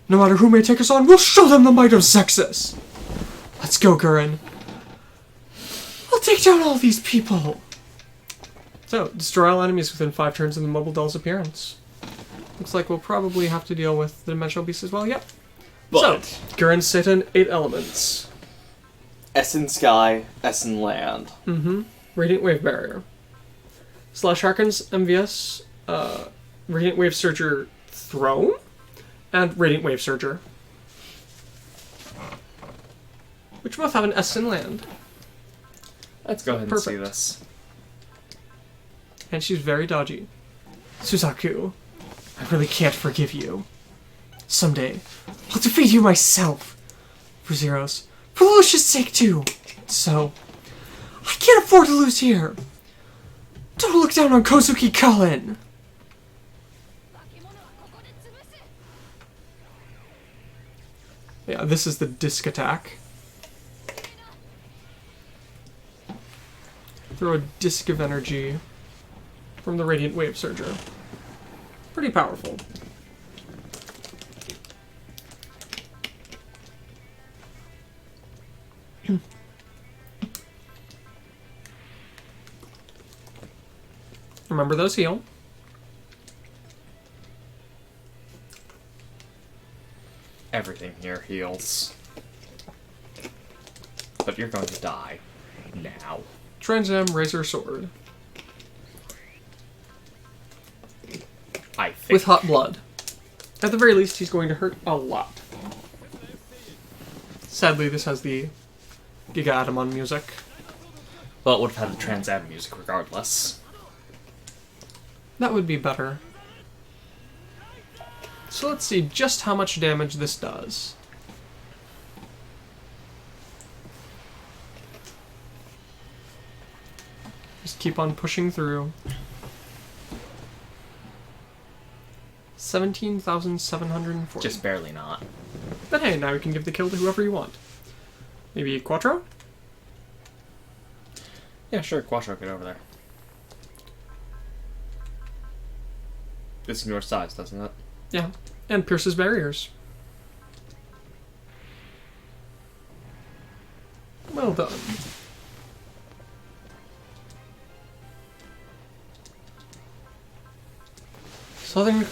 No matter who may take us on, we'll show them the might of Zexus! Let's go, Guren. I'll take down all these people! So, destroy all enemies within 5 turns of the mobile doll's appearance. Looks like we'll probably have to deal with the dimensional beast as well, yep. But So, Guren, Satan, 8 elements. S.E.I.T.E.N sky, S.E.I.T.E.N land. Radiant Wave Barrier. Slash Harkins, MVS, Radiant Wave Surger Throne, and Radiant Wave Surger. Which both have an S.E.I.T.E.N land. Let's go ahead and see this. And she's very dodgy. Suzaku, I really can't forgive you. Someday, I'll defeat you myself. For Zero's, for Lucia's sake too. So, I can't afford to lose here. Don't look down on Kozuki Cullen. Yeah, this is the disc attack. Throw a disc of energy from the Radiant Wave Surger. Pretty powerful. Remember those heal. Everything here heals. But you're going to die. Now. Transam Razor Sword. I think. With hot blood. At the very least, he's going to hurt a lot. Sadly, this has the Giga Atomon music. Well, it would have had the Trans Am music regardless. That would be better. So let's see just how much damage this does. Just keep on pushing through. 17,740. Just barely not. But hey, now you can give the kill to whoever you want. Maybe Quattro? Yeah, sure, Quattro, get over there. This ignores size, doesn't it? Yeah, and pierces barriers. Well done. Southern...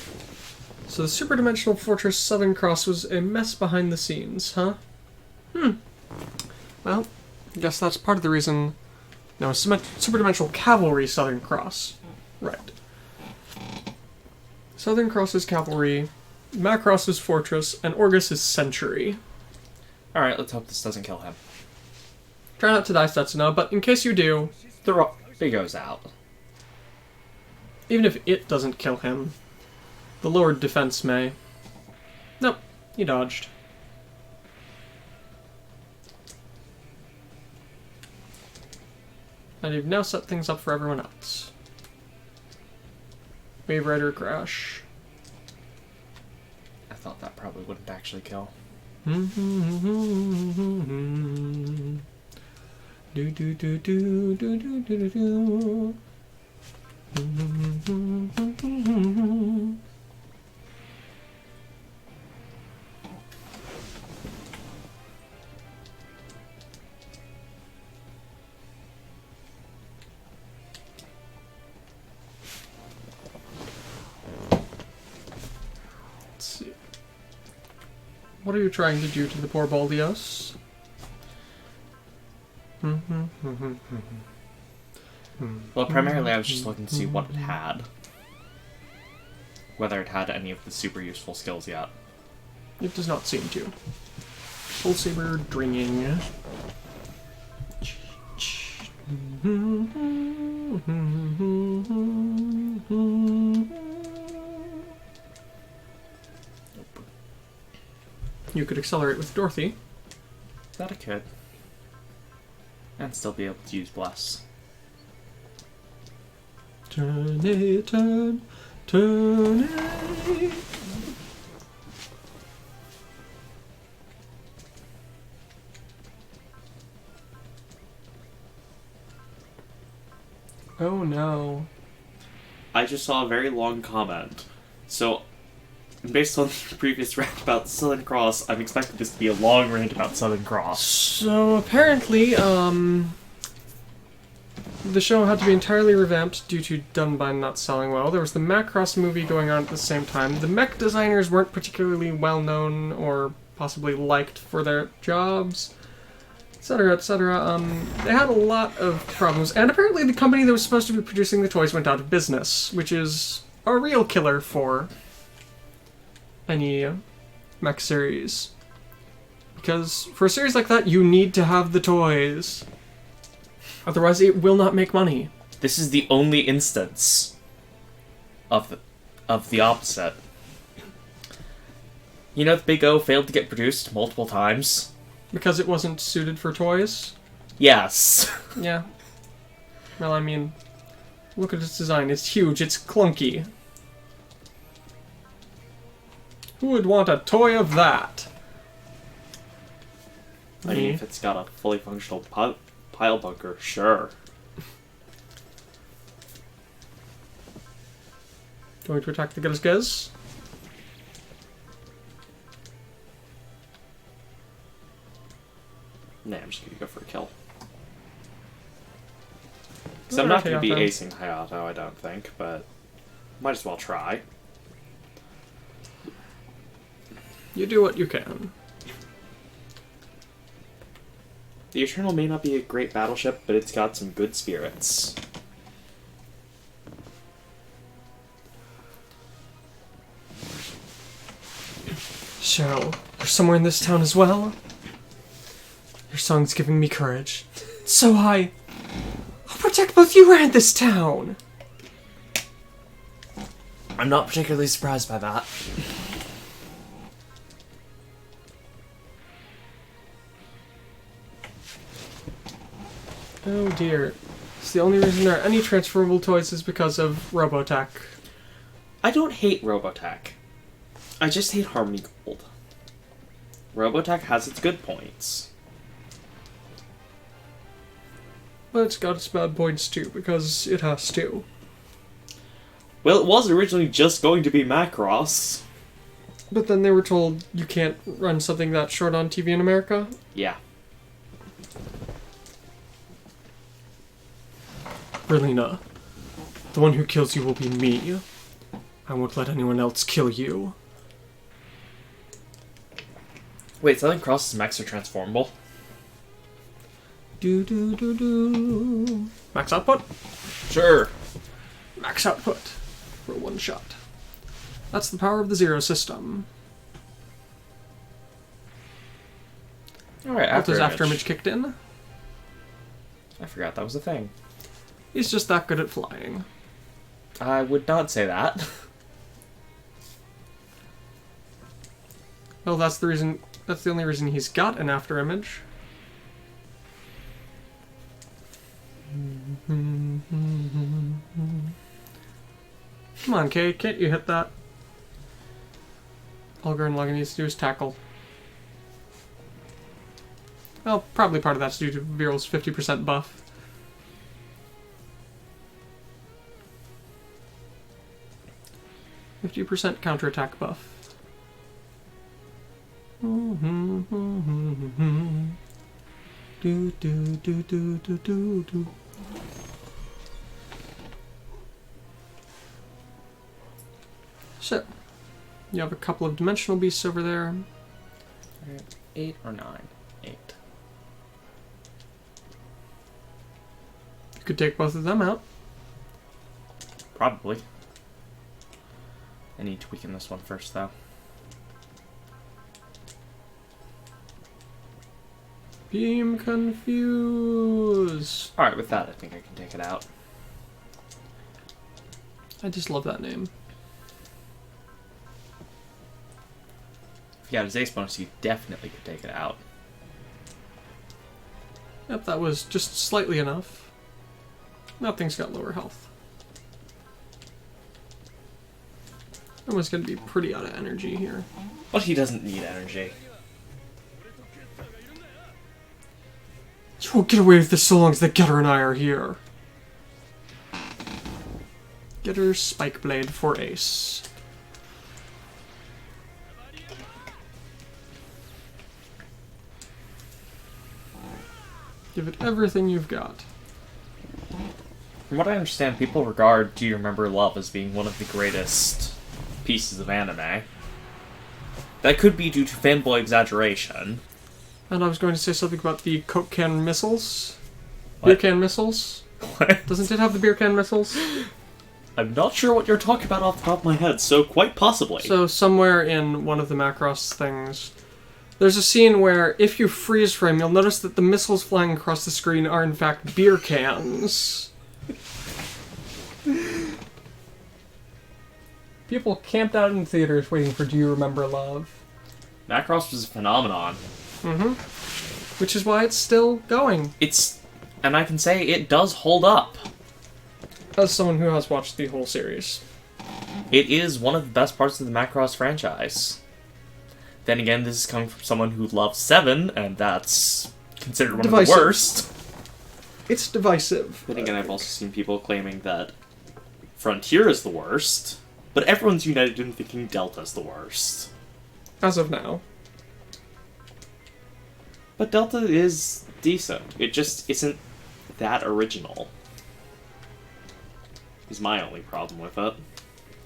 So the super-dimensional fortress Southern Cross was a mess behind the scenes, huh? Well, I guess that's part of the reason... No, super-dimensional cavalry Southern Cross. Right. Southern Cross is cavalry, Macross is fortress, and Orgus is century. Alright, let's hope this doesn't kill him. Try not to die, Setsuna, but in case you do... He goes out. Even if it doesn't kill him, the lowered defense may. Nope, he dodged. And you've now set things up for everyone else. Wave Rider crash. I thought that probably wouldn't actually kill. Do do do do do do do do do. Let's see. What are you trying to do to the poor Baldios? Well, primarily I was just looking to see what it had. Whether it had any of the super useful skills yet. It does not seem to. Full saber dringing. You could accelerate with Dorothy. That I could. And still be able to use Bless. Turn it, turn it. Oh no. I just saw a very long comment. So, based on the previous rant about Southern Cross, I'm expecting this to be a long rant about Southern Cross. So apparently, the show had to be entirely revamped due to Dunbine not selling well. There was the Macross movie going on at the same time. The mech designers weren't particularly well known or possibly liked for their jobs, etc., etc. They had a lot of problems, and apparently the company that was supposed to be producing the toys went out of business, which is a real killer for any mech series. Because for a series like that, you need to have the toys. Otherwise, it will not make money. This is the only instance of the opposite. You know, the Big O failed to get produced multiple times. Because it wasn't suited for toys? Yes. Yeah. Well, I mean, look at its design. It's huge. It's clunky. Who would want a toy of that? I mean, if it's got a fully functional pile bunker, sure. Going to attack the Guzguz? Nah, I'm just gonna go for a kill. Because I'm not gonna be acing Hayato, I don't think, but might as well try. You do what you can. The Eternal may not be a great battleship, but it's got some good spirits. Cheryl, you're somewhere in this town as well? Your song's giving me courage. So I'll protect both you and this town! I'm not particularly surprised by that. Oh dear. It's the only reason there are any transferable toys is because of Robotech. I don't hate Robotech. I just hate Harmony Gold. Robotech has its good points. But it's got its bad points too, because it has to. Well, it was originally just going to be Macross. But then they were told you can't run something that short on TV in America? Yeah. Berlina, the one who kills you will be me. I won't let anyone else kill you. Wait, Southern Cross's mechs are transformable? Do do do do. Max output? Sure. Max output for one shot. That's the power of the Zero system. Alright, After image kicked in. I forgot that was a thing. He's just that good at flying. I would not say that. Well, that's the reason. That's the only reason he's got an after image. Come on, Kay, can't you hit that? All Guren Lagann needs to do is tackle. Well, probably part of that's due to Viral's 50% buff. %50 counterattack buff. Do do do do do do do. So, you have a couple of dimensional beasts over there. 8 or 9? 8. Could take both of them out. Probably. I need to weaken this one first, though. Beam confuse. Alright, with that, I think I can take it out. I just love that name. If you got his ace bonus, you definitely could take it out. Yep, that was just slightly enough. Now things got lower health. Everyone's gonna be pretty out of energy here. But he doesn't need energy. You won't get away with this so long as the Getter and I are here. Getter Spike Blade for Ace. Give it everything you've got. From what I understand, people regard Do You Remember Love as being one of the greatest pieces of anime. That could be due to fanboy exaggeration. And I was going to say something about the Coke can missiles. What? Beer can missiles. What? Doesn't it have the beer can missiles? I'm not sure what you're talking about off the top of my head, so quite possibly. So somewhere in one of the Macross things, there's a scene where if you freeze frame, you'll notice that the missiles flying across the screen are in fact beer cans. People camped out in theaters waiting for Do You Remember Love? Macross was a phenomenon. Mm-hmm. Which is why it's still going. And I can say it does hold up. As someone who has watched the whole series. It is one of the best parts of the Macross franchise. Then again, this is coming from someone who loves 7, and that's considered one of the worst. It's divisive. Then again, I've also seen people claiming that Frontier is the worst, but everyone's united in thinking Delta's the worst. As of now. But Delta is decent. It just isn't that original. Is my only problem with it.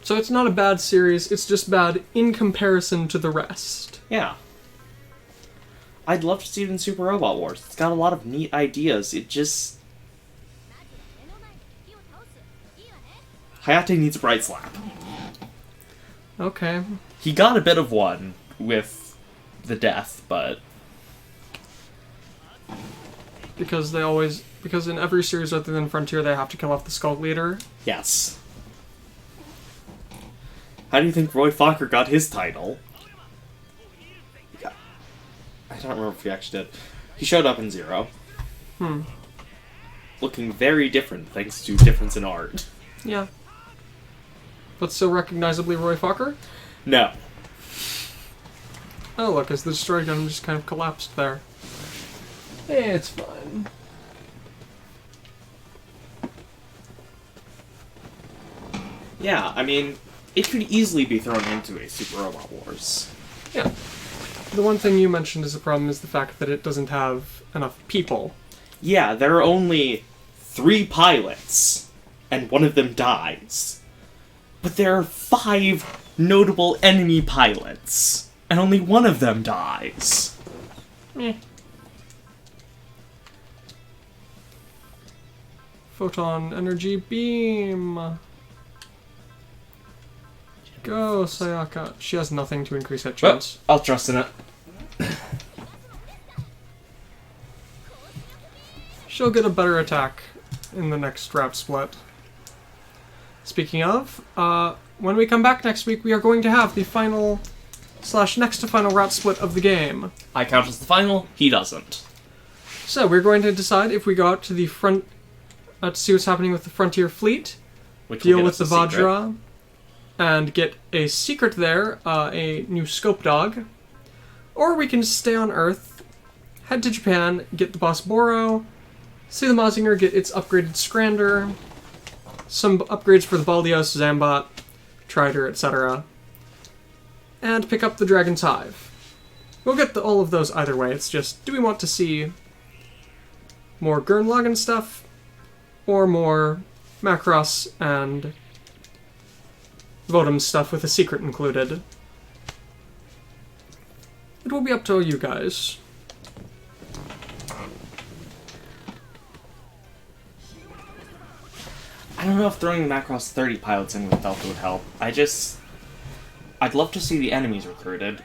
So it's not a bad series, it's just bad in comparison to the rest. Yeah. I'd love to see it in Super Robot Wars. It's got a lot of neat ideas. It just... Hayate needs a bright slap. Okay. He got a bit of one with the death, but... Because in every series other than Frontier they have to kill off the Skull Leader. Yes. How do you think Roy Fokker got his title? I don't remember if he actually did. He showed up in Zero. Looking very different thanks to difference in art. Yeah. But still recognizably Roy Fokker? No. Oh look, as the destroy gun just kind of collapsed there. It's fine. Yeah, I mean, it could easily be thrown into a Super Robot Wars. Yeah. The one thing you mentioned as a problem is the fact that it doesn't have enough people. Yeah, there are only 3 pilots, and one of them dies. But there are 5 notable enemy pilots, and only one of them dies. Meh. Photon energy beam. Go, Sayaka. She has nothing to increase that chance. Well, I'll trust in it. She'll get a better attack in the next route split. Speaking of, when we come back next week, we are going to have the final / next to final route split of the game. I count as the final, he doesn't. So we're going to decide if we go out to the front to see what's happening with the Frontier fleet, Which deal with the Vajra, and get a secret there, a new scope dog. Or we can stay on Earth, head to Japan, get the boss Boro, see the Mazinger get its upgraded Scrander, some upgrades for the Baldios, Zambot, Trider, etc. And pick up the Dragon's Hive. We'll get all of those either way, it's just, do we want to see more Gurren Lagann stuff, or more Macross and Votum stuff with a secret included? It will be up to you guys. I don't know if throwing the Macross 30 pilots in with Delta would help. I'd love to see the enemies recruited.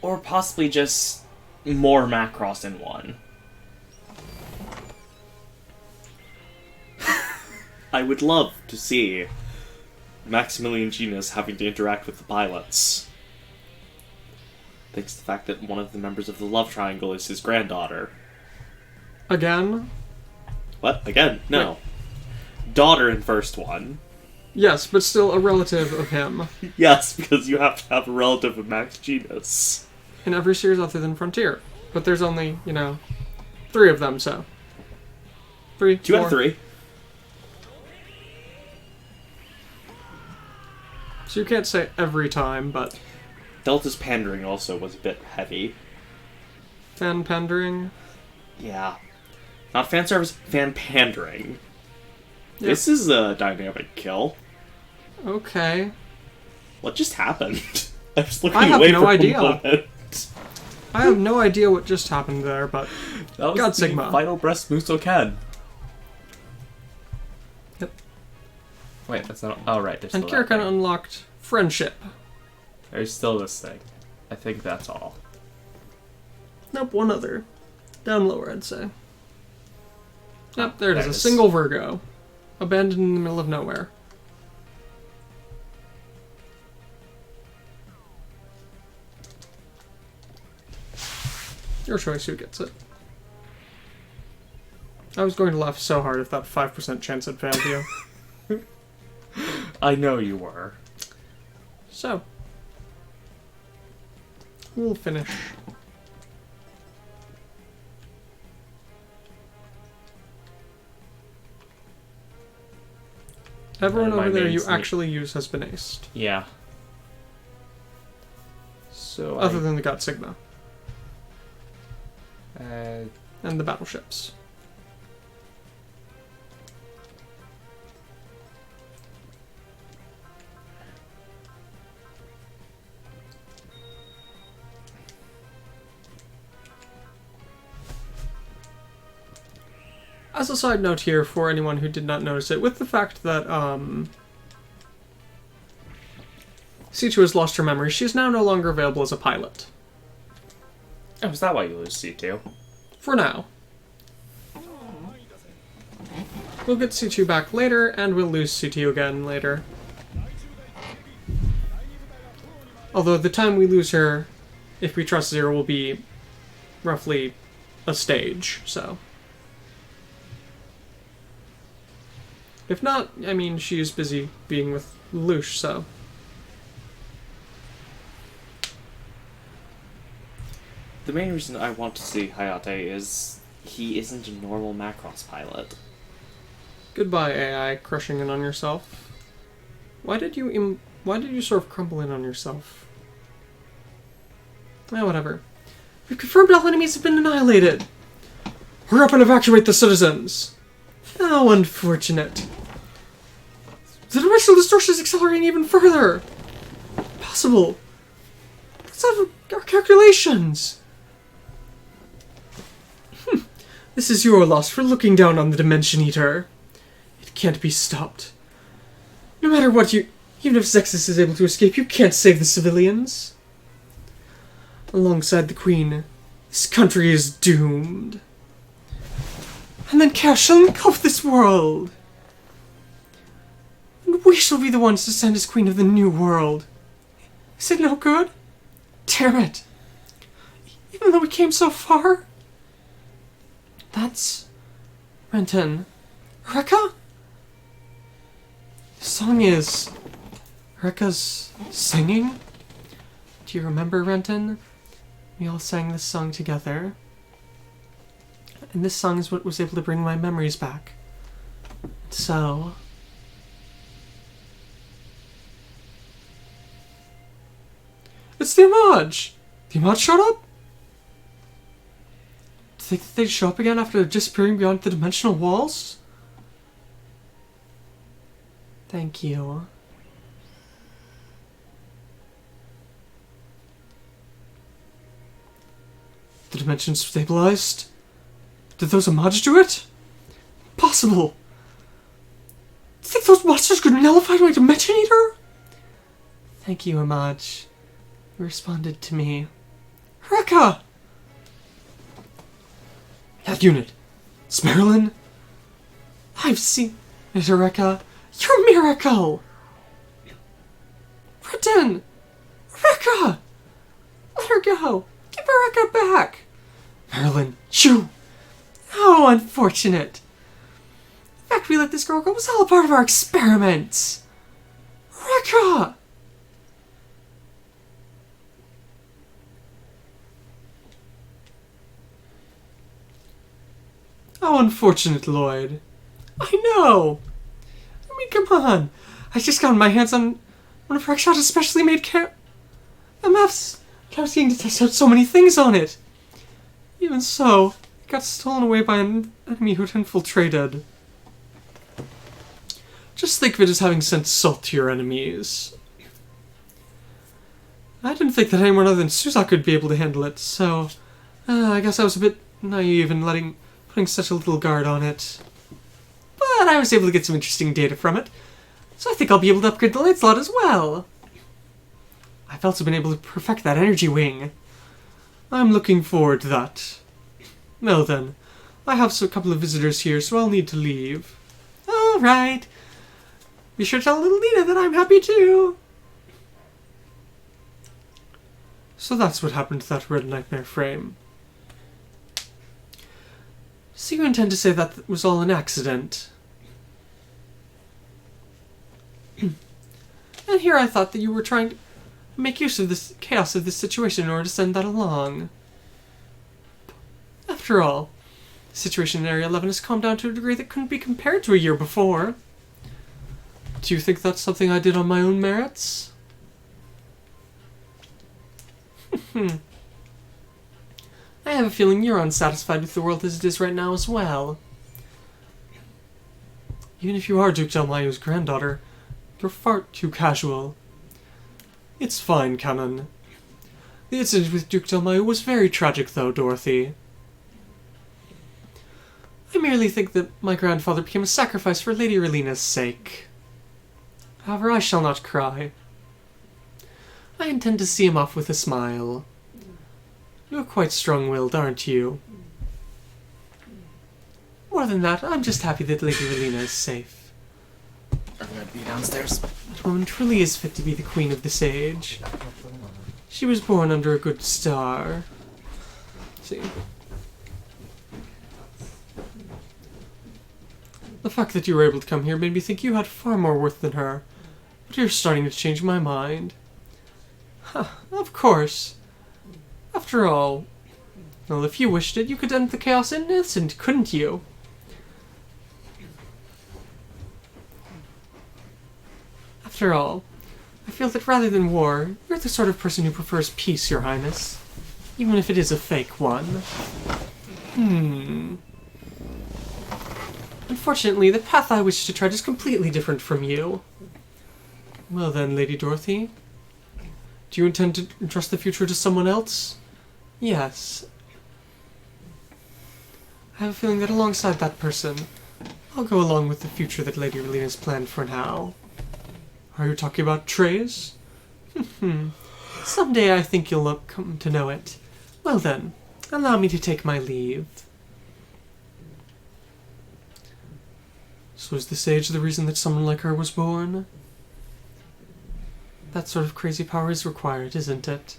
Or possibly just more Macross in one. I would love to see Maximilian Genius having to interact with the pilots. Thanks to the fact that one of the members of the love triangle is his granddaughter. Again? What? Again? No. Wait. Daughter in first one. Yes, but still a relative of him. Yes, because you have to have a relative of Max Genius. In every series other than Frontier. But there's only, 3 of them, so. 3, Do you 4. have 3? So you can't say every time, but... Delta's pandering also was a bit heavy. Fan pandering? Yeah. Not fan service, fan pandering. Yep. This is a dynamic kill. Okay. What just happened? I'm just looking I have away no for idea. a moment. I have no idea what just happened there, but... That was God the Sigma. final breast Musoken. Yep. Wait, that's not... Oh, right, there's And still that Chirico thing. unlocked Friendship. There's still this thing. I think that's all. Nope, one other. Down lower, I'd say. Yep, there it is. There A it is. single Virgo. Abandoned in the middle of nowhere. Your choice, who gets it. I was going to laugh so hard if that 5% chance had failed you. I know you were. So. We'll finish. Everyone My over there you name's actually use has been aced. Yeah. So Other than the God Sigma. Uh, And the battleships. As a side note here, for anyone who did not notice it, with the fact that, C2 has lost her memory, she is now no longer available as a pilot. oh, is that why you lose C2? For now. We'll get C2 back later, and we'll lose C2 again later. Although the time we lose her, if we trust Zero, will be roughly a stage, so... If not, I mean, she is busy being with Lush, so... The main reason I want to see Hayate is he isn't a normal Macross pilot. Goodbye, AI, crushing in on yourself. Why did you sort of crumble in on yourself? Eh, whatever. We've confirmed all enemies have been annihilated! Hurry up and evacuate the citizens! How unfortunate. The dimensional distortion is accelerating even further! Possible. That's out of our calculations! This is your loss for looking down on the Dimension Eater. It can't be stopped. No matter what you... Even if Zexus is able to escape, you can't save the civilians. Alongside the Queen, this country is doomed. And then chaos shall engulf this world. And we shall be the ones to stand as Queen of the New World. Is it no good? Damn it. Even though we came so far... That's... Renton. Rekka? The song is... Rekka's singing? Do you remember, Renton? We all sang this song together. And this song is what was able to bring my memories back. So... It's the Image! The Image showed up? Do you think that they'd show up again after disappearing beyond the dimensional walls? Thank you. The dimension's stabilized? Did those Image do it? Possible! think those monsters could nullify my Dimension Eater? Thank you, Imaj. You responded to me. Rekka! That unit. It's Marilyn? I've seen it, Rekka. You're a miracle! Ritten! Rekka! Let her go! Give Rekka back! Marilyn, you! How unfortunate! The fact we let this girl go was all a part of our experiments! Rekka! How unfortunate, Lloyd. I know! I mean, come on! I just got my hands on one of Rekshot's especially made MFs. I was getting to test out so many things on it! Even so, it got stolen away by an enemy who'd infiltrated. Just think of it as having sent salt to your enemies. I didn't think that anyone other than Suzak could be able to handle it, so I guess I was a bit naive in putting such a little guard on it. But I was able to get some interesting data from it, so I think I'll be able to upgrade the light slot as well. I've also been able to perfect that energy wing. I'm looking forward to that. Well then, I have a couple of visitors here, so I'll need to leave. Alright. Be sure to tell little Nina that I'm happy too. So that's what happened to that red nightmare frame. So you intend to say that was all an accident? And here I thought that you were trying to make use of this chaos of this situation in order to send that along. After all, the situation in Area 11 has calmed down to a degree that couldn't be compared to a year before. Do you think that's something I did on my own merits? I have a feeling you're unsatisfied with the world as it is right now as well. Even if you are Duke Delmayu's granddaughter, you're far too casual. It's fine, Canon. The incident with Duke Delmayu was very tragic, though, Dorothy. I merely think that my grandfather became a sacrifice for Lady Relina's sake. However, I shall not cry. I intend to see him off with a smile. You're quite strong-willed, aren't you? More than that, I'm just happy that Lady Relina is safe. Are we going to be downstairs? That woman truly is fit to be the queen of this age. She was born under a good star. See? The fact that you were able to come here made me think you had far more worth than her. But you're starting to change my mind. Huh, of course. After all, well, if you wished it, you could end the chaos in an instant, couldn't you? After all, I feel that rather than war, you're the sort of person who prefers peace, Your Highness. Even if it is a fake one. Unfortunately, the path I wish to tread is completely different from you. Well then, Lady Dorothy, do you intend to entrust the future to someone else? Yes. I have a feeling that alongside that person, I'll go along with the future that Lady Relina's planned for now. Are you talking about Treize? Someday I think you'll come to know it. Well then, allow me to take my leave. So is the Sage the reason that someone like her was born? That sort of crazy power is required, isn't it?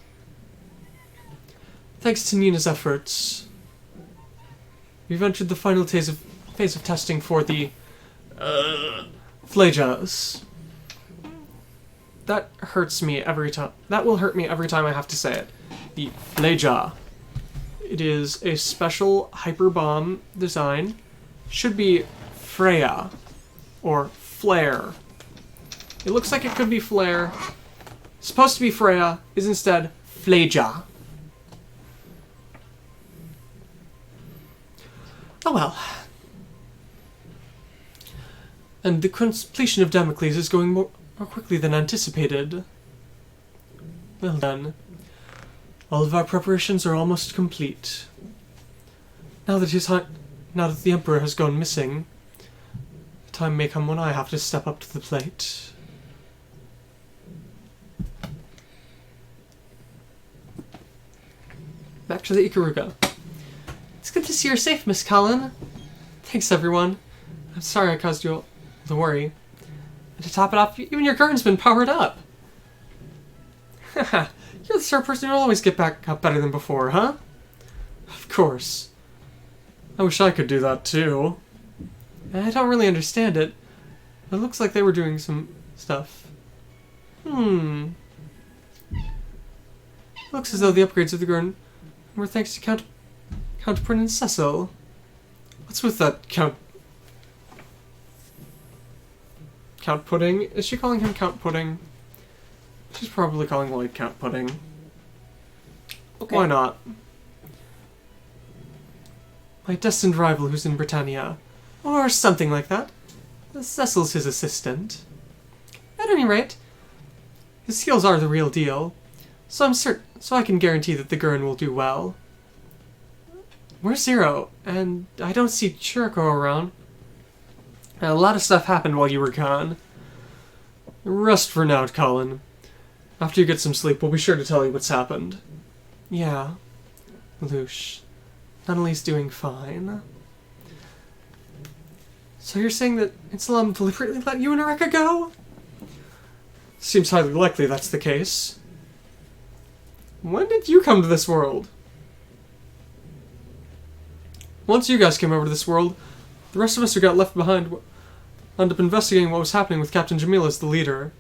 Thanks to Nina's efforts, we've entered the final phase of testing for the Flajas. That hurts me every time. That will hurt me every time I have to say it. The Flaja. It is a special hyper bomb design. Should be Freya or Flare. It looks like it could be Flare. Supposed to be Freya, is instead Flaja. Oh well. And the completion of Damocles is going more quickly than anticipated. Well then. All of our preparations are almost complete. Now that the Emperor has gone missing, time may come when I have to step up to the plate. Back to the Ikaruga. It's good to see you're safe, Miss Cullen. Thanks, everyone. I'm sorry I caused you all the worry. And to top it off, even your Guren's been powered up. Haha, you're the sort of person who'll always get back up better than before, huh? Of course. I wish I could do that, too. I don't really understand it. It looks like they were doing some stuff. Looks as though the upgrades of the Guren were thanks to Count Pudding and Cecil. What's with that Count Pudding? Is she calling him Count Pudding? She's probably calling Lloyd Count Pudding. Okay. Why not? My destined rival who's in Britannia. Or something like that. Cecil's his assistant. At any rate, his skills are the real deal. So I can guarantee that the Guren will do well. Where's Zero? And I don't see Chirico around. A lot of stuff happened while you were gone. Rest for now, Colin. After you get some sleep, we'll be sure to tell you what's happened. Yeah. Lush. Nunnally's doing fine. So you're saying that Ypsilon deliberately let you and Eureka go? Seems highly likely that's the case. When did you come to this world? Once you guys came over to this world, the rest of us who got left behind wound up investigating what was happening with Captain Jamil as the leader.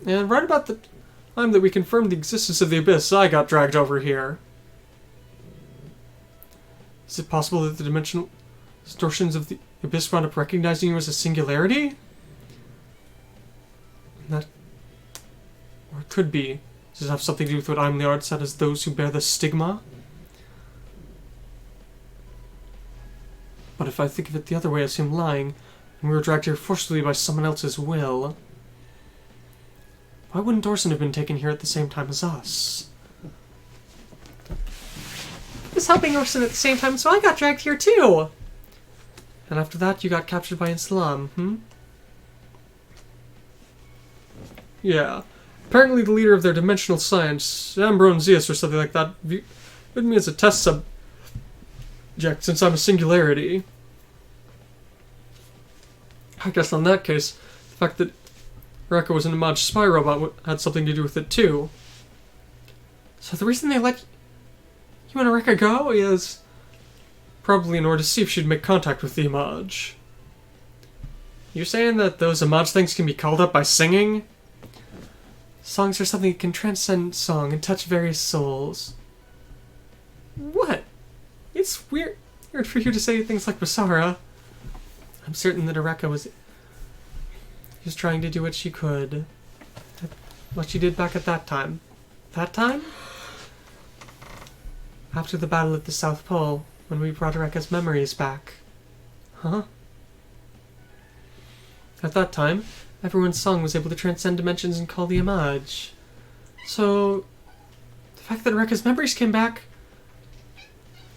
And right about the time that we confirmed the existence of the Abyss, I got dragged over here. Is it possible that the dimensional distortions of the Abyss wound up recognizing you as a singularity? Or it could be. Does it have something to do with what Imliard said as those who bear the stigma? But if I think of it the other way as him lying, and we were dragged here forcibly by someone else's will, why wouldn't Orson have been taken here at the same time as us? I was helping Orson at the same time, so I got dragged here too! And after that, you got captured by Islam, Yeah. Apparently the leader of their dimensional science, Ambroseus or something like that, viewed me as a test subject since I'm a singularity. I guess in that case, the fact that Rekka was an Image spy robot had something to do with it too. So the reason they let you and Rekka go is probably in order to see if she'd make contact with the Image. You're saying that those Image things can be called up by singing? Songs are something that can transcend song and touch various souls. What? It's weird for you to say things like Basara. I'm certain that Areka was just trying to do what she could. What she did back at that time. That time? After the battle at the South Pole, when we brought Areka's memories back. Huh? At that time, everyone's song was able to transcend dimensions and call the Image. So, the fact that Areka's memories came back,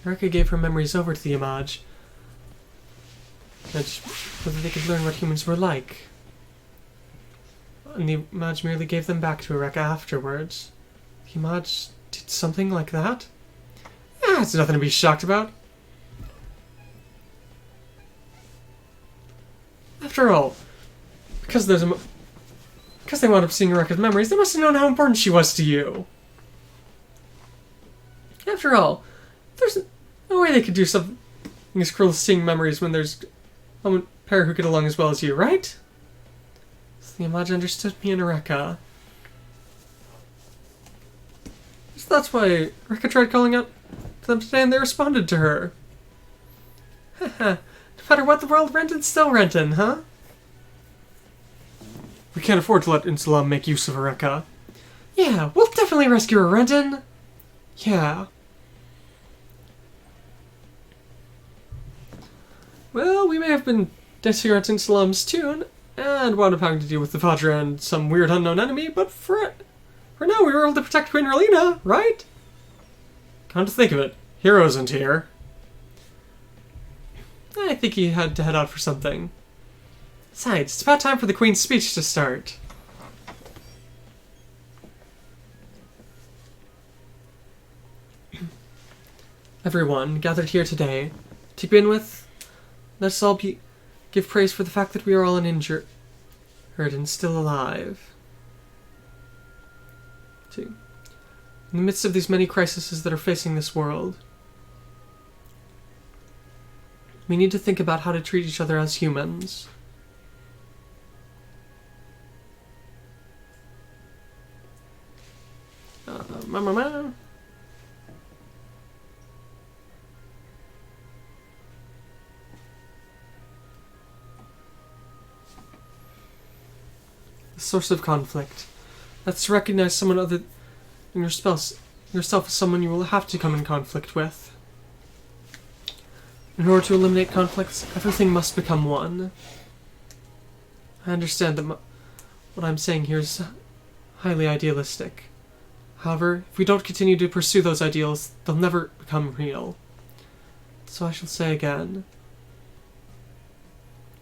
Areka gave her memories over to the Image, so that they could learn what humans were like. And the Image merely gave them back to Areka afterwards. The Image did something like that? It's nothing to be shocked about. After all, because they wound up seeing Areka's memories, they must have known how important she was to you. After all, there's no way they could do something as cruel as seeing memories when there's a pair who get along as well as you, right? So the Image understood me and Areka. So that's why Areka tried calling out to them today and they responded to her. Haha, no matter what the world rented, still rentin', huh? We can't afford to let Insulam make use of Areka. Yeah, we'll definitely rescue her, Renton. Yeah. Well, we may have been dancing around Insulam's tune, and wound up having to deal with the Vajra and some weird unknown enemy, but for now we were able to protect Queen Relina, right? Come to think of it, Hero isn't here. I think he had to head out for something. Besides, it's about time for the Queen's speech to start. Everyone gathered here today, to begin with, let us all give praise for the fact that we are all uninjured and still alive. 2. In the midst of these many crises that are facing this world, we need to think about how to treat each other as humans. The source of conflict. That's to recognize someone other than yourself as someone you will have to come in conflict with. In order to eliminate conflicts, everything must become one. I understand that what I'm saying here is highly idealistic. However, if we don't continue to pursue those ideals, they'll never become real. So I shall say again.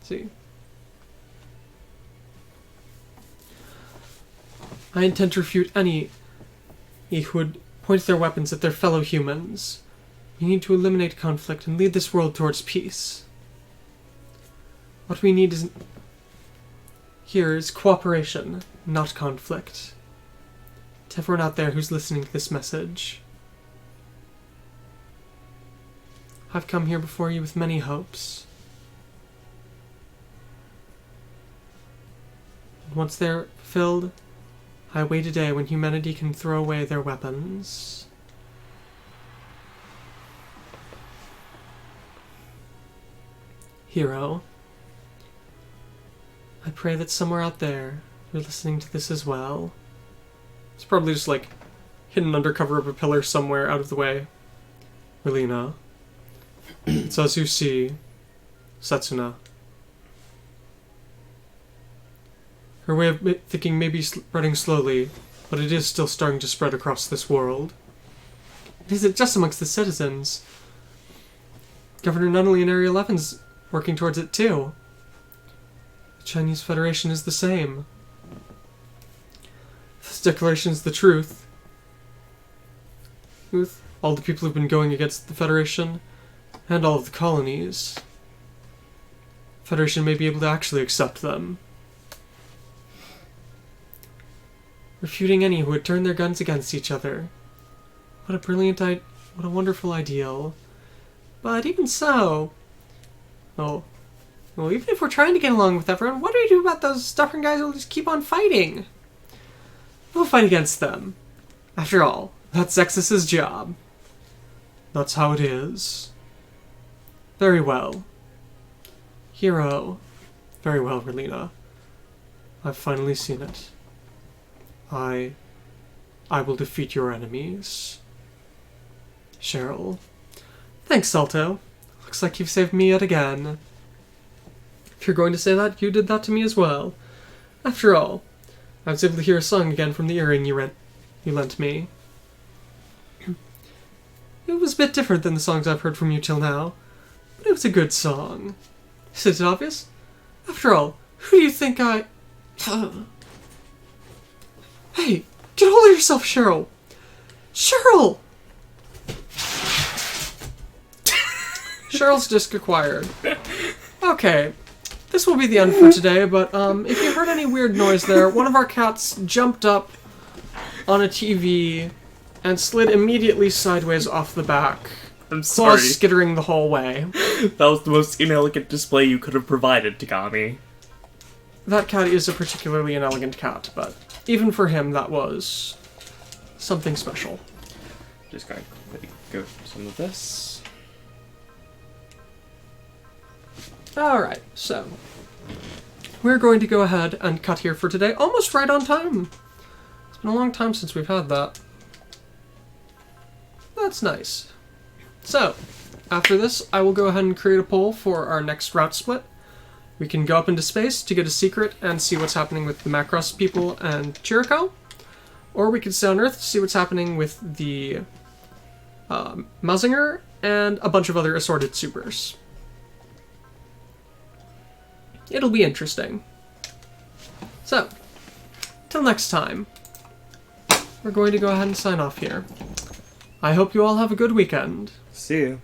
See. I intend to refute any who would point their weapons at their fellow humans. We need to eliminate conflict and lead this world towards peace. What we need here is cooperation, not conflict. To everyone out there who's listening to this message, I've come here before you with many hopes. And once they're fulfilled, I await a day when humanity can throw away their weapons. Hero, I pray that somewhere out there you're listening to this as well. It's probably just like hidden under cover of a pillar somewhere out of the way. Relina. It's as you see, Setsuna. Her way of thinking may be spreading slowly, but it is still starting to spread across this world. It isn't just amongst the citizens. Governor Nunnally in Area 11's working towards it too. The Chinese Federation is the same. This declaration is the truth. With all the people who've been going against the Federation, and all of the colonies. The Federation may be able to actually accept them. Refuting any who would turn their guns against each other. What a brilliant what a wonderful ideal. But even so... Well, even if we're trying to get along with everyone, what do we do about those stubborn guys who'll just keep on fighting? We'll fight against them. After all, that's Zexus's job. That's how it is. Very well. Hero. Very well, Relina. I've finally seen it. I will defeat your enemies. Cheryl. Thanks, Salto. Looks like you've saved me yet again. If you're going to say that, you did that to me as well. After all, I was able to hear a song again from the earring you lent me. It was a bit different than the songs I've heard from you till now, but it was a good song. Isn't it obvious? After all, who do you think I... Hey, get hold of yourself, Cheryl! Cheryl! Cheryl's disc acquired. Okay, this will be the end for today, but if you heard any weird noise there, one of our cats jumped up on a TV and slid immediately sideways off the back. I'm sorry. Claws skittering the whole way. That was the most inelegant display you could have provided, Takami. That cat is a particularly inelegant cat, but even for him, that was something special. Just going to go for some of this. Alright, so we're going to go ahead and cut here for today, almost right on time. It's been a long time since we've had that. That's nice. So, after this, I will go ahead and create a poll for our next route split. We can go up into space to get a secret and see what's happening with the Macross people and Chirico. Or we could stay on Earth to see what's happening with the Mazinger and a bunch of other assorted supers. It'll be interesting. So, till next time, we're going to go ahead and sign off here. I hope you all have a good weekend. See you.